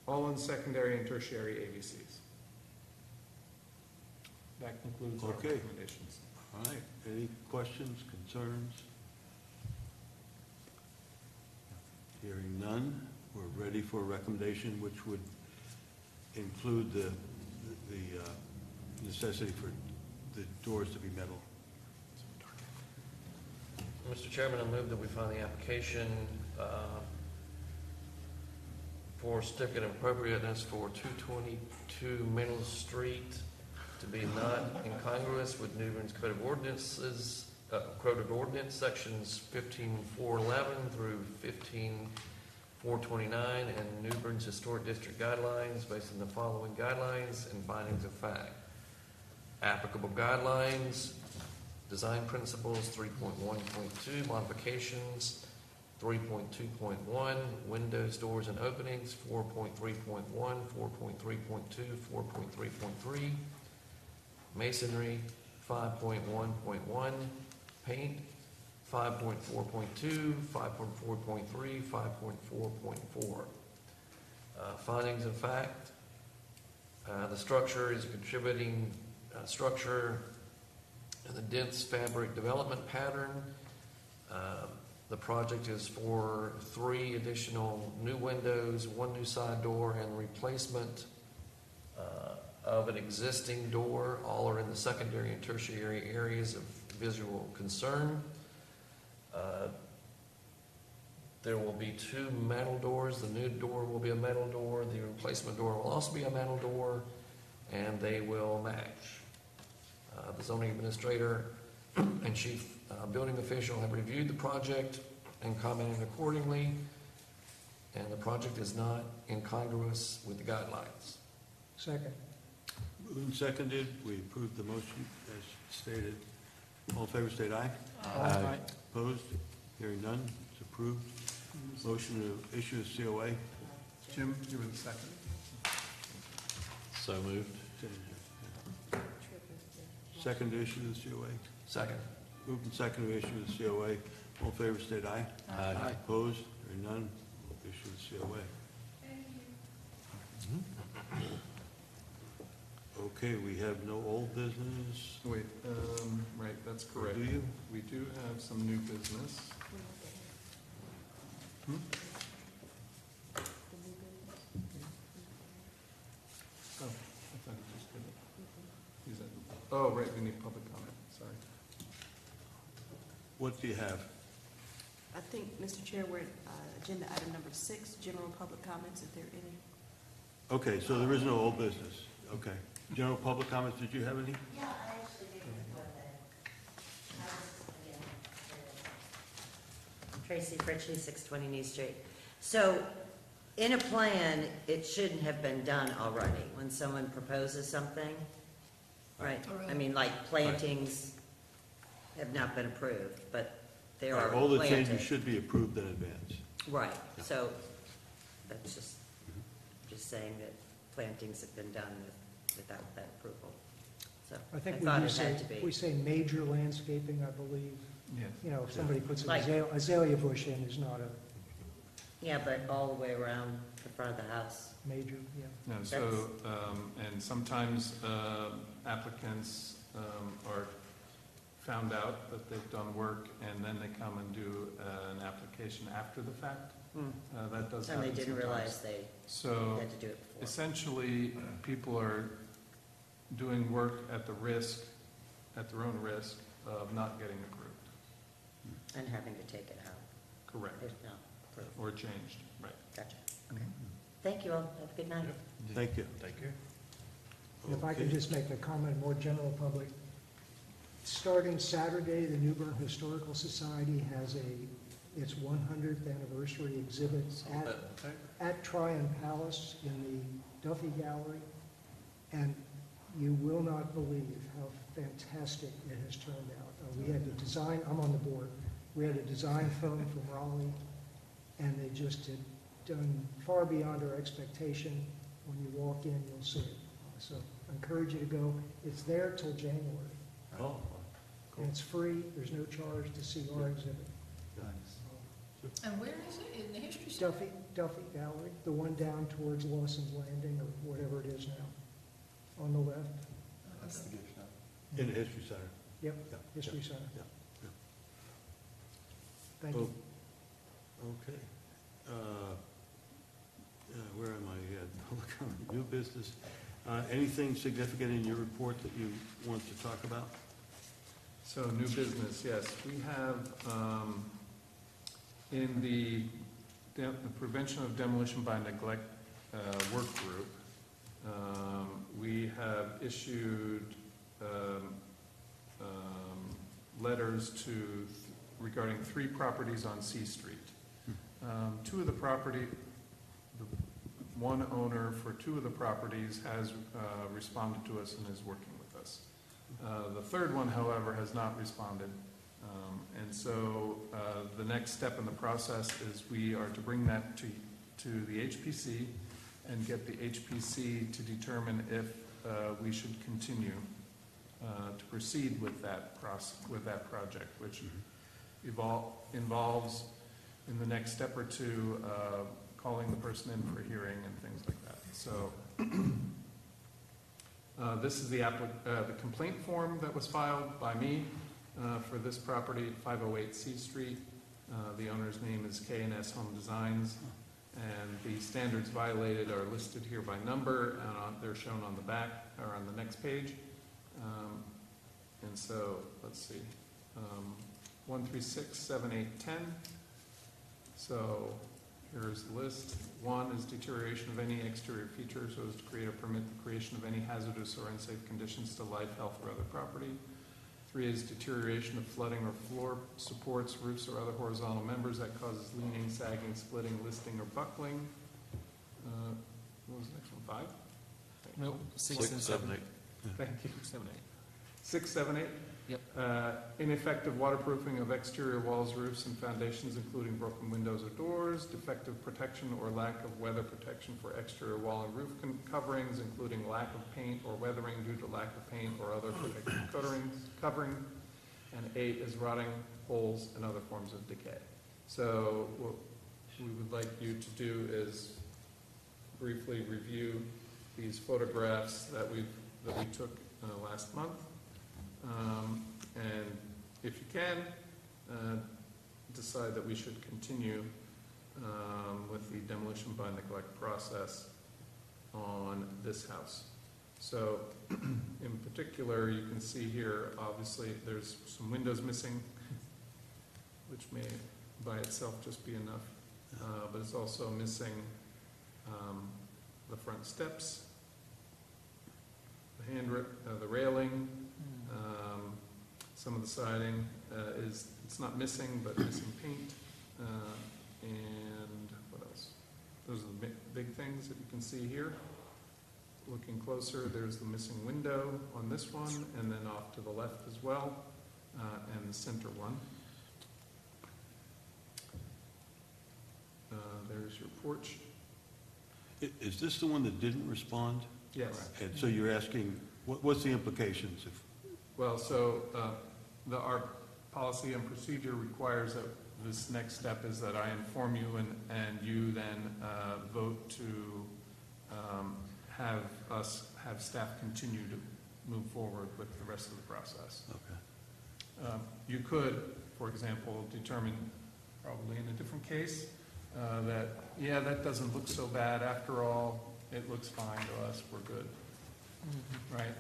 all in secondary and tertiary AVCs. That concludes our Okay. recommendations. All right, any questions, concerns? Hearing none, we're ready for a recommendation which would include the necessity for the doors to be metal. Mr. Chairman, I move that we find the application for certificate of appropriateness for 222 Middle Street to be not incongruous with New Bern's Code of Ordinances, Code of Ordinance, sections 15411 through 15429, and New Bern's Historic District guidelines based on the following guidelines and findings of fact. Applicable guidelines, design principles 3.1.2, modifications 3.2.1, windows, doors, and openings 4.3.1, 4.3.2, 4.3.3, masonry 5.1.1, paint 5.4.2, 5.4.3, 5.4.4. Findings of fact, the structure is a contributing structure in the dense fabric development pattern. The project is for 3 additional new windows, 1 new side door, and replacement of an existing door. All are in the secondary and tertiary areas of visual concern. There will be 2 metal doors. The new door will be a metal door. The replacement door will also be a metal door, and they will match. The zoning administrator and chief building official have reviewed the project and commented accordingly, and the project is not incongruous with the guidelines. Second. Moved and seconded, we approve the motion as stated. All in favor, state aye. Aye. Opposed? Hearing none, it's approved. Motion to issue a COA. Jim, you were the second. So moved. Second to issue the COA. Second. Moved and seconded to issue the COA. All in favor, state aye. Aye. Opposed? Hearing none, we'll issue the COA. Okay, we have no old business. Wait, right, that's correct. Do you? We do have some new business. Hmm? Oh, I thought you just did it. Is that- Oh, right, we need public comment, sorry. What do you have? I think, Mr. Chair, we're at agenda item number 6, general public comments, if there are any. Okay, so there is no old business. Okay. General public comments, did you have any? Yeah, I actually did before that. Tracy Fritchie, 620 New Street. So, in a plan, it shouldn't have been done already when someone proposes something, right? I mean, like plantings have not been approved, but they are All the planted. changes should be approved in advance. Right, so that's just saying that plantings have been done without that approval. So I think thought we it had to say, be. we say major landscaping, I believe. Yes. You know, if somebody puts an Like- azalea bush in, is not a Yeah, but all the way around the front of the house. major, yeah. No, so, and sometimes applicants are found out that they've done work, and then they come and do an application after the fact. That does And happen they didn't sometimes. realize they So had to do it before. essentially, people are doing work at the risk, at their own risk of not getting approved. And having to take it out. Correct. If not approved. Or changed, right. Gotcha. Okay. Thank you all. Have a good night. Thank you. Thank you. If I could Okay. just make a comment, more general public. Starting Saturday, the New Bern Historical Society has its 100th anniversary exhibit at Tryon Palace in the Duffy Gallery. And you will not believe how fantastic it has turned out. We had to design, I'm on the board, we had a design firm from Raleigh, and they just did done far beyond our expectation. When you walk in, you'll see it. So I encourage you to go. It's there till January. Oh, And it's free, there's no charge to see our exhibit. And where is it? In the History Center? Duffy Gallery, the one down towards Lawson's Landing or whatever it is now, on the left. That's the gift shop. in the History Center. Yep, Yeah, History Center. yeah, yeah. Thank you. Okay. Where am I at? Public comment, new business. Anything significant in your report that you want to talk about? So, new business, yes. We have, in the prevention of demolition by neglect work group, we have issued letters regarding 3 properties on C Street. 2 of the property, one owner for 2 of the properties has responded to us and is working with us. The third one, however, has not responded. And so the next step in the process is we are to bring that to the HPC and get the HPC to determine if we should continue to proceed with that project, which involves in the next step or 2 calling the person in for a hearing and things like that. So this is the complaint form that was filed by me for this property, 508 C Street. The owner's name is K&S Home Designs, and the standards violated are listed here by number, and they're shown on the back or on the next page. And so, let's see, 1, 3, 6, 7, 8, 10. So here's the list. 1 is deterioration of any exterior features so as to create or permit the creation of any hazardous or unsafe conditions to life, health, or other property. 3 is deterioration of flooding or floor supports, roofs, or other horizontal members that causes leaning, sagging, splitting, listing, or buckling. What was the next one? 5? No, 6 and 7. 8. Thank you. 7, 8. 6, 7, 8? Yep. Ineffective waterproofing of exterior walls, roofs, and foundations, including broken windows or doors, defective protection or lack of weather protection for exterior wall and roof coverings, including lack of paint or weathering due to lack of paint or other protective covering, and 8 is rotting, holes, and other forms of decay. So what we would like you to do is briefly review these photographs that we took last month. And if you can, decide that we should continue with the demolition by neglect process on this house. So in particular, you can see here, obviously, there's some windows missing, which may by itself just be enough, but it's also missing the front steps, the railing, some of the siding it's not missing, but missing paint, and what else? Those are the big things that you can see here. Looking closer, there's the missing window on this one, and then off to the left as well, and the center one. There's your porch. Is this the one that didn't respond? Yes. And so you're asking, what's the implications if? Well, so our policy and procedure requires that this next step is that I inform you and you then vote to have staff continue to move forward with the rest of the process. Okay. You could, for example, determine probably in a different case that doesn't look so bad after all. It looks fine to us. We're good. Mm-hmm. Right?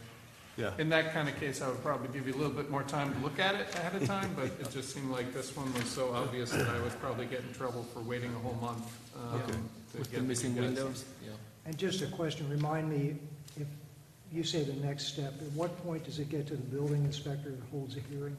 Yeah. In that kind of case, I would probably give you a little bit more time to look at it ahead of time, but it just seemed like this one was so obvious that I would probably get in trouble for waiting a whole month. With the missing windows? Yeah. And just a question, remind me, if you say the next step, at what point does it get to the building inspector that holds a hearing?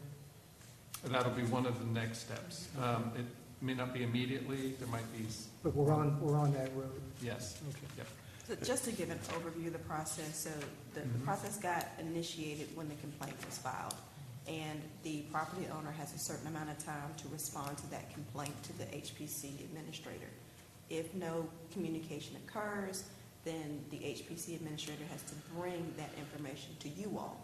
That'll be one of the next steps. It may not be immediately, there might be. But we're on that road? Yes. Okay. Yep. So just to give an overview of the process, so the process got initiated when the complaint was filed, and the property owner has a certain amount of time to respond to that complaint to the HPC administrator. If no communication occurs, then the HPC administrator has to bring that information to you all.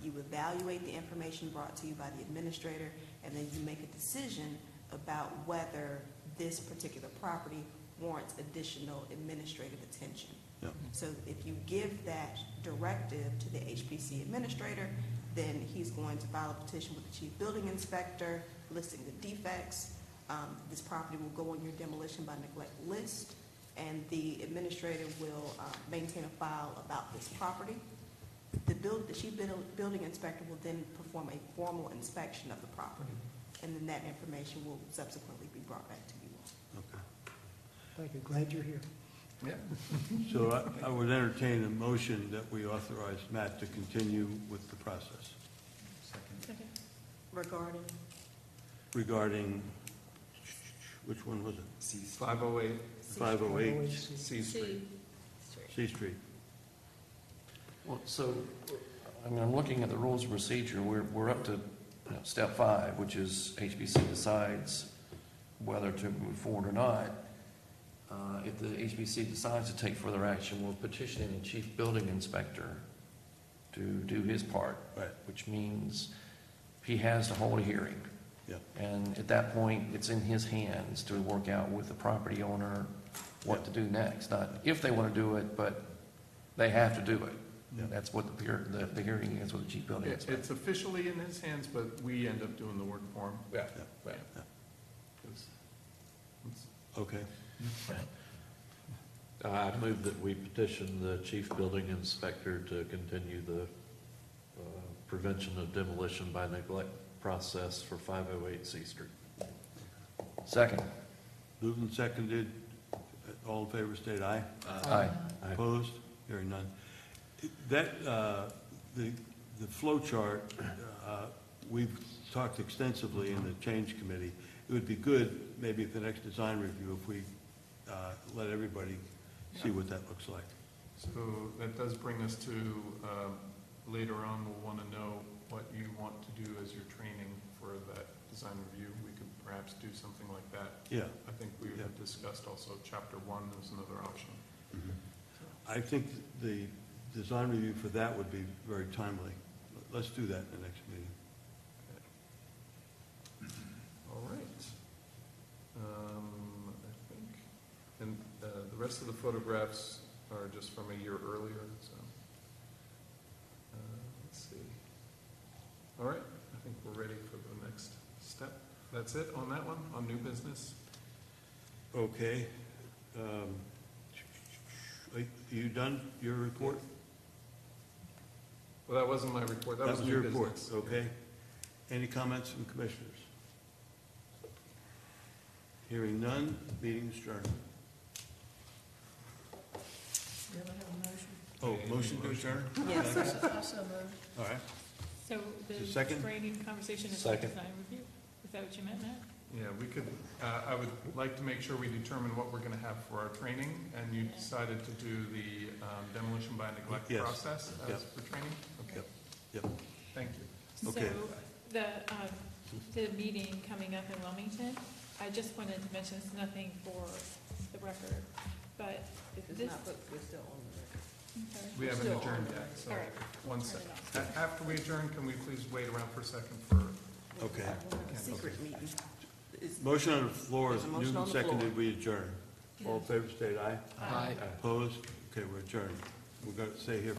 You evaluate the information brought to you by the administrator, and then you make a decision about whether this particular property warrants additional administrative attention. Yep. So if you give that directive to the HPC administrator, then he's going to file a petition with the chief building inspector listing the defects. This property will go on your demolition by neglect list, and the administrator will maintain a file about this property. The chief building inspector will then perform a formal inspection of the property, and then that information will subsequently be brought back to you all. Okay. Thank you, glad you're here. Yeah. So I would entertain a motion that we authorize Matt to continue with the process Second. regarding, which one was it? 508 508 C Street. C Street. Well, so, I mean, I'm looking at the rules of procedure, we're up to step 5, which is HBC decides whether to move forward or not. If the HBC decides to take further action, we're petitioning the chief building inspector to do his part. Right. Which means he has to hold a hearing. Yeah. And at that point, it's in his hands to work out with the property owner what to do next. Not if they want to do it, but they have to do it. Yeah. That's what the hearing is with the chief building inspector. It's officially in his hands, but we end up doing the work for him. Yeah. Yeah. It's- Okay. I move that we petition the chief building inspector to continue the prevention of demolition by neglect process for 508 C Street. Second. Moved and seconded. All in favor, state aye. Aye. Opposed? Hearing none. That, the flow chart, we've talked extensively in the change committee. It would be good, maybe at the next design review, if we let everybody see what that looks like. So that does bring us to, later on, we'll want to know what you want to do as your training for that design review. We could perhaps do something like that. Yeah. I think we have discussed also chapter 1 is another option. I think the design review for that would be very timely. Let's do that in the next meeting. All right. I think, and the rest of the photographs are just from a year earlier, so. Let's see. All right, I think we're ready for the next step. That's it on that one, on new business? Okay. Are you done your report? Well, that wasn't my report, that was new your report, business. okay. Any comments from commissioners? Hearing none, meeting adjourned. Oh, motion to adjourn? Yes. Also moved. All right. So Is it the second? training conversation is Second. design review? Is that what you meant, Matt? Yeah, we could, I would like to make sure we determine what we're gonna have for our training, and you decided to do the demolition by neglect Yes. process Yep. as for training? Okay. Yep. Thank you. Okay. So the meeting coming up in Wilmington, I just wanted to mention, it's nothing for the record, but this. We're still on the record. I'm sorry. We haven't Still adjourned on. yet, so All right. one Turn second. it off. After we adjourn, can we please wait around for a second for, Okay. Secret meeting. Is- Motion on the floor, There's a motion moved on and the floor. seconded, we adjourn. All in favor, state aye. Aye. Opposed? Okay, we're adjourned. We're going to stay here